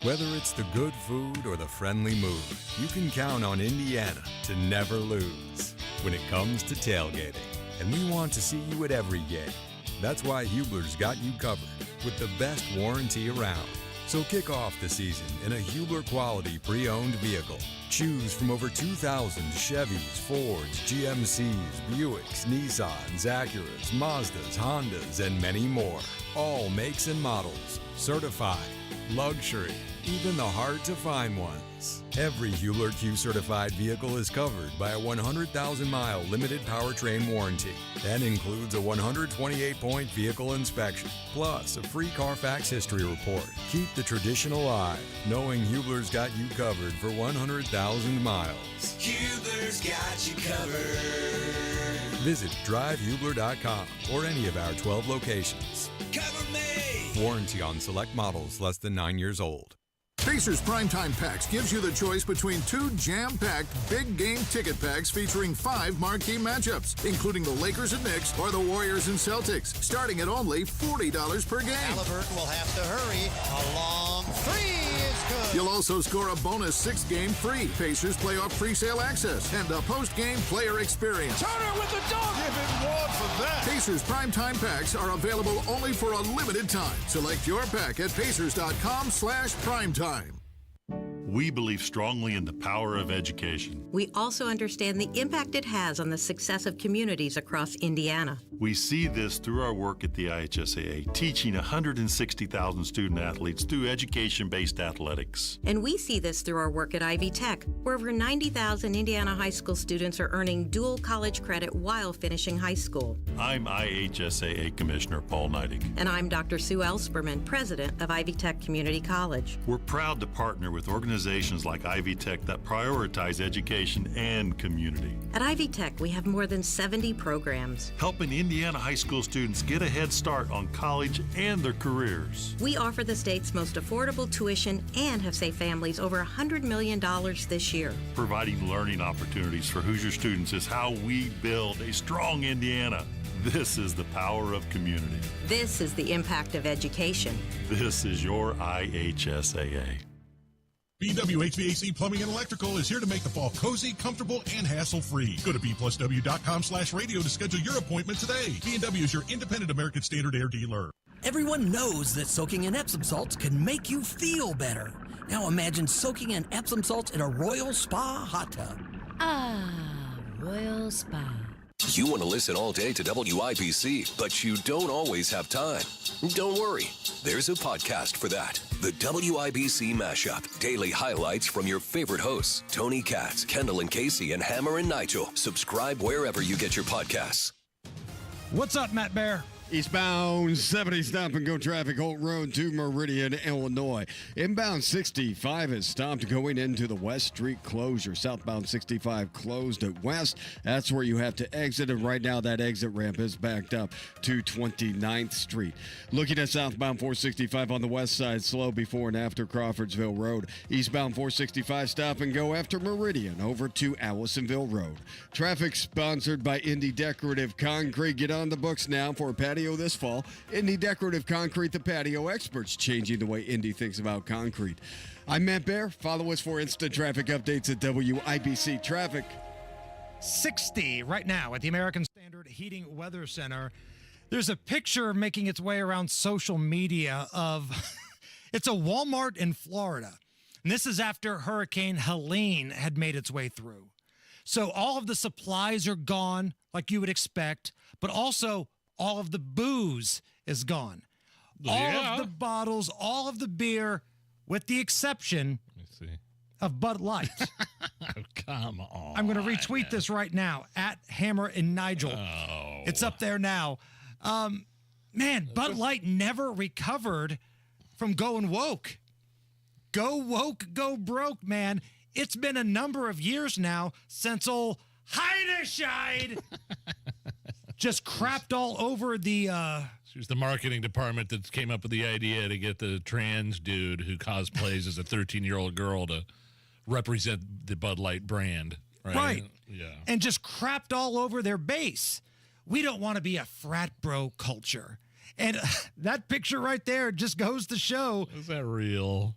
Whether it's the good food or the friendly mood, you can count on Indiana to never lose when it comes to tailgating. And we want to see you at every game. That's why Hubler's got you covered with the best warranty around. So kick off the season in a Hubler quality pre-owned vehicle. Choose from over 2,000 Chevys, Fords, GMCs, Buicks, Nissans, Acuras, Mazdas, Hondas, and many more. All makes and models. Certified. Luxury. Even the hard-to-find ones. Every Hubler Q-certified vehicle is covered by a 100,000-mile limited powertrain warranty. That includes a 128-point vehicle inspection, plus a free Carfax history report. Keep the tradition alive, knowing Hubler's got you covered for 100,000 miles. Hubler's got you covered. Visit drivehubler.com or any of our 12 locations. Cover me! Warranty on select models less than 9 years old. Pacers Primetime Packs gives you the choice between 2 jam-packed big game ticket packs featuring 5 marquee matchups, including the Lakers and Knicks or the Warriors and Celtics, starting at only $40 per game. Halliburton will have to hurry. A long 3 is good. You'll also score a bonus 6-game free Pacers playoff presale access and a post-game player experience. Turner with the dunk. Give him one for that. Pacers Primetime Packs are available only for a limited time. Select your pack at pacers.com/primetime. We believe strongly in the power of education. We also understand the impact it has on the success of communities across Indiana. We see this through our work at the IHSAA, teaching 160,000 student athletes through education-based athletics. And we see this through our work at Ivy Tech, where over 90,000 Indiana high school students are earning dual college credit while finishing high school. I'm IHSAA Commissioner Paul Neidig. And I'm Dr. Sue Elsperman, President of Ivy Tech Community College. We're proud to partner with organizations like Ivy Tech that prioritize education and community. At Ivy Tech, we have more than 70 programs, helping Indiana high school students get a head start on college and their careers. We offer the state's most affordable tuition and have saved families over $100 million this year. Providing learning opportunities for Hoosier students is how we build a strong Indiana. This is the power of community. This is the impact of education. This is your IHSAA. BW HVAC Plumbing and Electrical is here to make the fall cozy, comfortable, and hassle-free. Go to b+w.com/radio to schedule your appointment today. B&W is your independent American Standard Air dealer. Everyone knows that soaking in Epsom salts can make you feel better. Now imagine soaking in Epsom salts in a Royal Spa hot tub. Ah, Royal Spa. You want to listen all day to WIBC, but you don't always have time. Don't worry. There's a podcast for that. The WIBC Mashup. Daily highlights from your favorite hosts, Tony Katz, Kendall and Casey, and Hammer and Nigel. Subscribe wherever you get your podcasts. What's up, Matt Bear? Eastbound 70 stop and go traffic, Holt Road to Meridian, Illinois. Inbound 65 is stopped going into the West Street closure. Southbound 65 closed at West. That's where you have to exit. And right now that exit ramp is backed up to 29th Street. Looking at southbound 465 on the west side, slow before and after Crawfordsville Road. Eastbound 465 stop and go after Meridian over to Allisonville Road. Traffic sponsored by Indy Decorative Concrete. Get on the books now for a patio this fall. Indy Decorative Concrete, the patio experts, changing the way Indy thinks about concrete. I'm Matt Bear. Follow us for instant traffic updates at WIBC Traffic. 60 right now at the American Standard Heating Weather Center. There's a picture making its way around social media of it's a Walmart in Florida. And this is after Hurricane Helene had made its way through. So all of the supplies are gone, like you would expect, but also all of the booze is gone. All of the bottles, all of the beer, with the exception of Bud Light. Oh, come on. I'm going to retweet this right now, at Hammer and Nigel. Oh. It's up there now. Man, Bud Light never recovered from going woke. Go woke, go broke, man. It's been a number of years now since old Heidescheid just crapped all over the... She was the marketing department that came up with the idea to get the trans dude who cosplays as a 13-year-old girl to represent the Bud Light brand. Right. Yeah. And just crapped all over their base. We don't want to be a frat bro culture. And that picture right there just goes to show. Is that real?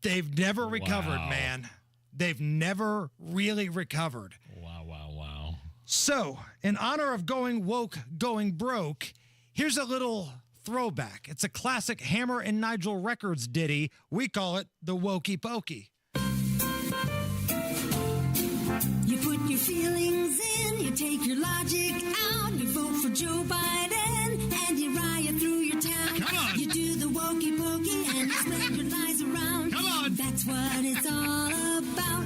They've never recovered, man. They've never really recovered. Wow. So, in honor of going woke, going broke, here's a little throwback. It's a classic Hammer and Nigel Records ditty. We call it the Wokey Pokey. You put your feelings in, you take your logic out, you vote for Joe Biden, and you riot through your town. Come on. You do the wokey pokey and you spread your lies around. Come on. That's what it's all about.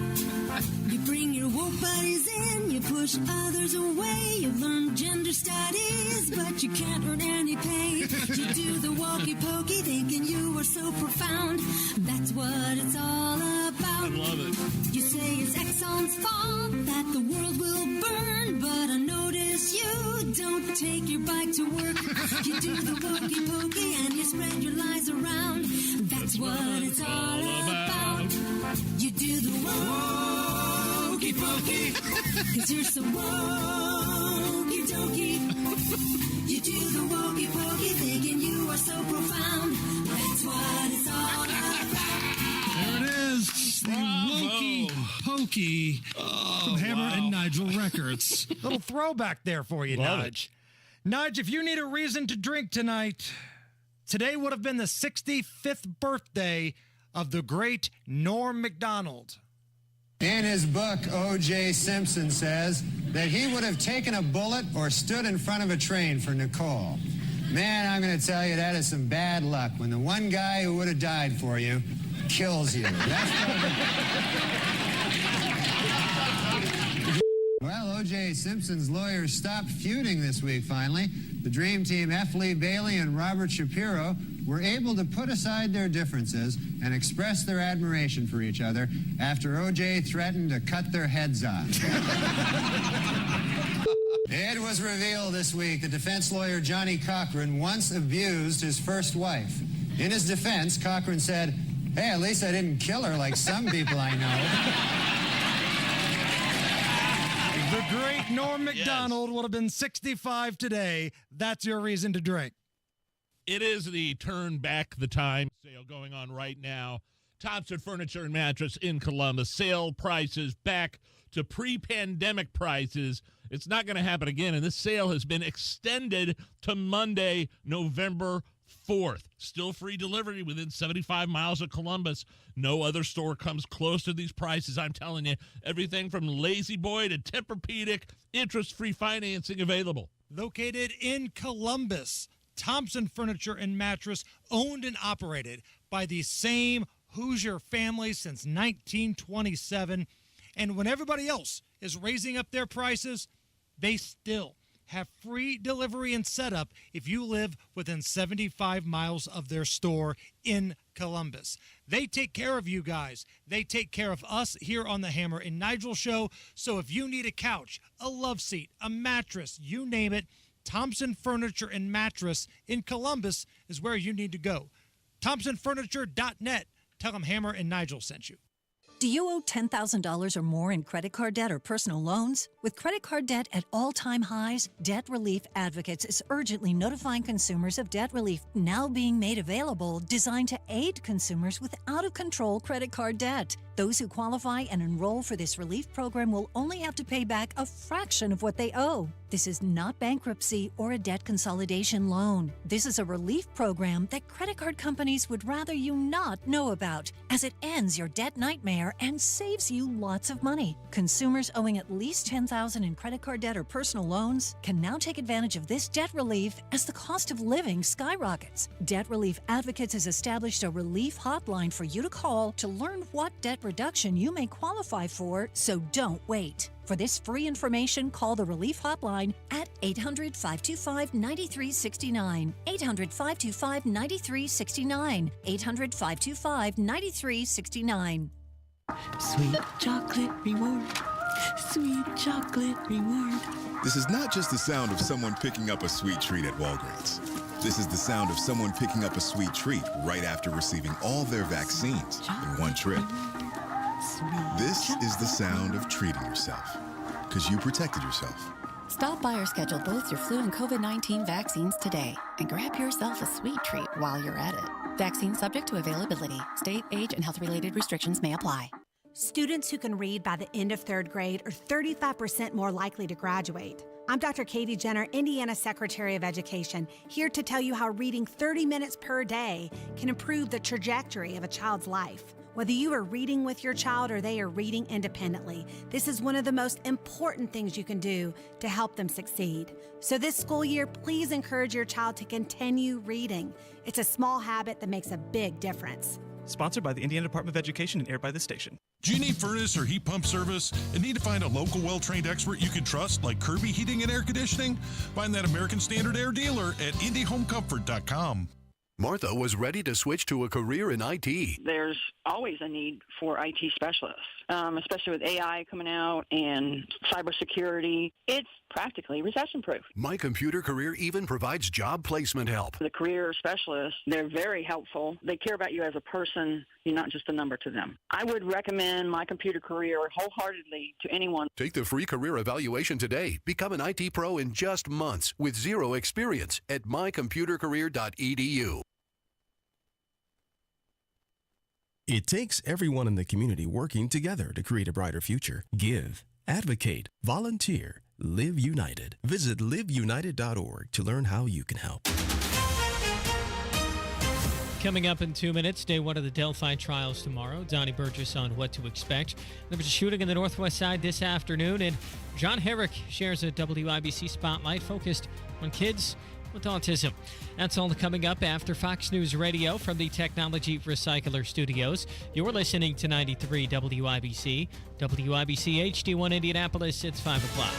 You bring your woke buddies in, you push others away, you learn gender studies, but you can't earn any pay. You do the wokey pokey thinking you are so profound. That's what it's all about. I love it. You say it's Exxon's fault that the world will burn, but I notice you don't take your bike to work. You do the wokey pokey and you spread your lies around. That's what it's all about. You do the wokey pokey, 'cause you're so wokey dokey. You do the wokey pokey thinking you are so profound. That's what it's all about. There it is. The Wokey Pokey from Hammer and Nigel Records. Little throwback there for you, Nige. Nige, if you need a reason to drink tonight, today would have been the 65th birthday of the great Norm Macdonald. In his book, O.J. Simpson says that he would have taken a bullet or stood in front of a train for Nicole. Man, I'm going to tell you, that is some bad luck when the one guy who would have died for you kills you. Well, O.J. Simpson's lawyers stopped feuding this week, finally. The Dream Team, F. Lee Bailey and Robert Shapiro, were able to put aside their differences and express their admiration for each other after O.J. threatened to cut their heads off. It was revealed this week that defense lawyer Johnny Cochran once abused his first wife. In his defense, Cochran said, "Hey, at least I didn't kill her like some people I know." The great Norm Macdonald would have been 65 today. That's your reason to drink. It is the Turn Back the Time sale going on right now. Thompson Furniture and Mattress in Columbus. Sale prices back to pre-pandemic prices. It's not going to happen again, and this sale has been extended to Monday, November 4th. Still free delivery within 75 miles of Columbus. No other store comes close to these prices. I'm telling you, everything from Lazy Boy to Tempur-Pedic, interest-free financing available. Located in Columbus, Thompson Furniture and Mattress, owned and operated by the same Hoosier family since 1927. And when everybody else is raising up their prices, they still have free delivery and setup if you live within 75 miles of their store in Columbus. They take care of you guys. They take care of us here on the Hammer and Nigel Show. So if you need a couch, a love seat, a mattress, you name it, Thompson Furniture and Mattress in Columbus is where you need to go. ThompsonFurniture.net. Tell them Hammer and Nigel sent you. Do you owe $10,000 or more in credit card debt or personal loans? With credit card debt at all-time highs, Debt Relief Advocates is urgently notifying consumers of debt relief now being made available, designed to aid consumers with out-of-control credit card debt. Those who qualify and enroll for this relief program will only have to pay back a fraction of what they owe. This is not bankruptcy or a debt consolidation loan. This is a relief program that credit card companies would rather you not know about, as it ends your debt nightmare and saves you lots of money. Consumers owing at least $10,000 in credit card debt or personal loans can now take advantage of this debt relief as the cost of living skyrockets. Debt Relief Advocates has established a relief hotline for you to call to learn what debt reduction you may qualify for, so don't wait. For this free information, call the Relief Hotline at 800-525-9369. 800-525-9369. 800-525-9369. Sweet chocolate reward. Sweet chocolate reward. This is not just the sound of someone picking up a sweet treat at Walgreens. This is the sound of someone picking up a sweet treat right after receiving all their vaccines in one trip. This is the sound of treating yourself, because you protected yourself. Stop by or schedule both your flu and COVID-19 vaccines today and grab yourself a sweet treat while you're at it. Vaccines subject to availability. State, age, and health-related restrictions may apply. Students who can read by the end of third grade are 35% more likely to graduate. I'm Dr. Katie Jenner, Indiana Secretary of Education, here to tell you how reading 30 minutes per day can improve the trajectory of a child's life. Whether you are reading with your child or they are reading independently, this is one of the most important things you can do to help them succeed. So this school year, please encourage your child to continue reading. It's a small habit that makes a big difference. Sponsored by the Indiana Department of Education and aired by the station. Do you need furnace or heat pump service and need to find a local well-trained expert you can trust like Kirby Heating and Air Conditioning? Find that American Standard Air dealer at IndyHomeComfort.com. Martha was ready to switch to a career in IT. There's always a need for IT specialists, especially with AI coming out and cybersecurity. It's practically recession-proof. My Computer Career even provides job placement help. The career specialists, they're very helpful. They care about you as a person. You're not just a number to them. I would recommend My Computer Career wholeheartedly to anyone. Take the free career evaluation today. Become an IT pro in just months with zero experience at mycomputercareer.edu. It takes everyone in the community working together to create a brighter future. Give, advocate, volunteer, live united. Visit liveunited.org to learn how you can help. Coming up in 2 minutes, day one of the Delphi trials tomorrow. Donnie Burgess on what to expect. There was a shooting in the Northwest Side this afternoon, and John Herrick shares a WIBC spotlight focused on kids with autism. That's all coming up after Fox News Radio from the Technology Recycler Studios. You're listening to 93 WIBC. WIBC HD1 Indianapolis. It's 5 o'clock.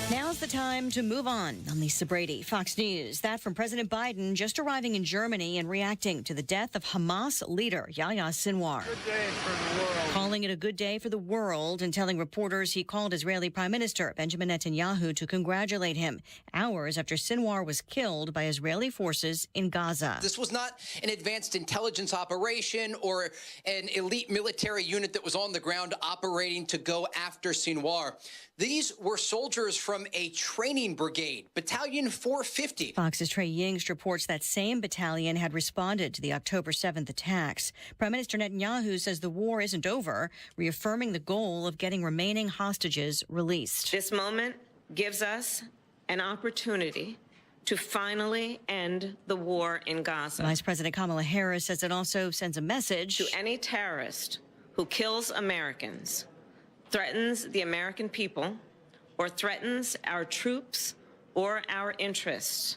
Now's the time to move on. I'm Lisa Brady, Fox News. That from President Biden just arriving in Germany and reacting to the death of Hamas leader Yahya Sinwar. Good day for the world. Calling it a good day for the world and telling reporters he called Israeli Prime Minister Benjamin Netanyahu to congratulate him hours after Sinwar was killed by Israeli forces in Gaza. This was not an advanced intelligence operation or an elite military unit that was on the ground operating to go after Sinwar. These were soldiers from a training brigade, Battalion 450. Fox's Trey Yingst reports that same battalion had responded to the October 7th attacks. Prime Minister Netanyahu says the war isn't over, reaffirming the goal of getting remaining hostages released. This moment gives us an opportunity to finally end the war in Gaza. Vice President Kamala Harris says it also sends a message to any terrorist who kills Americans, threatens the American people, or threatens our troops or our interests.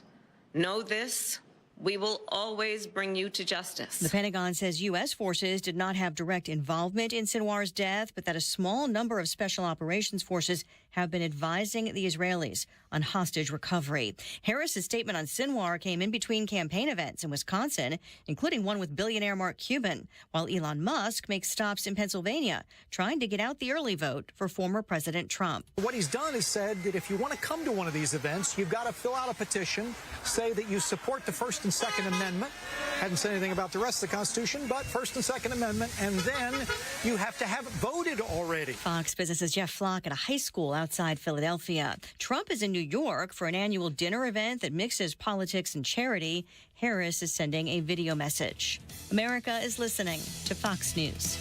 Know this, we will always bring you to justice. The Pentagon says U.S. forces did not have direct involvement in Sinwar's death, but that a small number of special operations forces have been advising the Israelis on hostage recovery. Harris's statement on Sinwar came in between campaign events in Wisconsin, including one with billionaire Mark Cuban, while Elon Musk makes stops in Pennsylvania, trying to get out the early vote for former President Trump. What he's done is said that if you want to come to one of these events, you've got to fill out a petition, say that you support the First and Second Amendment. Hadn't said anything about the rest of the Constitution, but First and Second Amendment, and then you have to have voted already. Fox Business's Jeff Flock at a high school outside Philadelphia. Trump is in New York for an annual dinner event that mixes politics and charity. Harris is sending a video message. America is listening to Fox News.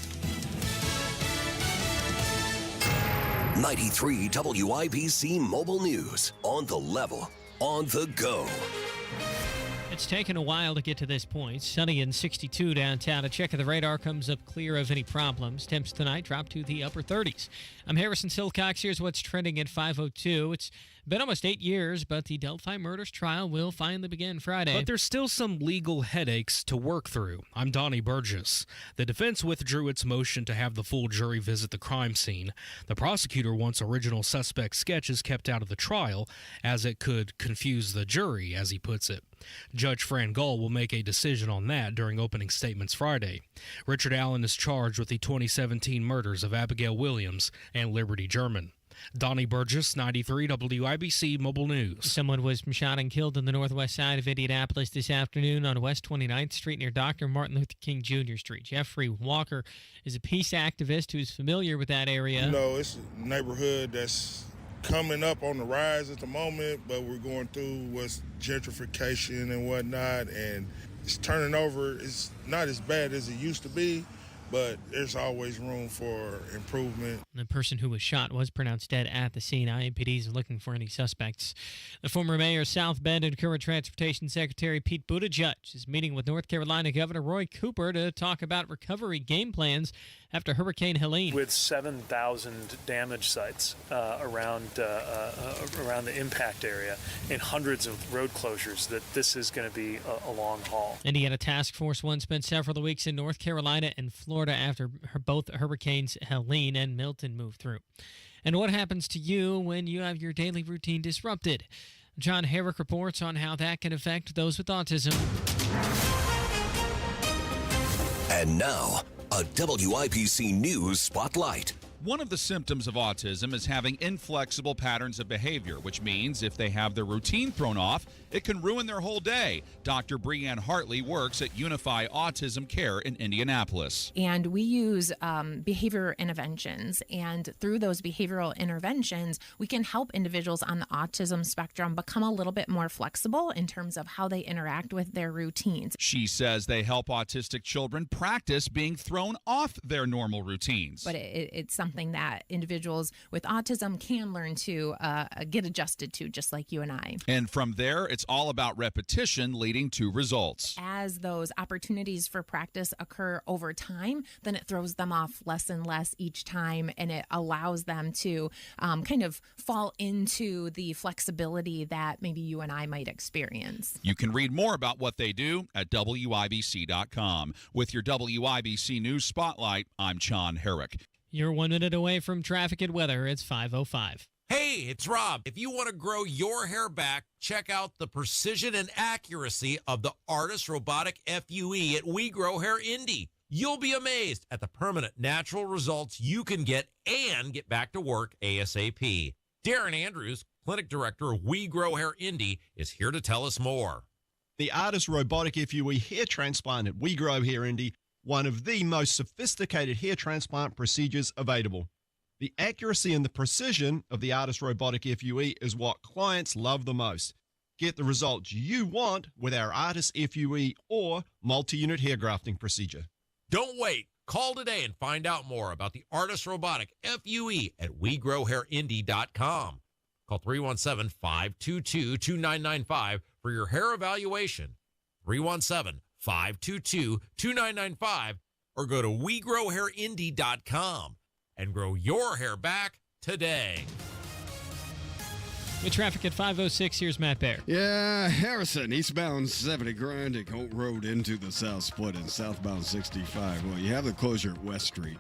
93 WIBC Mobile News. On the level, on the go. It's taken a while to get to this point. Sunny and 62 downtown. A check of the radar comes up clear of any problems. Temps tonight drop to the upper 30s. I'm Harrison Silcox. Here's what's trending at 5:02. It's been almost 8 years, but the Delphi murders trial will finally begin Friday. But there's still some legal headaches to work through. I'm Donnie Burgess. The defense withdrew its motion to have the full jury visit the crime scene. The prosecutor wants original suspect sketches kept out of the trial, as it could confuse the jury, as he puts it. Judge Fran Gull will make a decision on that during opening statements Friday. Richard Allen is charged with the 2017 murders of Abigail Williams and Liberty German. Donnie Burgess, 93 WIBC Mobile News. Someone was shot and killed on the northwest side of Indianapolis this afternoon on West 29th Street near Dr. Martin Luther King Jr. Street. Jeffrey Walker is a peace activist who's familiar with that area. You know, it's a neighborhood that's coming up on the rise at the moment, but we're going through what's gentrification and whatnot, and it's turning over. It's not as bad as it used to be, but there's always room for improvement. The person who was shot was pronounced dead at the scene. IMPD is looking for any suspects. The former mayor of South Bend and current Transportation Secretary Pete Buttigieg is meeting with North Carolina Governor Roy Cooper to talk about recovery game plans after Hurricane Helene. With 7,000 damage sites around the impact area and hundreds of road closures, that this is going to be a long haul. Indiana Task Force One spent several weeks in North Carolina and Florida after both hurricanes Helene and Milton moved through. And what happens to you when you have your daily routine disrupted? John Herrick reports on how that can affect those with autism. And now, a WIPC News Spotlight. One of the symptoms of autism is having inflexible patterns of behavior, which means if they have their routine thrown off, it can ruin their whole day. Dr. Breanne Hartley works at Unify Autism Care in Indianapolis. And we use behavior interventions. And through those behavioral interventions, we can help individuals on the autism spectrum become a little bit more flexible in terms of how they interact with their routines. She says they help autistic children practice being thrown off their normal routines. But it's something that individuals with autism can learn to get adjusted to, just like you and I. And from there, it's all about repetition leading to results. As those opportunities for practice occur over time, then it throws them off less and less each time, and it allows them to kind of fall into the flexibility that maybe you and I might experience. You can read more about what they do at WIBC.com. With your WIBC News Spotlight, I'm John Herrick. You're 1 minute away from traffic and weather. It's 5:05. Hey, it's Rob. If you want to grow your hair back, check out the precision and accuracy of the Artist Robotic FUE at We Grow Hair Indie. You'll be amazed at the permanent natural results you can get and get back to work ASAP. Darren Andrews, Clinic Director of We Grow Hair Indie, is here to tell us more. The Artist Robotic FUE hair transplant at We Grow Hair Indie, one of the most sophisticated hair transplant procedures available. The accuracy and the precision of the Artist Robotic FUE is what clients love the most. Get the results you want with our Artist FUE or multi-unit hair grafting procedure. Don't wait. Call today and find out more about the Artist Robotic FUE at WeGrowHairIndie.com. Call 317-522-2995 for your hair evaluation. 317-522-2995 or go to WeGrowHairIndie.com and grow your hair back today. With traffic at 5:06, here's Matt Baer. Yeah, Harrison, eastbound 70 grinding Holt Road into the south split and southbound 65. Well, you have the closure at West Street.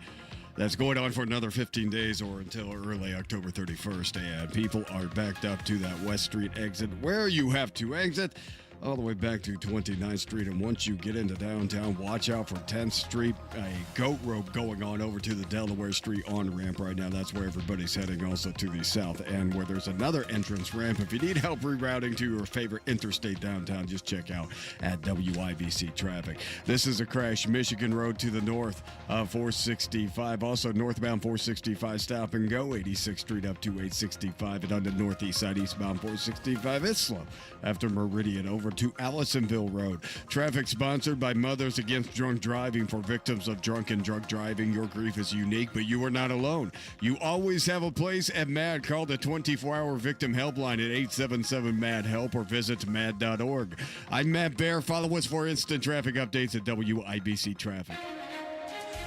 That's going on for another 15 days or until early October 31st. And people are backed up to that West Street exit where you have to exit all the way back to 29th Street. And once you get into downtown, watch out for 10th Street, a goat rope going on over to the Delaware Street on-ramp right now. That's where everybody's heading, also to the south end, where there's another entrance ramp. If you need help rerouting to your favorite interstate downtown, just check out at WIBC Traffic. This is a crash, Michigan Road to the north of 465. Also northbound 465, stop and go, 86th Street up to 865. And on the northeast side, eastbound 465, it's slow after Meridian over over to Allisonville Road. Traffic sponsored by Mothers Against Drunk Driving. For victims of drunk and drug driving, your grief is unique, but you are not alone. You always have a place at MAD. Call the 24-hour victim helpline at 877-MAD-HELP or visit mad.org. I'm Matt Bear. Follow us for instant traffic updates at WIBC Traffic.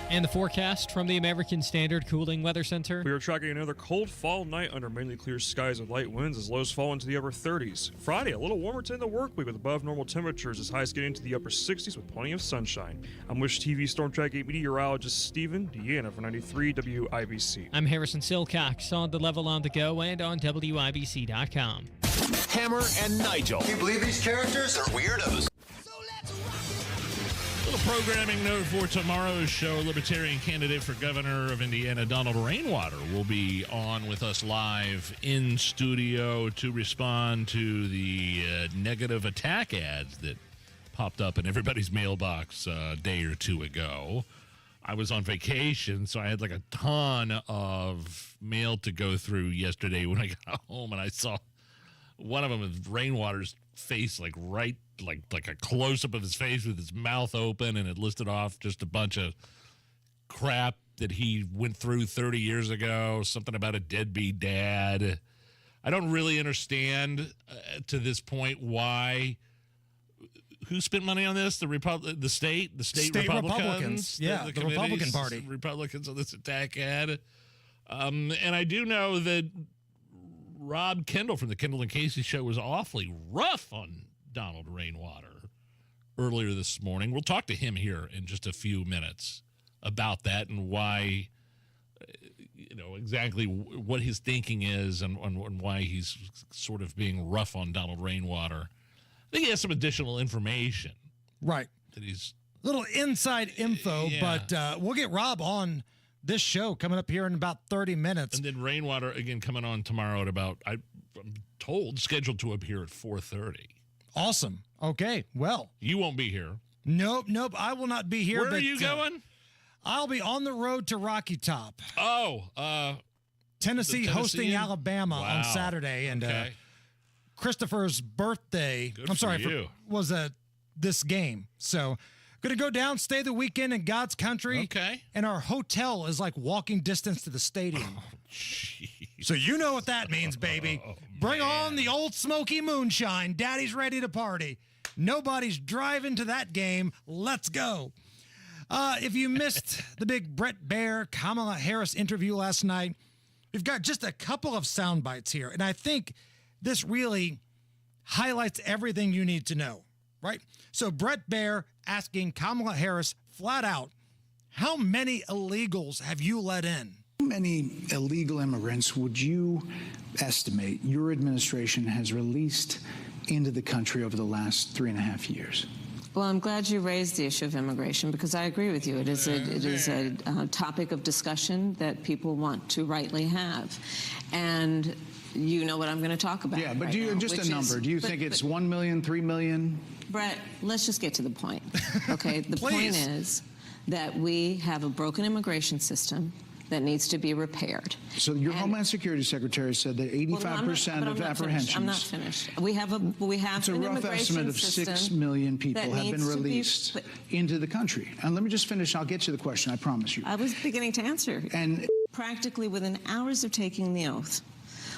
And the forecast from the American Standard Cooling Weather Center. We are tracking another cold fall night under mainly clear skies with light winds as lows fall into the upper 30s. Friday, a little warmer to end the work week with above normal temperatures as highs get into the upper 60s with plenty of sunshine. I'm Wish TV Storm Track 8 meteorologist Stephen Deanna for 93 WIBC. I'm Harrison Silcox on the level on the go and on WIBC.com. Hammer and Nigel. Can you believe these characters are weirdos? Little programming note for tomorrow's show. Libertarian candidate for governor of Indiana, Donald Rainwater, will be on with us live in studio to respond to the negative attack ads that popped up in everybody's mailbox a day or two ago. I was on vacation, so I had like a ton of mail to go through yesterday when I got home, and I saw one of them with Rainwater's face like a close-up of his face with his mouth open, and it listed off just a bunch of crap that he went through 30 years ago, something about a deadbeat dad. I don't really understand to this point who spent money on this? The state Republicans? Yeah, the Republican Party. Republicans on this attack ad. And I do know that Rob Kendall from the Kendall and Casey show was awfully rough on Donald Rainwater earlier this morning. We'll talk to him here in just a few minutes about that and why, exactly what his thinking is and why he's sort of being rough on Donald Rainwater. I think he has some additional information. Right. That he's little inside info, but we'll get Rob on this show coming up here in about 30 minutes. And then Rainwater, again, coming on tomorrow at about, I'm told, scheduled to appear at 4:30. Awesome. Okay, well. You won't be here. Nope, I will not be here. Where are you going? I'll be on the road to Rocky Top. Oh, Tennessee hosting Alabama on Saturday. And Christopher's birthday, was this game. So going to go down, stay the weekend in God's country. Okay. And our hotel is like walking distance to the stadium. Oh, jeez. So you know what that means, baby. Bring on the old smoky moonshine. Daddy's ready to party. Nobody's driving to that game. Let's go. If you missed the big Brett Baer, Kamala Harris interview last night, we've got just a couple of sound bites here. And I think this really highlights everything you need to know, right? So Brett Baer asking Kamala Harris flat out, how many illegals have you let in? How many illegal immigrants would you estimate your administration has released into the country over the last 3.5 years? Well, I'm glad you raised the issue of immigration because I agree with you. It is a topic of discussion that people want to rightly have. And you know what I'm going to talk about. Yeah, but right do you now, just a number? Do you think it's 1 million, 3 million? Brett, let's just get to the point. Okay, the point is that we have a broken immigration system that needs to be repaired. So your Homeland Security Secretary said that 85% of apprehensions. I'm not finished. We have it's a an rough estimate of 6 million people have been released into the country. And let me just finish. I'll get you the question. I promise you. I was beginning to answer. And practically within hours of taking the oath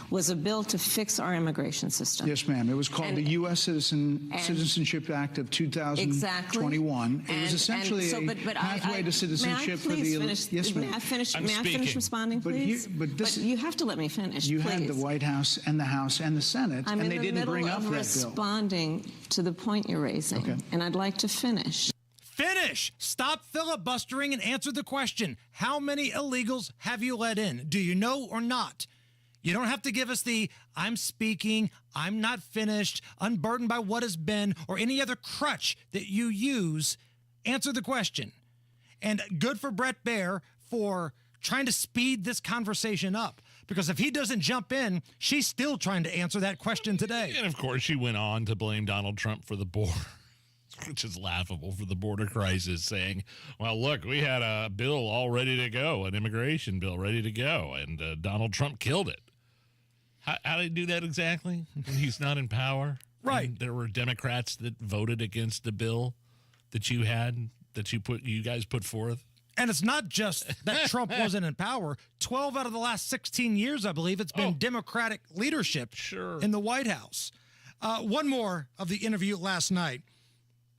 was a bill to fix our immigration system. Yes, ma'am. It was called the U.S. Citizenship Act of 2021. Exactly. It was essentially a pathway to citizenship for the elite. Yes, ma'am. May I finish responding, please? But you have to let me finish, You please. had the White House and the House and the Senate, and they didn't bring up that bill. I'm in the middle of responding to the point you're raising, and I'd like to finish. Finish! Stop filibustering and answer the question. How many illegals have you let in? Do you know or not? You don't have to give us the I'm speaking, I'm not finished, unburdened by what has been, or any other crutch that you use. Answer the question. And good for Brett Baer for trying to speed this conversation up. Because if he doesn't jump in, she's still trying to answer that question today. And of course, she went on to blame Donald Trump for the border, which is laughable, for the border crisis, saying, well, look, we had a bill all ready to go, an immigration bill ready to go, and Donald Trump killed it. How did he do that exactly when he's not in power? Right. And there were Democrats that voted against the bill that you guys put forth. And it's not just that Trump wasn't in power. 12 out of the last 16 years, I believe, it's been Democratic leadership in the White House. One more of the interview last night.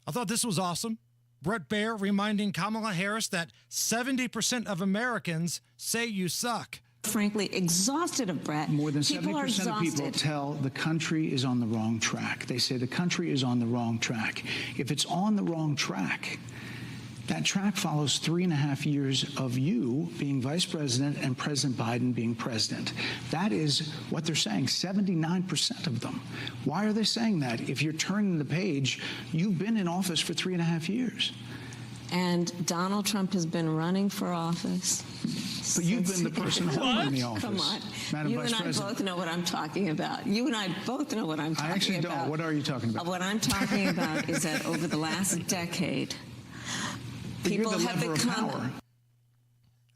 I thought this was awesome. Bret Baier reminding Kamala Harris that 70% of Americans say you suck. Frankly, exhausted of Bret. More than People 70% of people tell the country is on the wrong track. They say the country is on the wrong track. If it's on the wrong track, that track follows 3.5 years of you being vice president and President Biden being president. That is what they're saying, 79% of them. Why are they saying that? If you're turning the page, you've been in office for 3.5 years. And Donald Trump has been running for office. But you've been the person holding the office. Come on. Madam You Vice and I President. both know what I'm talking about. You and I both know what I'm talking about. I actually don't. What are you talking about? What I'm talking about is that over the last decade, people you're the have lever of become... power.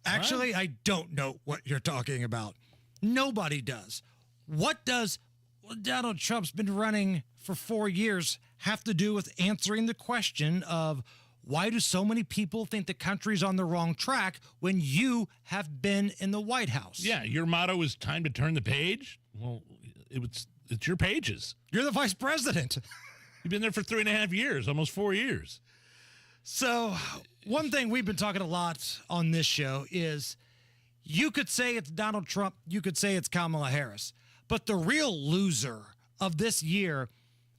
Actually, I don't know what you're talking about. Nobody does. What does Donald Trump's been running for 4 years have to do with answering the question of why do so many people think the country's on the wrong track when you have been in the White House? Yeah, your motto is time to turn the page. Well, it's your pages. You're the vice president. You've been there for 3.5 years, almost 4 years. So one thing we've been talking a lot on this show is you could say it's Donald Trump, you could say it's Kamala Harris, but the real loser of this year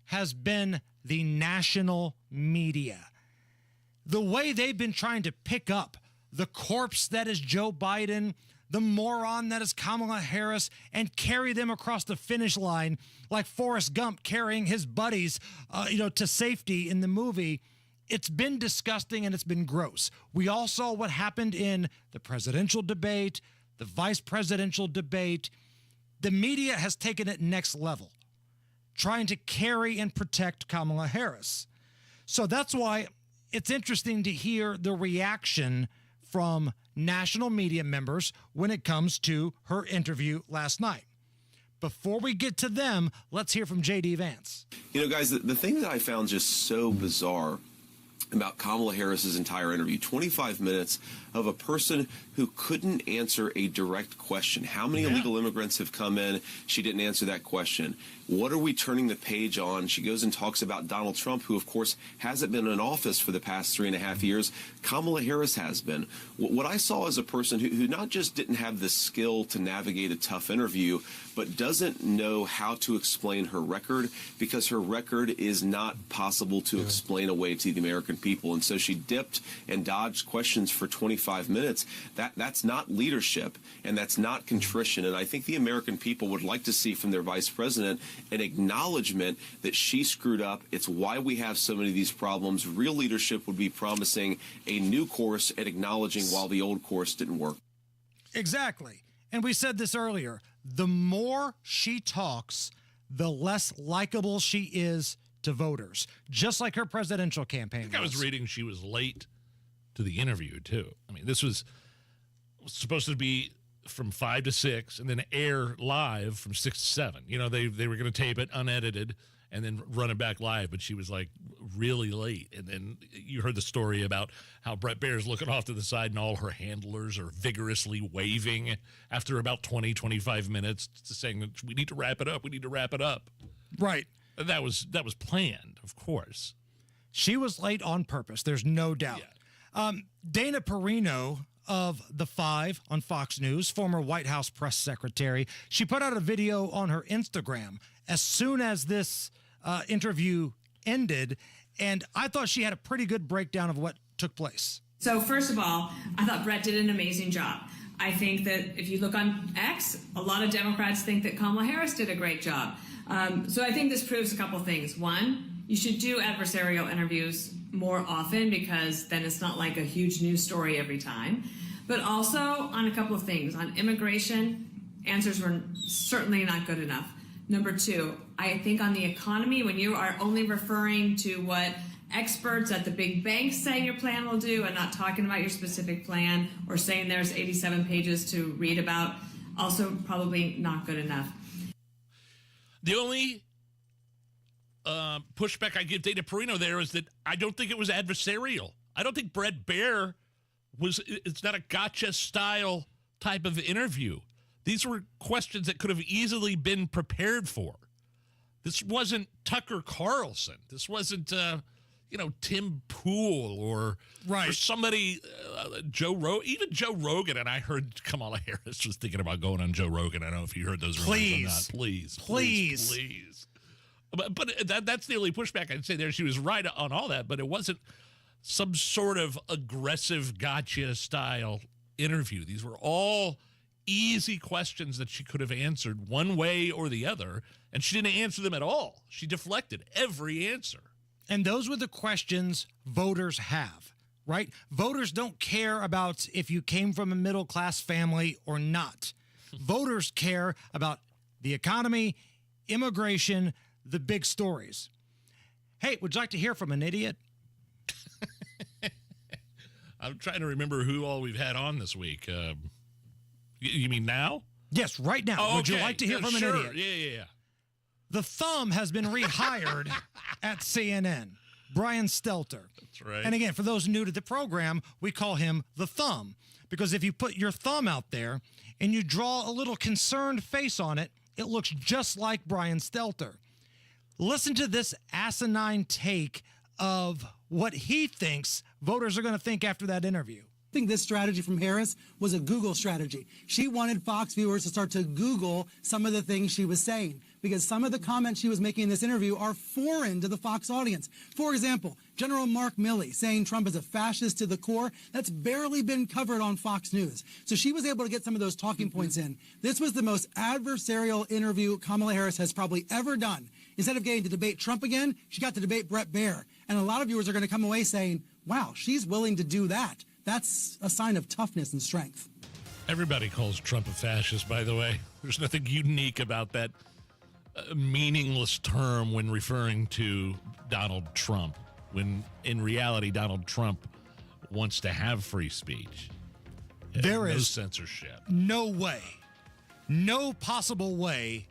has been the national media. The way they've been trying to pick up the corpse that is Joe Biden, the moron that is Kamala Harris, and carry them across the finish line like Forrest Gump carrying his buddies, to safety in the movie. It's been disgusting and it's been gross. We all saw what happened in the presidential debate, the vice presidential debate. The media has taken it next level, trying to carry and protect Kamala Harris. So that's why it's interesting to hear the reaction from national media members when it comes to her interview last night. Before we get to them, let's hear from J.D. Vance. You know, guys, the thing that I found just so bizarre about Kamala Harris's entire interview, 25 minutes of a person who couldn't answer a direct question. How many illegal immigrants have come in? She didn't answer that question. What are we turning the page on? She goes and talks about Donald Trump, who, of course, hasn't been in office for the past 3.5 years. Kamala Harris has been. What I saw as a person who not just didn't have the skill to navigate a tough interview, but doesn't know how to explain her record, because her record is not possible to explain away to the American people. And so she dipped and dodged questions for 25 minutes. That's not leadership, and that's not contrition. And I think the American people would like to see from their vice president an acknowledgement that she screwed up. It's why we have so many of these problems. Real leadership would be promising a new course and acknowledging while the old course didn't work. Exactly. And we said this earlier. The more she talks, the less likable she is to voters, just like her presidential campaign. I think I was reading she was late to the interview, too. I mean, this was supposed to be from 5 to 6 and then air live from 6 to 7. You know, they were going to tape it unedited and then run it back live, but she was like really late. And then you heard the story about how Bret Baier's looking off to the side and all her handlers are vigorously waving after about 20, 25 minutes, saying that we need to wrap it up. We need to wrap it up. Right. And that was planned, of course. She was late on purpose. There's no doubt. Yeah. Dana Perino of The Five on Fox News, former White House press secretary, she put out a video on her Instagram as soon as this interview ended, and I thought she had a pretty good breakdown of what took place. So first of all, I thought Bret did an amazing job. I think that if you look on X, a lot of Democrats think that Kamala Harris did a great job. So I think this proves a couple things. One, you should do adversarial interviews more often, because then it's not like a huge news story every time. But also on a couple of things. On immigration, answers were certainly not good enough. Number two, I think on the economy, when you are only referring to what experts at the big banks say your plan will do and not talking about your specific plan, or saying there's 87 pages to read about, also probably not good enough. The only pushback I give Dana Perino there is that I don't think it was adversarial. I don't think Brett Baer it's not a gotcha style type of interview. These were questions that could have easily been prepared for. This wasn't Tucker Carlson. This wasn't, Tim Pool or somebody, Joe Rogan. Even Joe Rogan, and I heard Kamala Harris was thinking about going on Joe Rogan. I don't know if you heard those rumors or not. Please. But that's the only pushback I'd say there. She was right on all that, but it wasn't some sort of aggressive gotcha style interview. These were all easy questions that she could have answered one way or the other, and she didn't answer them at all. She deflected every answer. And those were the questions voters have, right? Voters don't care about if you came from a middle-class family or not. Voters care about the economy, immigration, the big stories. Hey, would you like to hear from an idiot? I'm trying to remember who all we've had on this week. You mean now? Yes, right now. Oh, would you like to hear from an idiot? Yeah. The thumb has been rehired at CNN. Brian Stelter. That's right. And again, for those new to the program, we call him the thumb. Because if you put your thumb out there and you draw a little concerned face on it, it looks just like Brian Stelter. Listen to this asinine take of what he thinks voters are going to think after that interview. I think this strategy from Harris was a Google strategy. She wanted Fox viewers to start to Google some of the things she was saying because some of the comments she was making in this interview are foreign to the Fox audience. For example, General Mark Milley saying Trump is a fascist to the core. That's barely been covered on Fox News. So she was able to get some of those talking points in. This was the most adversarial interview Kamala Harris has probably ever done. Instead of getting to debate Trump again, she got to debate Brett Baer. And a lot of viewers are going to come away saying, wow, she's willing to do that. That's a sign of toughness and strength. Everybody calls Trump a fascist, by the way. There's nothing unique about that meaningless term when referring to Donald Trump, when in reality Donald Trump wants to have free speech. There is no censorship. No way, no possible way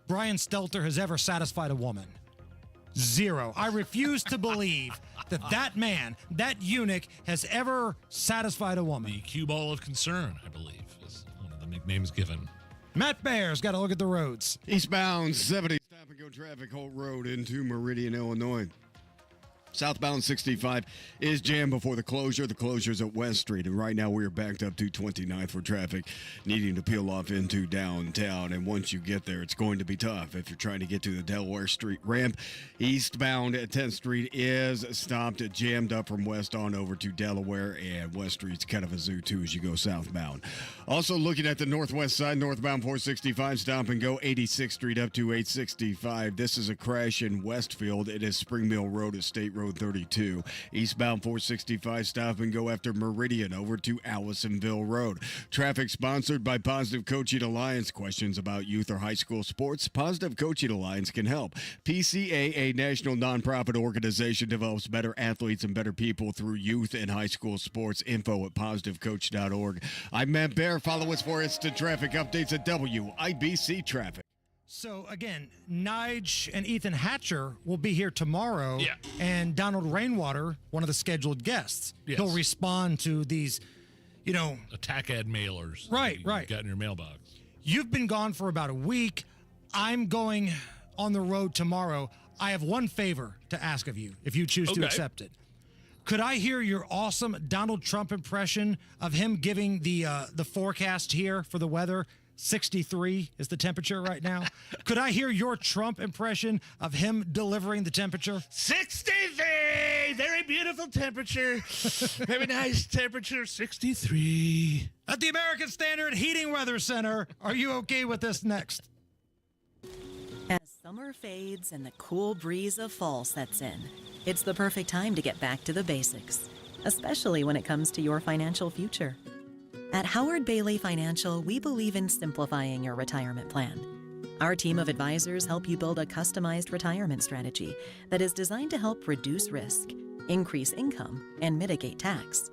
Brian Stelter has ever satisfied a woman. Zero. I refuse to believe that man, that eunuch, has ever satisfied a woman. The cue ball of concern, I believe, is one of the nicknames given. Matt Bear's got to look at the roads. Eastbound 70, stop and go traffic, Holt Road into Meridian, Illinois. Southbound 65 is jammed before the closure. The closure's at West Street, and right now we are backed up to 29th for traffic, needing to peel off into downtown. And once you get there, it's going to be tough if you're trying to get to the Delaware Street ramp. Eastbound at 10th Street is stopped, jammed up from west on over to Delaware, and West Street's kind of a zoo too as you go southbound. Also looking at the northwest side, northbound 465, stop and go 86th Street up to 865. This is a crash in Westfield. It is Spring Mill Road at State Road 32. Eastbound 465, stop and go after Meridian over to Allisonville Road. Traffic sponsored by Positive Coaching Alliance. Questions about youth or high school sports? Positive Coaching Alliance can help. PCA, a national nonprofit organization, develops better athletes and better people through youth and high school sports. Info at positivecoach.org. I'm Matt Bear. Follow us for instant traffic updates at WIBC Traffic. So, again, Nigel and Ethan Hatcher will be here tomorrow. Yeah. And Donald Rainwater, one of the scheduled guests. Yes. He'll respond to these, attack ad mailers. Right. Got in your mailbox. You've been gone for about a week. I'm going on the road tomorrow. I have one favor to ask of you, if you choose to accept it. Could I hear your awesome Donald Trump impression of him giving the forecast here for the weather? 63 is the temperature right now. Could I hear your Trump impression of him delivering the temperature? 63! Very beautiful temperature. Very nice temperature, 63. At the American Standard Heating Weather Center, are you okay with this next? As summer fades and the cool breeze of fall sets in, it's the perfect time to get back to the basics, especially when it comes to your financial future. At Howard Bailey Financial, we believe in simplifying your retirement plan. Our team of advisors help you build a customized retirement strategy that is designed to help reduce risk, increase income, and mitigate tax.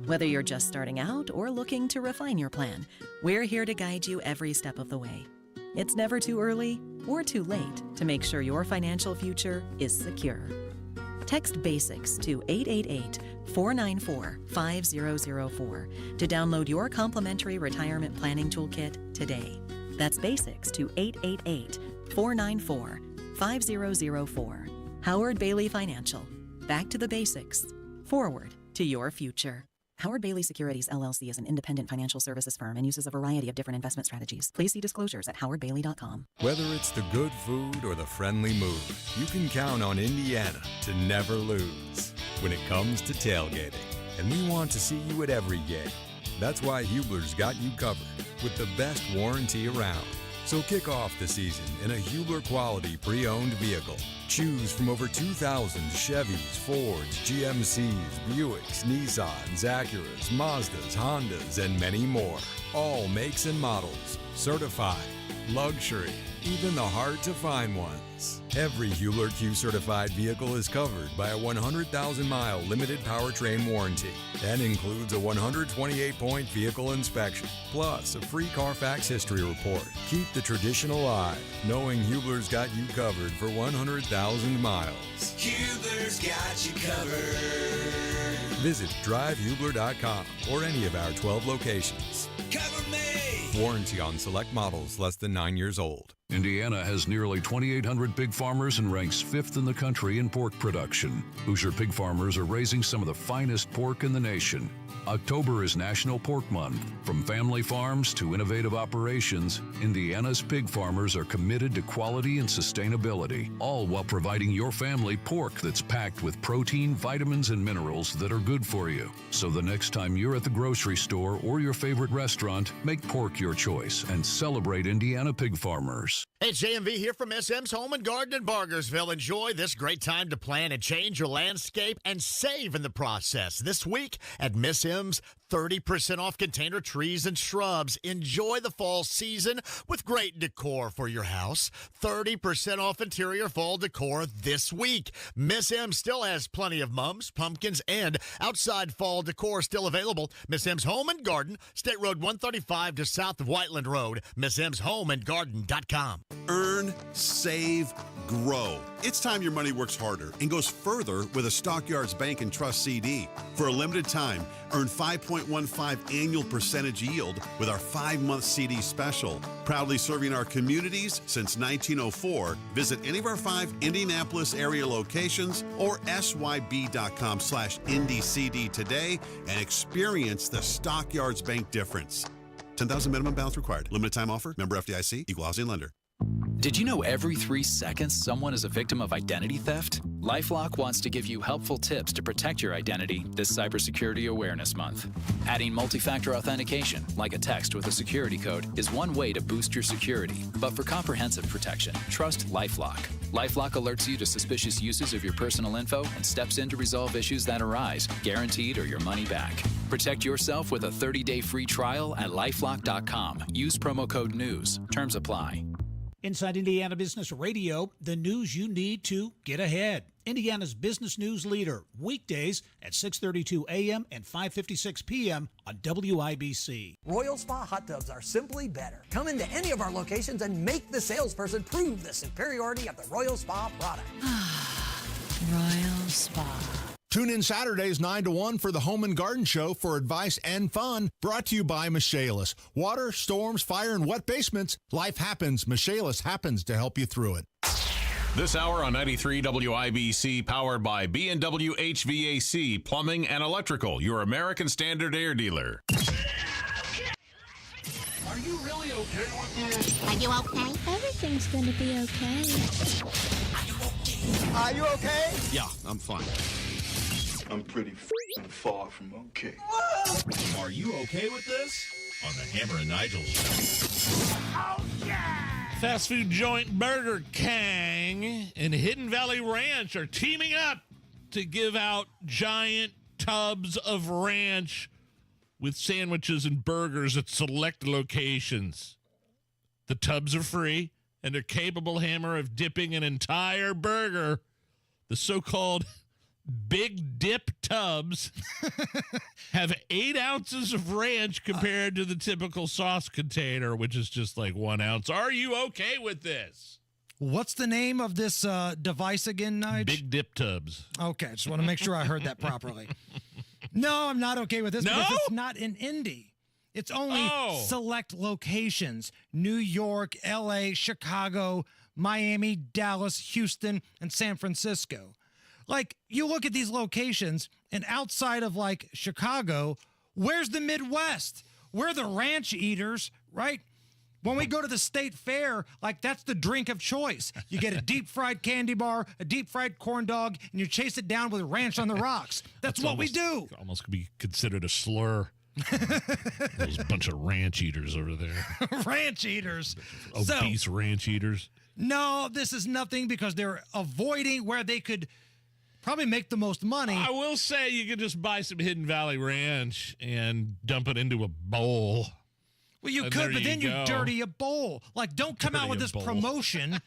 Whether you're just starting out or looking to refine your plan, we're here to guide you every step of the way. It's never too early or too late to make sure your financial future is secure. Text BASICS to 888-494-5004 to download your complimentary retirement planning toolkit today. That's BASICS to 888-494-5004. Howard Bailey Financial. Back to the basics. Forward to your future. Howard Bailey Securities LLC is an independent financial services firm and uses a variety of different investment strategies. Please see disclosures at howardbailey.com. Whether it's the good food or the friendly mood, you can count on Indiana to never lose when it comes to tailgating. And we want to see you at every game. That's why Hubler's got you covered with the best warranty around. So kick off the season in a Hubler quality pre-owned vehicle. Choose from over 2,000 Chevys, Fords, GMCs, Buicks, Nissans, Acuras, Mazdas, Hondas, and many more. All makes and models. Certified. Luxury. Even the hard-to-find ones. Every Hubler Q-certified vehicle is covered by a 100,000-mile limited powertrain warranty and includes a 128-point vehicle inspection, plus a free Carfax history report. Keep the tradition alive, knowing Hubler's got you covered for 100,000 miles. Hubler's got you covered. Visit drivehubler.com or any of our 12 locations. Cover me! Warranty on select models less than 9 years old. Indiana has nearly 2,800 pig farmers and ranks 5th in the country in pork production. Hoosier pig farmers are raising some of the finest pork in the nation. October is National Pork Month. From family farms to innovative operations, Indiana's pig farmers are committed to quality and sustainability, all while providing your family pork that's packed with protein, vitamins, and minerals that are good for you. So the next time you're at the grocery store or your favorite restaurant, make pork your choice and celebrate Indiana pig farmers. Hey, JMV here from SM's Home and Garden in Bargersville. Enjoy this great time to plan and change your landscape and save in the process. This week at Miss M's, 30% off container trees and shrubs. Enjoy the fall season with great decor for your house. 30% off interior fall decor this week. Miss M still has plenty of mums, pumpkins, and outside fall decor still available. Miss M's Home and Garden, State Road 135 to south of Whiteland Road. MissMsHomeandGarden.com. Earn, save, grow. It's time your money works harder and goes further with a Stockyards Bank and Trust CD. For a limited time, earn 5.15 annual percentage yield with our 5-month CD special. Proudly serving our communities since 1904. Visit any of our 5 Indianapolis area locations or syb.com/IndyCD today and experience the Stockyards Bank difference. 10,000 minimum balance required. Limited time offer. Member FDIC. Equal housing lender. Did you know every 3 seconds someone is a victim of identity theft? LifeLock wants to give you helpful tips to protect your identity this Cybersecurity Awareness Month. Adding multi-factor authentication, like a text with a security code, is one way to boost your security. But for comprehensive protection, trust LifeLock. LifeLock alerts you to suspicious uses of your personal info and steps in to resolve issues that arise, guaranteed or your money back. Protect yourself with a 30-day free trial at lifelock.com. Use promo code NEWS. Terms apply. Inside Indiana Business Radio, the news you need to get ahead. Indiana's business news leader, weekdays at 6:32 a.m. and 5:56 p.m. on WIBC. Royal Spa hot tubs are simply better. Come into any of our locations and make the salesperson prove the superiority of the Royal Spa product. Royal Spa. Tune in Saturdays 9 to 1 for the Home and Garden Show for advice and fun. Brought to you by Michaelis. Water, storms, fire, and wet basements. Life happens. Michaelis happens to help you through it. This hour on 93 WIBC, powered by B&W HVAC, Plumbing and Electrical, your American Standard air dealer. Are you really okay with this? Are you okay? Everything's gonna be okay. Are you okay? Yeah, I'm fine. I'm pretty far from okay. Are you okay with this? On the Hammer and Nigel show. Oh, yeah! Fast food joint Burger King and Hidden Valley Ranch are teaming up to give out giant tubs of ranch with sandwiches and burgers at select locations. The tubs are free, and they're capable, Hammer, of dipping an entire burger, the so-called Big Dip tubs have 8 ounces of ranch compared to the typical sauce container, which is just like 1 ounce. Are you okay with this? What's the name of this device again, Nigel? Big Dip tubs. Okay, just want to make sure I heard that properly. No, I'm not okay with this because it's not in Indy. It's only select locations: New York, L.A., Chicago, Miami, Dallas, Houston, and San Francisco. Like, you look at these locations, and outside of, like, Chicago, where's the Midwest? We're the ranch eaters, right? When we go to the state fair, like, that's the drink of choice. You get a deep-fried candy bar, a deep-fried corn dog, and you chase it down with ranch on the rocks. That's what we do. Almost could be considered a slur. Those bunch of ranch eaters over there. Ranch eaters. Obese ranch eaters. No, this is nothing because they're avoiding where they could probably make the most money. I will say you could just buy some Hidden Valley Ranch and dump it into a bowl. Well, you could, but then you dirty a bowl. Like, don't come out with this promotion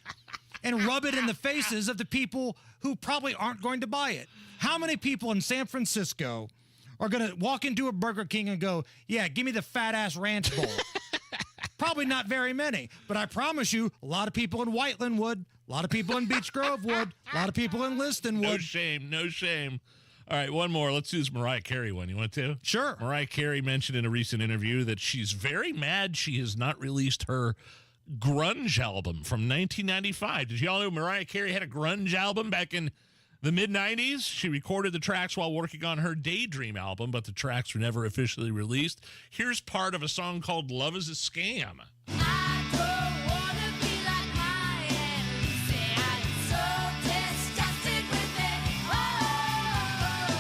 and rub it in the faces of the people who probably aren't going to buy it. How many people in San Francisco are going to walk into a Burger King and go, yeah, give me the fat-ass ranch bowl? Probably not very many, but I promise you, a lot of people in Whiteland would, a lot of people in Beech Grove would, a lot of people in Liston would. No shame, no shame. All right, one more. Let's do this Mariah Carey one. You want to? Sure. Mariah Carey mentioned in a recent interview that she's very mad she has not released her grunge album from 1995. Did y'all know Mariah Carey had a grunge album back in the mid-90s? She recorded the tracks while working on her Daydream album, but the tracks were never officially released. Here's part of a song called Love is a Scam.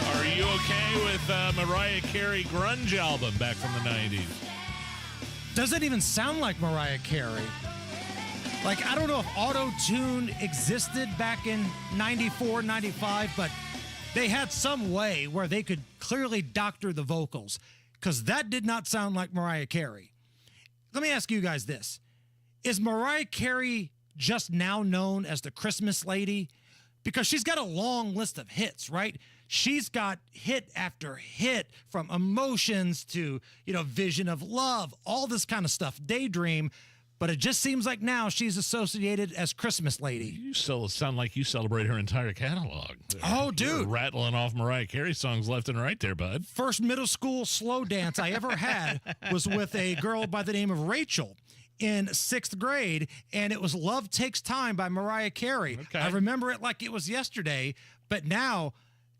Are you okay with Mariah Carey grunge album back from the 90s? Doesn't even sound like Mariah Carey. Like, I don't know if auto-tune existed back in 94, 95, but they had some way where they could clearly doctor the vocals, because that did not sound like Mariah Carey. Let me ask you guys this. Is Mariah Carey just now known as the Christmas lady? Because she's got a long list of hits, right? She's got hit after hit, from Emotions to, Vision of Love, all this kind of stuff, Daydream. But it just seems like now she's associated as Christmas lady. You still sound like you celebrate her entire catalog. Oh, dude. You're rattling off Mariah Carey songs left and right there, bud. First middle school slow dance I ever had was with a girl by the name of Rachel in 6th grade, and it was Love Takes Time by Mariah Carey. Okay. I remember it like it was yesterday, but now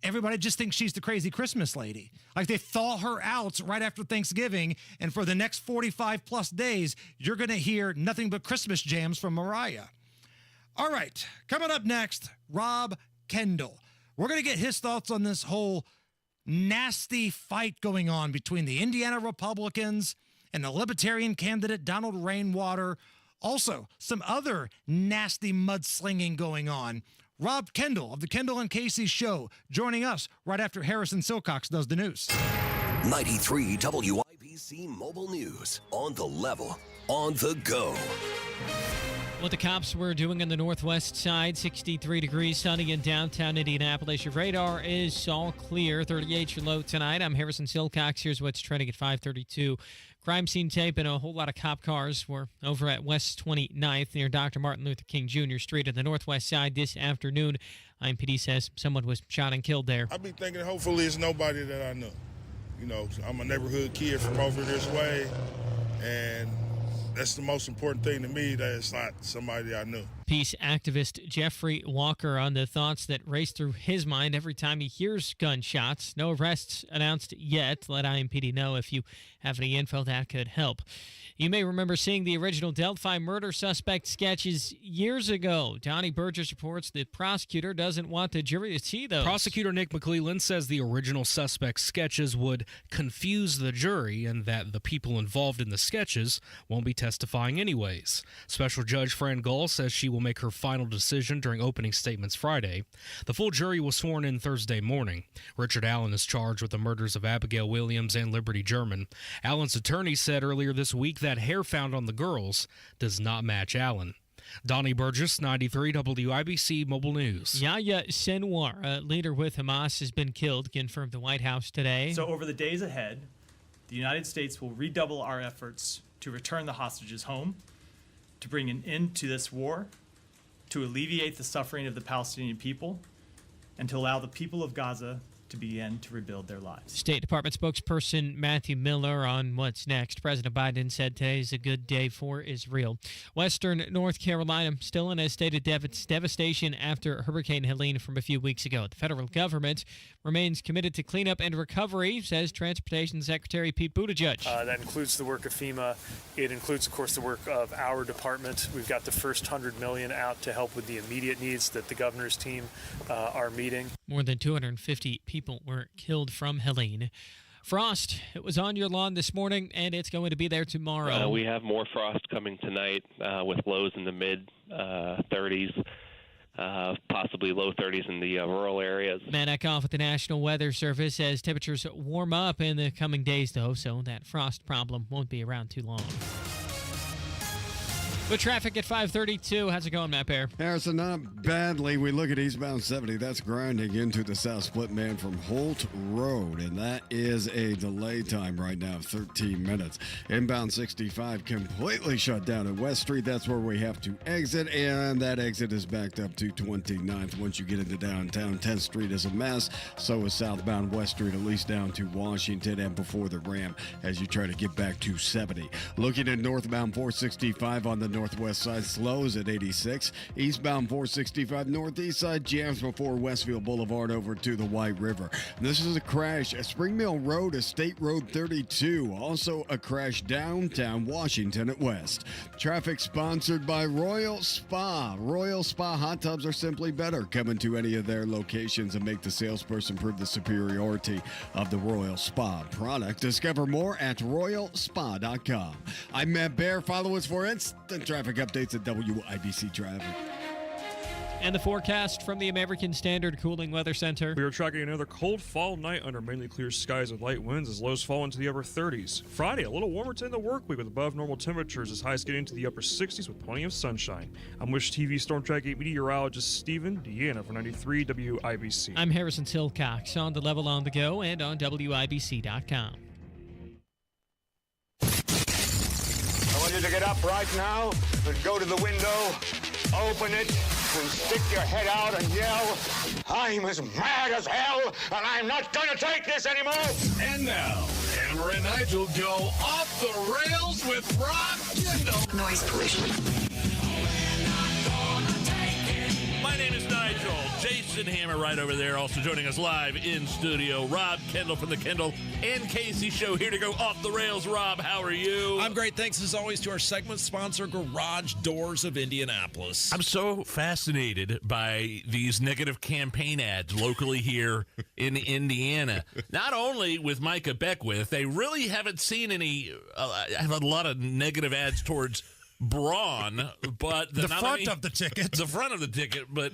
everybody just thinks she's the crazy Christmas lady. Like, they thaw her out right after Thanksgiving, and for the next 45 plus days, you're going to hear nothing but Christmas jams from Mariah. All right, coming up next, Rob Kendall. We're going to get his thoughts on this whole nasty fight going on between the Indiana Republicans and the Libertarian candidate Donald Rainwater. Also, some other nasty mudslinging going on. Rob Kendall of the Kendall and Casey Show joining us right after Harrison Silcox does the news. 93 WIBC Mobile News. On the level, on the go. What the cops were doing on the northwest side, 63 degrees, sunny in downtown Indianapolis. Your radar is all clear. 38 your low tonight. I'm Harrison Silcox. Here's what's trending at 5:32. Crime scene tape and a whole lot of cop cars were over at West 29th near Dr. Martin Luther King Jr. Street on the northwest side this afternoon. IMPD says someone was shot and killed there. I be thinking hopefully it's nobody that I know. I'm a neighborhood kid from over this way, and that's the most important thing to me, that it's not somebody I knew. Peace activist Jeffrey Walker on the thoughts that race through his mind every time he hears gunshots. No arrests announced yet. Let IMPD know if you have any info that could help. You may remember seeing the original Delphi murder suspect sketches years ago. Donnie Burgess reports the prosecutor doesn't want the jury to see those. Prosecutor Nick McClelland says the original suspect sketches would confuse the jury and that the people involved in the sketches won't be testifying anyways. Special Judge Fran Gull says she will make her final decision during opening statements Friday. The full jury was sworn in Thursday morning. Richard Allen is charged with the murders of Abigail Williams and Liberty German. Allen's attorney said earlier this week that hair found on the girls does not match Allen. Donnie Burgess, 93 WIBC Mobile News. Yahya Sinwar, a leader with Hamas, has been killed, confirmed the White House today. So over the days ahead, the United States will redouble our efforts to return the hostages home, to bring an end to this war, to alleviate the suffering of the Palestinian people, and to allow the people of Gaza to begin to rebuild their lives. State Department spokesperson Matthew Miller on what's next. President Biden said today is a good day for Israel. Western North Carolina still in a state of devastation after Hurricane Helene from a few weeks ago. The federal government remains committed to cleanup and recovery, says Transportation Secretary Pete Buttigieg. That includes the work of FEMA. It includes, of course, the work of our department. We've got the first $100 million out to help with the immediate needs that the governor's team are meeting. More than 250 people were killed from Helene. Frost, it was on your lawn this morning, and it's going to be there tomorrow. We have more frost coming tonight with lows in the mid 30s. Possibly low 30s in the rural areas. Matt Eckhoff with the National Weather Service says temperatures warm up in the coming days, though, so that frost problem won't be around too long. With traffic at 5:32, how's it going, Matt Bear? Harrison, not badly. We look at eastbound 70. That's grinding into the South Split Man from Holt Road, and that is a delay time right now of 13 minutes. Inbound 65 completely shut down at West Street. That's where we have to exit, and that exit is backed up to 29th. Once you get into downtown, 10th Street is a mess. So is southbound West Street, at least down to Washington and before the ramp as you try to get back to 70. Looking at northbound 465 on the northwest side, slows at 86. Eastbound 465 northeast side jams before Westfield Boulevard over to the White River. This is a crash at Spring Mill Road, State Road 32. Also a crash downtown Washington at West. Traffic sponsored by Royal Spa. Royal Spa hot tubs are simply better. Come into any of their locations and make the salesperson prove the superiority of the Royal Spa product. Discover more at royalspa.com. I'm Matt Bear. Follow us for instant traffic updates at WIBC Traffic. And the forecast from the American Standard Cooling Weather Center. We are tracking another cold fall night under mainly clear skies with light winds as lows fall into the upper 30s. Friday, a little warmer to end the work week with above normal temperatures as highs get into the upper 60s with plenty of sunshine. I'm Wish TV Storm Track 8 meteorologist Stephen Deanna for 93 WIBC. I'm Harrison Silcox on the level on the go and on WIBC.com. I want you to get up right now and go to the window, open it, and stick your head out and yell, "I'm as mad as hell, and I'm not going to take this anymore!" And now, Amber and Nigel go off the rails with Rob Kendall. Noise pollution. My name is Nigel. Jason Hammer right over there. Also joining us live in studio, Rob Kendall from the Kendall and Casey Show, here to go off the rails. Rob, how are you? I'm great. Thanks as always to our segment sponsor, Garage Doors of Indianapolis. I'm so fascinated by these negative campaign ads locally here in Indiana. Not only with Micah Beckwith, they really haven't seen any, have a lot of negative ads towards Braun, but the front of the ticket. The front of the ticket, but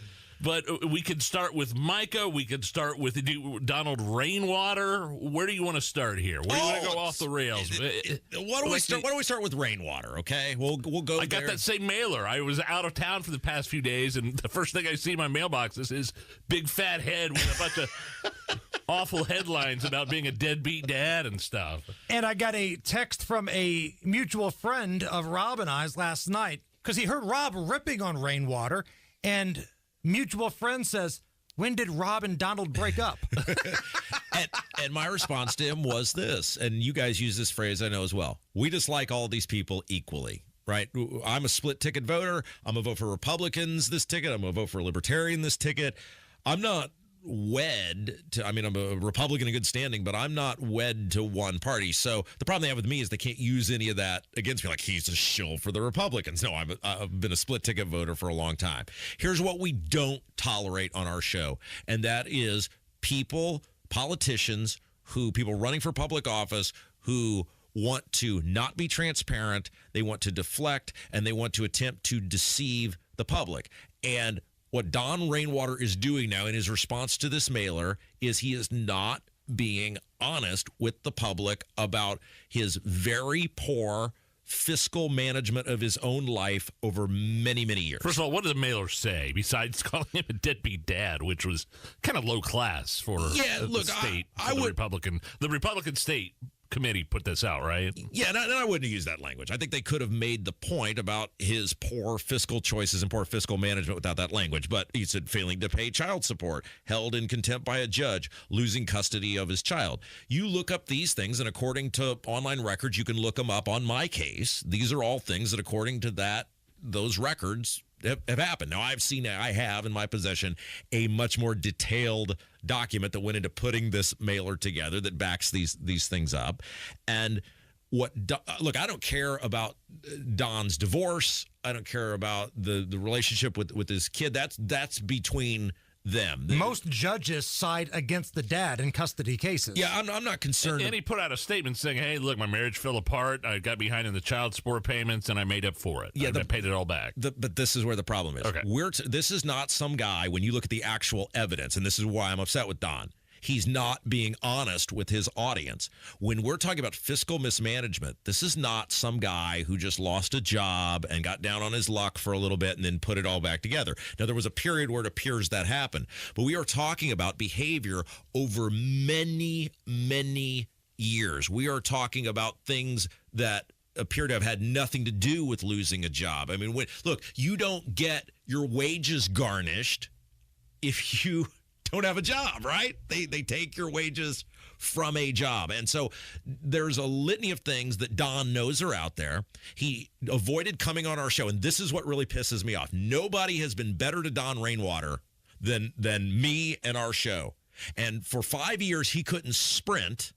we could start with Micah. We could start with Donald Rainwater. Where do you want to start here? Where do you want to go off the rails? Why don't we start with Rainwater? Okay, we'll go. I got that same mailer. I was out of town for the past few days, and the first thing I see in my mailbox is his big fat head with a bunch of awful headlines about being a deadbeat dad and stuff. And I got a text from a mutual friend of Rob and I's last night because he heard Rob ripping on Rainwater, and mutual friend says, "When did Rob and Donald break up?" and my response to him was this, and you guys use this phrase, I know as well. We dislike all these people equally, right? I'm a split ticket voter. I'm going to vote for Republicans this ticket. I'm going to vote for Libertarian this ticket. I'm not wed to, I'm a Republican in good standing, but I'm not wed to one party. So the problem they have with me is they can't use any of that against me, like he's a shill for the Republicans. No, I've been a split ticket voter for a long time. Here's what we don't tolerate on our show, and that is people running for public office who want to not be transparent, they want to deflect, and they want to attempt to deceive the public. And what Don Rainwater is doing now in his response to this mailer is he is not being honest with the public about his very poor fiscal management of his own life over many, many years. First of all, what did the mailer say besides calling him a deadbeat dad, which was kind of low class for the state, the Republican state committee put this out, right? Yeah, and I wouldn't use that language. I think they could have made the point about his poor fiscal choices and poor fiscal management without that language. But he said failing to pay child support, held in contempt by a judge, losing custody of his child. You look up these things, and according to online records, you can look them up on My Case. These are all things that, according to those records, have happened. Now, I have in my possession a much more detailed document that went into putting this mailer together that backs these things up. And look, I don't care about Don's divorce. I don't care about the relationship with his kid. That's between them. Most judges side against the dad in custody cases. Yeah, I'm not concerned. And he put out a statement saying, hey, look, my marriage fell apart. I got behind in the child support payments, and I made up for it. I paid it all back. But this is where the problem is. Okay. This is not some guy, when you look at the actual evidence, and this is why I'm upset with Don. He's not being honest with his audience. When we're talking about fiscal mismanagement, this is not some guy who just lost a job and got down on his luck for a little bit and then put it all back together. Now, there was a period where it appears that happened, but we are talking about behavior over many, many years. We are talking about things that appear to have had nothing to do with losing a job. I mean, look, you don't get your wages garnished if you don't have a job, right? They take your wages from a job. And so there's a litany of things that Don knows are out there. He avoided coming on our show, and this is what really pisses me off. Nobody has been better to Don Rainwater than me and our show. And for 5 years, he couldn't sprint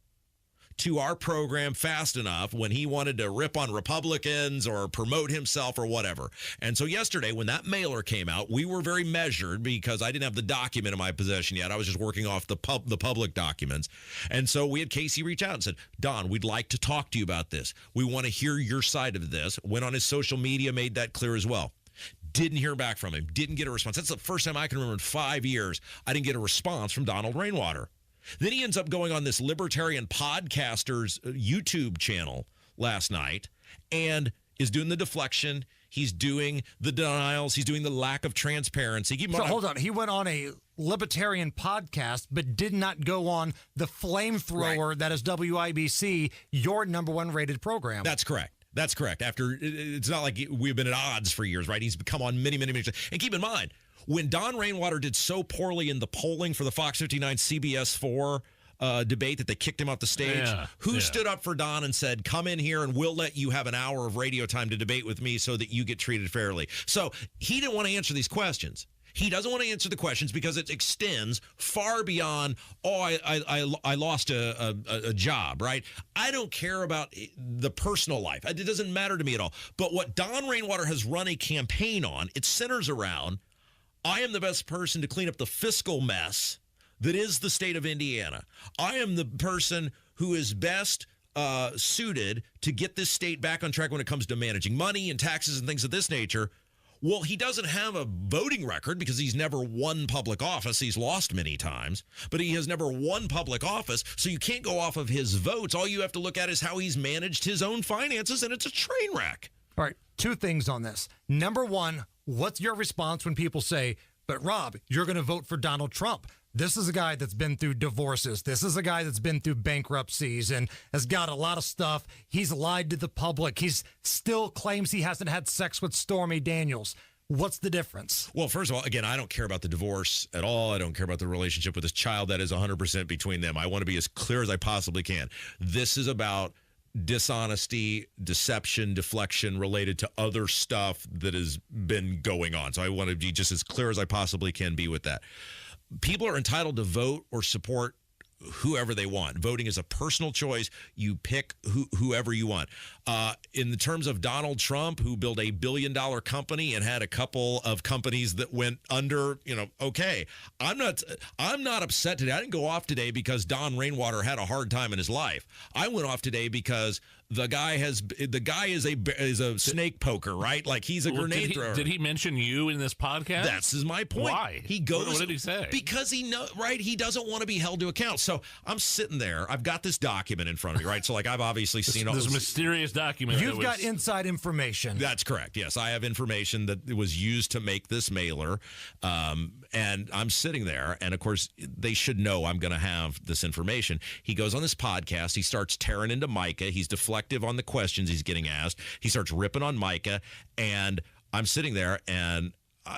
to our program fast enough when he wanted to rip on Republicans or promote himself or whatever. And so yesterday, when that mailer came out, we were very measured because I didn't have the document in my possession yet. I was just working off the public documents. And so we had Casey reach out and said, Don, we'd like to talk to you about this. We want to hear your side of this. Went on his social media, made that clear as well. Didn't hear back from him. Didn't get a response. That's the first time I can remember in 5 years I didn't get a response from Donald Rainwater. Then he ends up going on this libertarian podcaster's YouTube channel last night and is doing the deflection. He's doing the denials. He's doing the lack of transparency. Hold on. He went on a libertarian podcast, but did not go on the flamethrower that is WIBC, your number one rated program. That's correct. That's correct. It's not like we've been at odds for years, right? He's come on many, many, many. And keep in mind, when Don Rainwater did so poorly in the polling for the Fox 59 CBS 4 debate that they kicked him off the stage, who stood up for Don and said, come in here and we'll let you have an hour of radio time to debate with me so that you get treated fairly? So he didn't want to answer these questions. He doesn't want to answer the questions because it extends far beyond, I lost a job, right? I don't care about the personal life. It doesn't matter to me at all. But what Don Rainwater has run a campaign on, it centers around, I am the best person to clean up the fiscal mess that is the state of Indiana. I am the person who is best suited to get this state back on track when it comes to managing money and taxes and things of this nature. Well, he doesn't have a voting record because he's never won public office. He's lost many times, but he has never won public office. So you can't go off of his votes. All you have to look at is how he's managed his own finances, and it's a train wreck. All right, two things on this. Number one, what's your response when people say, but Rob, you're going to vote for Donald Trump? This is a guy that's been through divorces. This is a guy that's been through bankruptcies and has got a lot of stuff. He's lied to the public. He's still claims he hasn't had sex with Stormy Daniels. What's the difference? Well, first of all, again, I don't care about the divorce at all. I don't care about the relationship with his child. That is 100% between them. I want to be as clear as I possibly can. This is about dishonesty, deception, deflection related to other stuff that has been going on. So I want to be just as clear as I possibly can be with that. People are entitled to vote or support whoever they want. Voting is a personal choice. You pick whoever you want. In the terms of Donald Trump, who built a $1 billion company and had a couple of companies that went under, okay. I'm not upset today. I didn't go off today because Don Rainwater had a hard time in his life. I went off today because the guy is a snake poker, right? Like he's a grenade thrower. Did he mention you in this podcast? That's my point. Why? He goes. What did he say? Because he doesn't want to be held to account. So I'm sitting there. I've got this document in front of me, right? So like I've obviously seen all this mysterious document. You've got inside information. That's correct. Yes, I have information that was used to make this mailer, and I'm sitting there, and of course they should know I'm going to have this information. He goes on this podcast. He starts tearing into Micah. He's deflective on the questions he's getting asked. He starts ripping on Micah, and I'm sitting there, and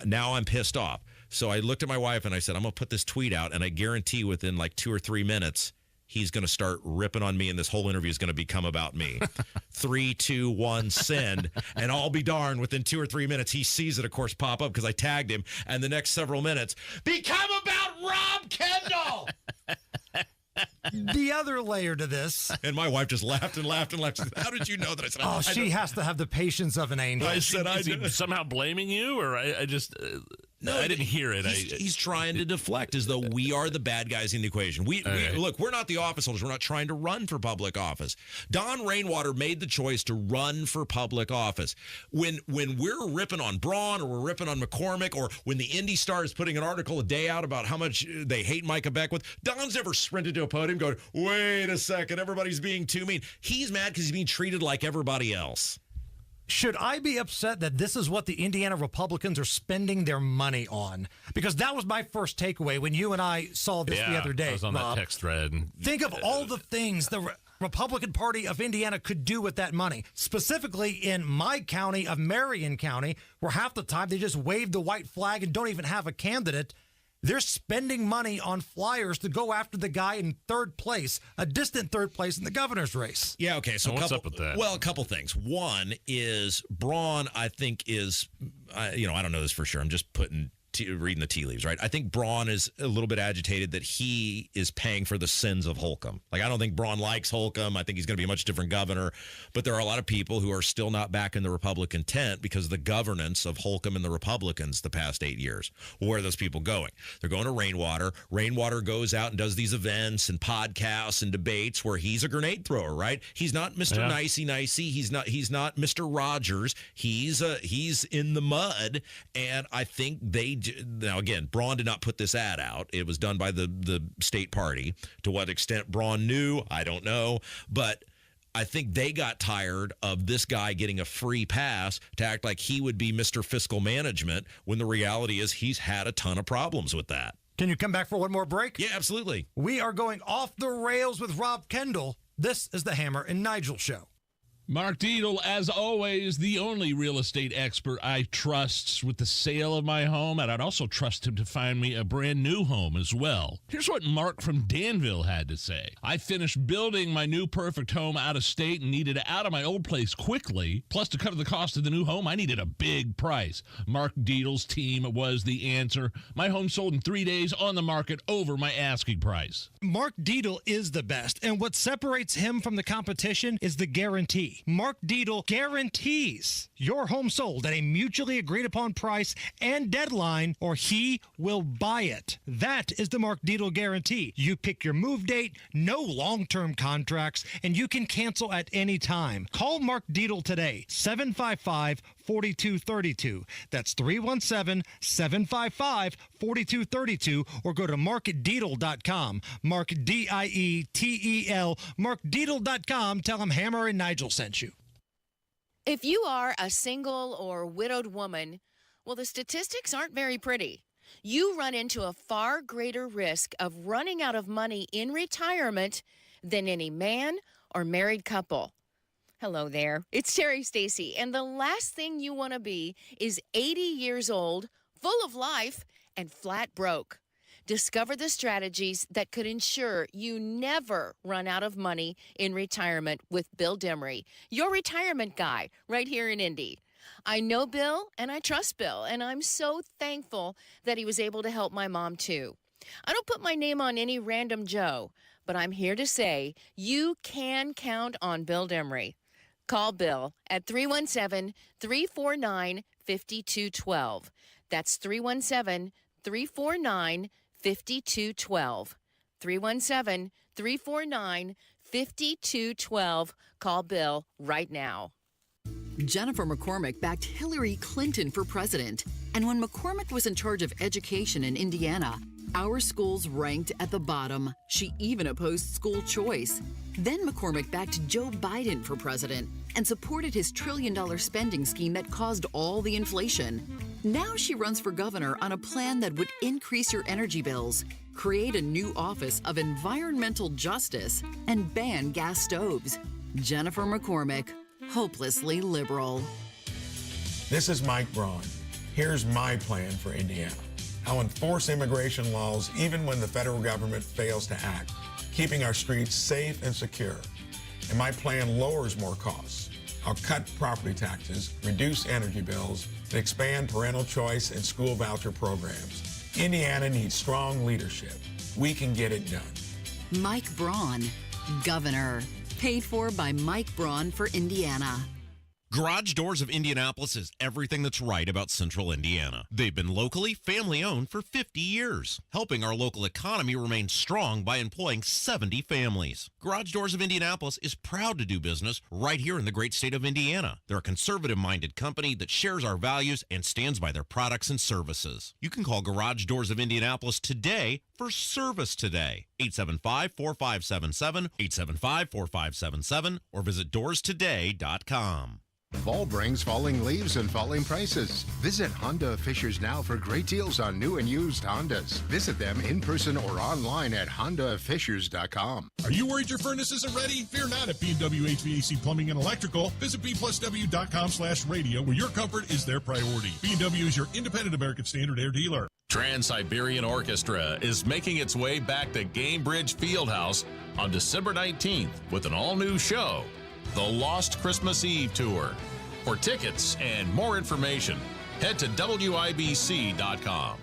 now I'm pissed off. So I looked at my wife and I said, I'm going to put this tweet out, and I guarantee within like 2 or 3 minutes, he's going to start ripping on me, and this whole interview is going to become about me. 3, 2, 1, send, and I'll be darned within 2 or 3 minutes, he sees it, of course, pop up because I tagged him, and the next several minutes, become about Rob Kendall! The other layer to this. And my wife just laughed and laughed and laughed. She said, how did you know that? I said, she has to have the patience of an angel. Is he somehow blaming you, or I just... No, I didn't hear it. He's trying to deflect as though we are the bad guys in the equation. Look, we're not the office holders. We're not trying to run for public office. Don Rainwater made the choice to run for public office. When we're ripping on Braun or we're ripping on McCormick, or when the Indy Star is putting an article a day out about how much they hate Micah Beckwith, Don's never sprinted to a podium going, wait a second, everybody's being too mean. He's mad because he's being treated like everybody else. Should I be upset that this is what the Indiana Republicans are spending their money on? Because that was my first takeaway when you and I saw this the other day. I was on that text thread. Think of all the things the Republican Party of Indiana could do with that money. Specifically in my county of Marion County, where half the time they just wave the white flag and don't even have a candidate. They're spending money on flyers to go after the guy in third place, a distant third place in the governor's race. Yeah, okay. So what's up with that? Well, a couple things. One is Braun, I think, is, I don't know this for sure. I'm just reading the tea leaves, right? I think Braun is a little bit agitated that he is paying for the sins of Holcomb. Like, I don't think Braun likes Holcomb. I think he's going to be a much different governor. But there are a lot of people who are still not back in the Republican tent because of the governance of Holcomb and the Republicans the past 8 years. Where are those people going? They're going to Rainwater. Rainwater goes out and does these events and podcasts and debates where he's a grenade thrower, right? He's not Mr. Nicey. He's not Mr. Rogers. He's in the mud. And I think now, again, Braun did not put this ad out. It was done by the state party. To what extent Braun knew, I don't know. But I think they got tired of this guy getting a free pass to act like he would be Mr. Fiscal Management, when the reality is he's had a ton of problems with that. Can you come back for one more break? Yeah, absolutely. We are going off the rails with Rob Kendall. This is the Hammer and Nigel Show. Mark Dietel, as always, the only real estate expert I trust with the sale of my home, and I'd also trust him to find me a brand new home as well. Here's what Mark from Danville had to say. I finished building my new perfect home out of state and needed out of my old place quickly. Plus, to cover the cost of the new home, I needed a big price. Mark Dietel's team was the answer. My home sold in 3 days on the market over my asking price. Mark Dietel is the best, and what separates him from the competition is the guarantee. Mark Dietel guarantees your home sold at a mutually agreed upon price and deadline, or he will buy it. That is the Mark Dietel guarantee. You pick your move date, no long-term contracts, and you can cancel at any time. Call Mark Dietel today, 755-4232. That's 317-755-4232, or go to markdietel.com. Mark Dietel, markdietel.com. Tell him Hammer and Nigel sent you. If you are a single or widowed woman, well, the statistics aren't very pretty. You run into a far greater risk of running out of money in retirement than any man or married couple. Hello there. It's Terry Stacy, and the last thing you want to be is 80 years old, full of life, and flat broke. Discover the strategies that could ensure you never run out of money in retirement with Bill Demery, your retirement guy right here in Indy. I know Bill and I trust Bill, and I'm so thankful that he was able to help my mom too. I don't put my name on any random Joe, but I'm here to say you can count on Bill Demery. Call Bill at 317-349-5212. That's 317-349-5212. 317-349-5212. 5212. Call Bill right now. Jennifer McCormick backed Hillary Clinton for president. And when McCormick was in charge of education in Indiana, our schools ranked at the bottom. She even opposed school choice. Then McCormick backed Joe Biden for president and supported his trillion-dollar spending scheme that caused all the inflation. Now she runs for governor on a plan that would increase your energy bills, create a new office of environmental justice, and ban gas stoves. Jennifer McCormick, hopelessly liberal. This is Mike Braun. Here's my plan for Indiana. I'll enforce immigration laws even when the federal government fails to act, keeping our streets safe and secure. And my plan lowers more costs. I'll cut property taxes, reduce energy bills, and expand parental choice and school voucher programs. Indiana needs strong leadership. We can get it done. Mike Braun, governor. Paid for by Mike Braun for Indiana. Garage Doors of Indianapolis is everything that's right about Central Indiana. They've been locally family-owned for 50 years, helping our local economy remain strong by employing 70 families. Garage Doors of Indianapolis is proud to do business right here in the great state of Indiana. They're a conservative-minded company that shares our values and stands by their products and services. You can call Garage Doors of Indianapolis today for service today. 875-4577, 875-4577, or visit doorstoday.com. Fall brings falling leaves and falling prices. Visit Honda Fishers now for great deals on new and used Hondas. Visit them in person or online at HondaFishers.com. Are you worried your furnace isn't ready? Fear not at B&W HVAC Plumbing and Electrical. Visit B+W.com/radio where your comfort is their priority. B&W is your independent American Standard Air dealer. Trans-Siberian Orchestra is making its way back to Gamebridge Fieldhouse on December 19th with an all-new show, The Lost Christmas Eve Tour. For tickets and more information, head to WIBC.com.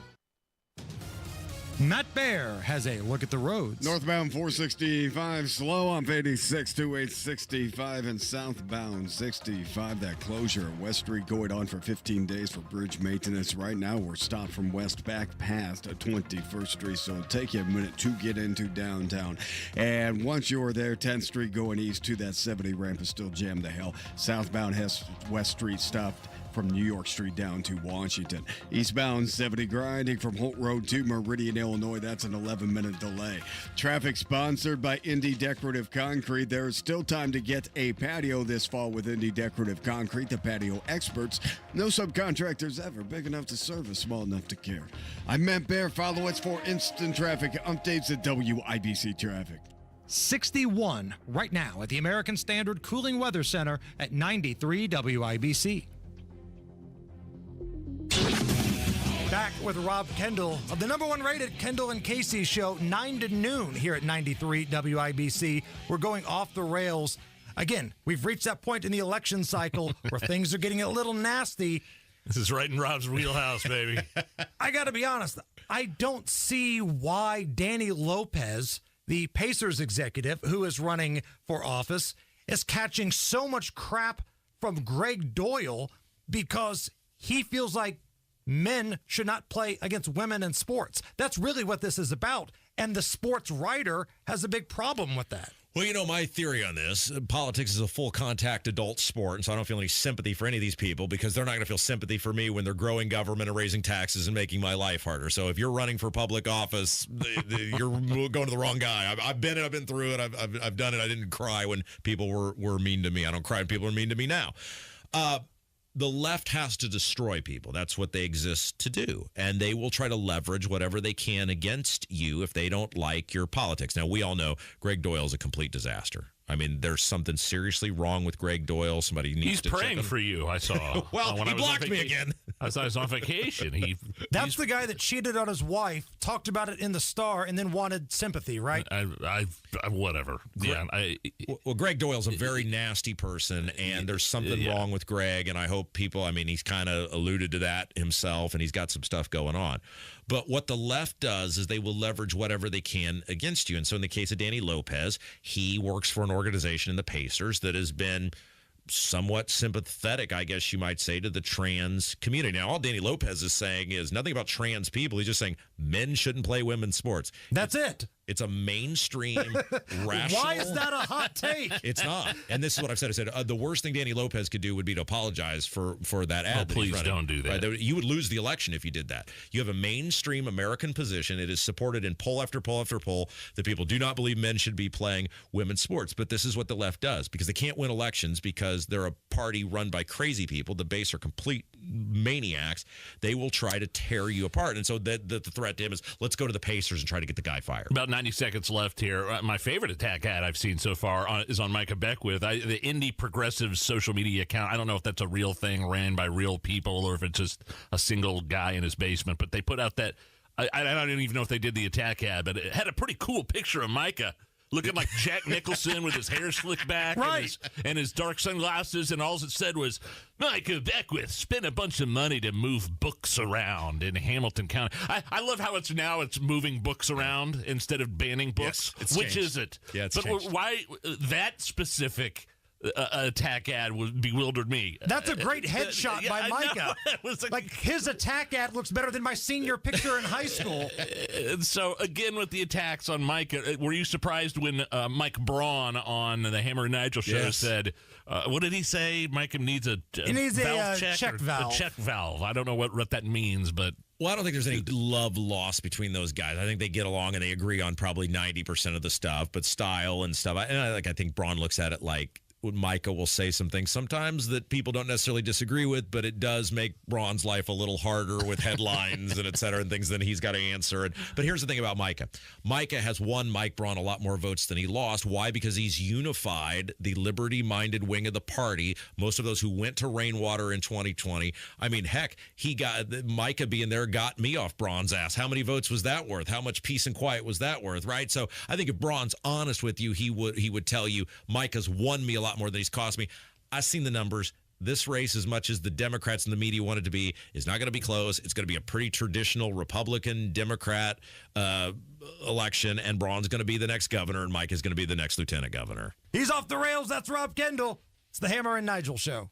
Matt Bear has a look at the roads. Northbound 465 slow on 86 to 865 and southbound 65. That closure at West Street going on for 15 days for bridge maintenance. Right now we're stopped from west back past 21st Street, so it'll take you a minute to get into downtown. And once you're there, 10th Street going east to that 70 ramp is still jammed to hell. Southbound has West Street stopped from New York Street down to Washington. Eastbound 70 grinding from Holt Road to Meridian, Illinois. That's an 11-minute delay. Traffic sponsored by Indy Decorative Concrete. There is still time to get a patio this fall with Indy Decorative Concrete, the patio experts. No subcontractors ever big enough to service, small enough to care. I'm Matt Bear. Follow us for instant traffic updates at WIBC Traffic. 61 right now at the American Standard Cooling Weather Center at 93 WIBC. Back with Rob Kendall of the number one rated Kendall and Casey show, 9 to noon here at 93 WIBC. We're going off the rails. Again, we've reached that point in the election cycle where things are getting a little nasty. This is right in Rob's wheelhouse, baby. I got to be honest. I don't see why Danny Lopez, the Pacers executive who is running for office, is catching so much crap from Greg Doyle because he feels like men should not play against women in sports. That's really what this is about. And the sports writer has a big problem with that. Well, you know, my theory on this, politics is a full contact adult sport, and so I don't feel any sympathy for any of these people because they're not going to feel sympathy for me when they're growing government and raising taxes and making my life harder. So if you're running for public office, you're going to the wrong guy. I've been it. I've been through it. I've done it. I didn't cry when people were mean to me. I don't cry when people are mean to me now. The left has to destroy people. That's what they exist to do. And they will try to leverage whatever they can against you if they don't like your politics. Now, we all know Greg Doyle is a complete disaster. I mean, there's something seriously wrong with Greg Doyle. Somebody needs to check him. He's praying for you, I saw. Well, he blocked me again. I was on vacation. That's the guy that cheated on his wife, talked about it in the Star, and then wanted sympathy, right? I whatever. Yeah. Well, Greg Doyle's a very nasty person, and there's something wrong with Greg, and I hope people, I mean, he's kind of alluded to that himself, and he's got some stuff going on. But what the left does is they will leverage whatever they can against you. And so in the case of Danny Lopez, he works for an organization in the Pacers that has been somewhat sympathetic, I guess you might say, to the trans community. Now, all Danny Lopez is saying is nothing about trans people. He's just saying men shouldn't play women's sports. That's it. It's a mainstream, rational. Why is that a hot take? It's not. And this is what I've said. I said the worst thing Danny Lopez could do would be to apologize for that ad. Oh, please don't do that. Right? You would lose the election if you did that. You have a mainstream American position. It is supported in poll after poll after poll that people do not believe men should be playing women's sports. But this is what the left does because they can't win elections because they're a party run by crazy people. The base are complete maniacs. They will try to tear you apart. And so the threat to him is let's go to the Pacers and try to get the guy fired. About 90 seconds left here. My favorite attack ad I've seen so far is on Micah Beckwith. The Indie Progressive social media account. I don't know if that's a real thing ran by real people or if it's just a single guy in his basement, but they put out that, I don't even know if they did the attack ad, but it had a pretty cool picture of Micah looking like Jack Nicholson with his hair slicked back and his dark sunglasses, and all it said was, Micah Beckwith spent a bunch of money to move books around in Hamilton County. I love how it's moving books around instead of banning books. Yes, Which is it? Yeah, it's but changed. why that specific attack ad bewildered me. That's a great headshot by Micah. Like his attack ad looks better than my senior picture in high school. So again, with the attacks on Micah, were you surprised when Mike Braun on the Hammer and Nigel show said, what did he say? Micah needs a valve check valve. A check valve. I don't know what that means, but. Well, I don't think there's any love lost between those guys. I think they get along and they agree on probably 90% of the stuff, but style and stuff. I think Braun looks at it like Micah will say some things sometimes that people don't necessarily disagree with, but it does make Braun's life a little harder with headlines and et cetera and things that he's got to answer. But here's the thing about Micah. Micah has won Mike Braun a lot more votes than he lost. Why? Because he's unified the liberty-minded wing of the party. Most of those who went to Rainwater in 2020. I mean, heck, Micah being there got me off Braun's ass. How many votes was that worth? How much peace and quiet was that worth, right? So I think if Braun's honest with you, he would tell you Micah's won me a lot more than he's cost me. I've seen the numbers. This race, as much as the Democrats and the media want it to be, is not going to be close. It's going to be a pretty traditional Republican-Democrat election, and Braun's going to be the next governor, and Mike is going to be the next lieutenant governor. He's off the rails. That's Rob Kendall. It's the Hammer and Nigel Show.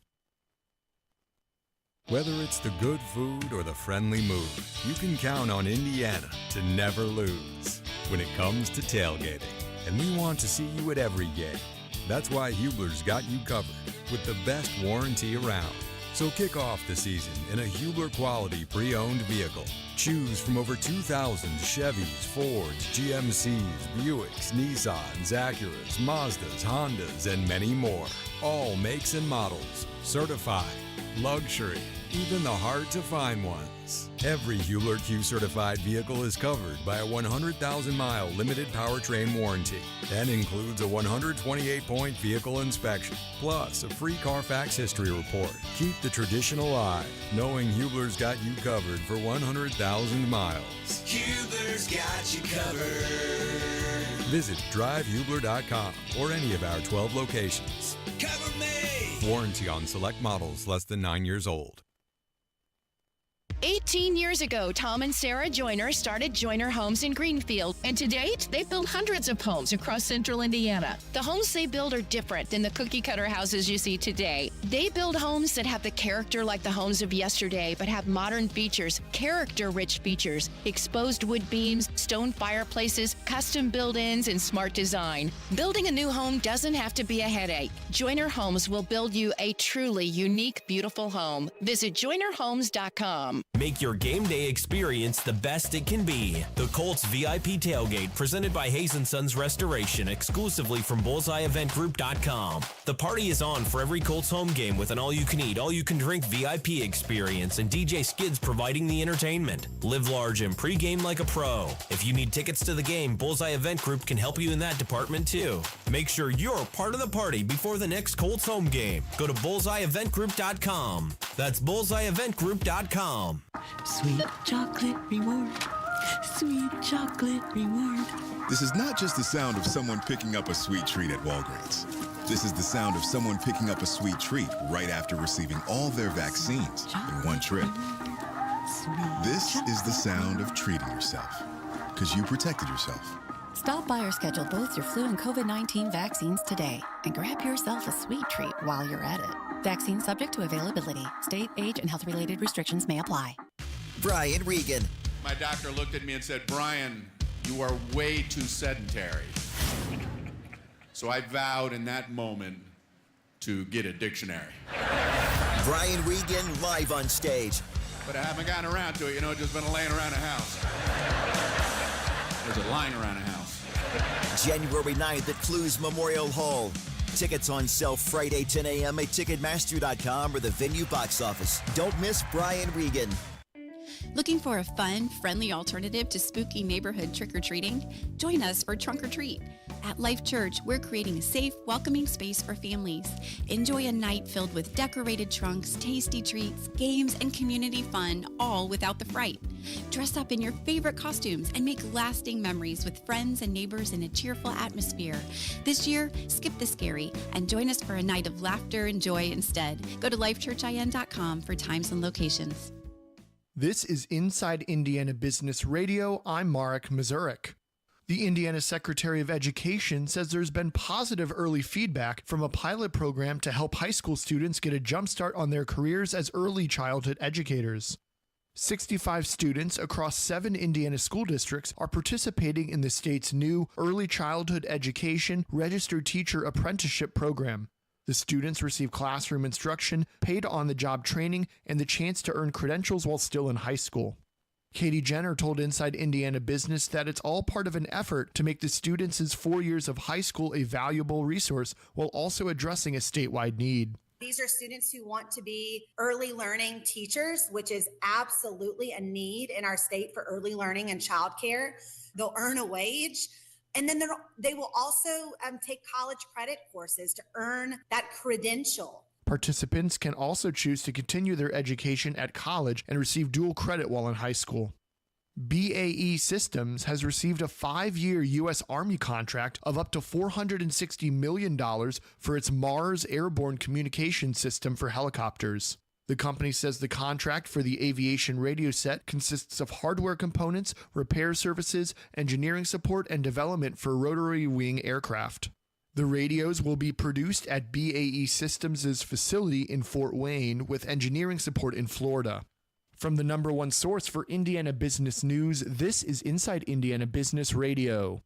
Whether it's the good food or the friendly mood, you can count on Indiana to never lose when it comes to tailgating. And we want to see you at every game. That's why Hubler's got you covered with the best warranty around. So kick off the season in a Hubler quality pre-owned vehicle. Choose from over 2,000 Chevys, Fords, GMCs, Buicks, Nissans, Acuras, Mazdas, Hondas, and many more. All makes and models. Certified. Luxury. Even the hard-to-find ones. Every Hubler Q-certified vehicle is covered by a 100,000-mile limited powertrain warranty and includes a 128-point vehicle inspection, plus a free Carfax history report. Keep the tradition alive, knowing Hubler's got you covered for 100,000 miles. Hubler's got you covered. Visit drivehubler.com or any of our 12 locations. Cover me! Warranty on select models less than 9 years old. 18 years ago, Tom and Sarah Joyner started Joyner Homes in Greenfield, and to date, they've built hundreds of homes across central Indiana. The homes they build are different than the cookie-cutter houses you see today. They build homes that have the character like the homes of yesterday, but have modern features, character-rich features, exposed wood beams, stone fireplaces, custom build-ins, and smart design. Building a new home doesn't have to be a headache. Joyner Homes will build you a truly unique, beautiful home. Visit JoynerHomes.com. Make your game day experience the best it can be. The Colts VIP Tailgate, presented by Hayes & Sons Restoration, exclusively from BullseyeEventGroup.com. The party is on for every Colts home game with an all-you-can-eat, all-you-can-drink VIP experience and DJ Skids providing the entertainment. Live large and pregame like a pro. If you need tickets to the game, Bullseye Event Group can help you in that department too. Make sure you're part of the party before the next Colts home game. Go to BullseyeEventGroup.com. That's BullseyeEventGroup.com. Sweet chocolate reward. Sweet chocolate reward. This is not just the sound of someone picking up a sweet treat at Walgreens. This is the sound of someone picking up a sweet treat right after receiving all their vaccines in one trip. This is the sound of treating yourself, because you protected yourself. Stop by or schedule both your flu and COVID-19 vaccines today and grab yourself a sweet treat while you're at it. Vaccine subject to availability. State, age, and health-related restrictions may apply. Brian Regan. My doctor looked at me and said, Brian, You are way too sedentary. So I vowed in that moment to get a dictionary. Brian Regan live on stage. But I haven't gotten around to it, just been laying around the house. There's a lying around the house. January 9th at Clues Memorial Hall. Tickets on sale Friday 10 a.m. at Ticketmaster.com or the venue box office. Don't miss Brian Regan. Looking for a fun, friendly alternative to spooky neighborhood trick-or-treating? Join us for Trunk or Treat. At Life Church, we're creating a safe, welcoming space for families. Enjoy a night filled with decorated trunks, tasty treats, games, and community fun, all without the fright. Dress up in your favorite costumes and make lasting memories with friends and neighbors in a cheerful atmosphere. This year, skip the scary and join us for a night of laughter and joy instead. Go to lifechurchin.com for times and locations. This is Inside Indiana Business Radio. I'm Marek Mazurek. The Indiana Secretary of Education says there's been positive early feedback from a pilot program to help high school students get a jump start on their careers as early childhood educators. 65 students across 7 Indiana school districts are participating in the state's new Early Childhood Education Registered Teacher Apprenticeship Program. The students receive classroom instruction, paid on-the-job training, and the chance to earn credentials while still in high school. Katie Jenner told Inside Indiana Business that it's all part of an effort to make the students' 4 years of high school a valuable resource while also addressing a statewide need. These are students who want to be early learning teachers, which is absolutely a need in our state for early learning and childcare. They'll earn a wage, and then they will also take college credit courses to earn that credential. Participants can also choose to continue their education at college and receive dual credit while in high school. BAE Systems has received a 5-year U.S. Army contract of up to $460 million for its Mars airborne communication system for helicopters. The company says the contract for the aviation radio set consists of hardware components, repair services, engineering support, and development for rotary wing aircraft. The radios will be produced at BAE Systems' facility in Fort Wayne with engineering support in Florida. From the #1 source for Indiana business news, this is Inside Indiana Business Radio.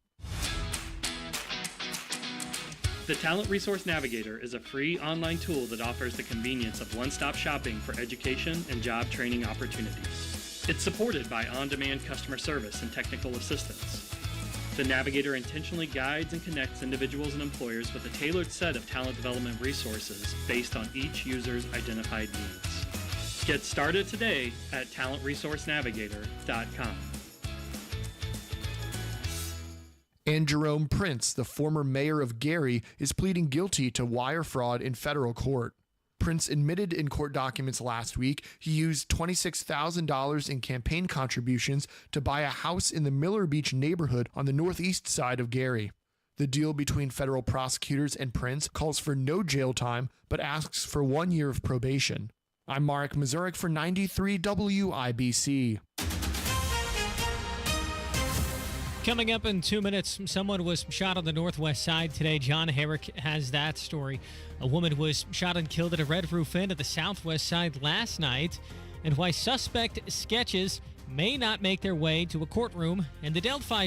The Talent Resource Navigator is a free online tool that offers the convenience of one-stop shopping for education and job training opportunities. It's supported by on-demand customer service and technical assistance. The Navigator intentionally guides and connects individuals and employers with a tailored set of talent development resources based on each user's identified needs. Get started today at talentresourcenavigator.com. And Jerome Prince, the former mayor of Gary, is pleading guilty to wire fraud in federal court. Prince admitted in court documents last week he used $26,000 in campaign contributions to buy a house in the Miller Beach neighborhood on the northeast side of Gary. The deal between federal prosecutors and Prince calls for no jail time, but asks for 1 year of probation. I'm Marek Mazurek for 93 WIBC. Coming up in 2 minutes, someone was shot on the northwest side today. John Herrick has that story. A woman was shot and killed at a Red Roof Inn at the southwest side last night, and why suspect sketches may not make their way to a courtroom in the Delphi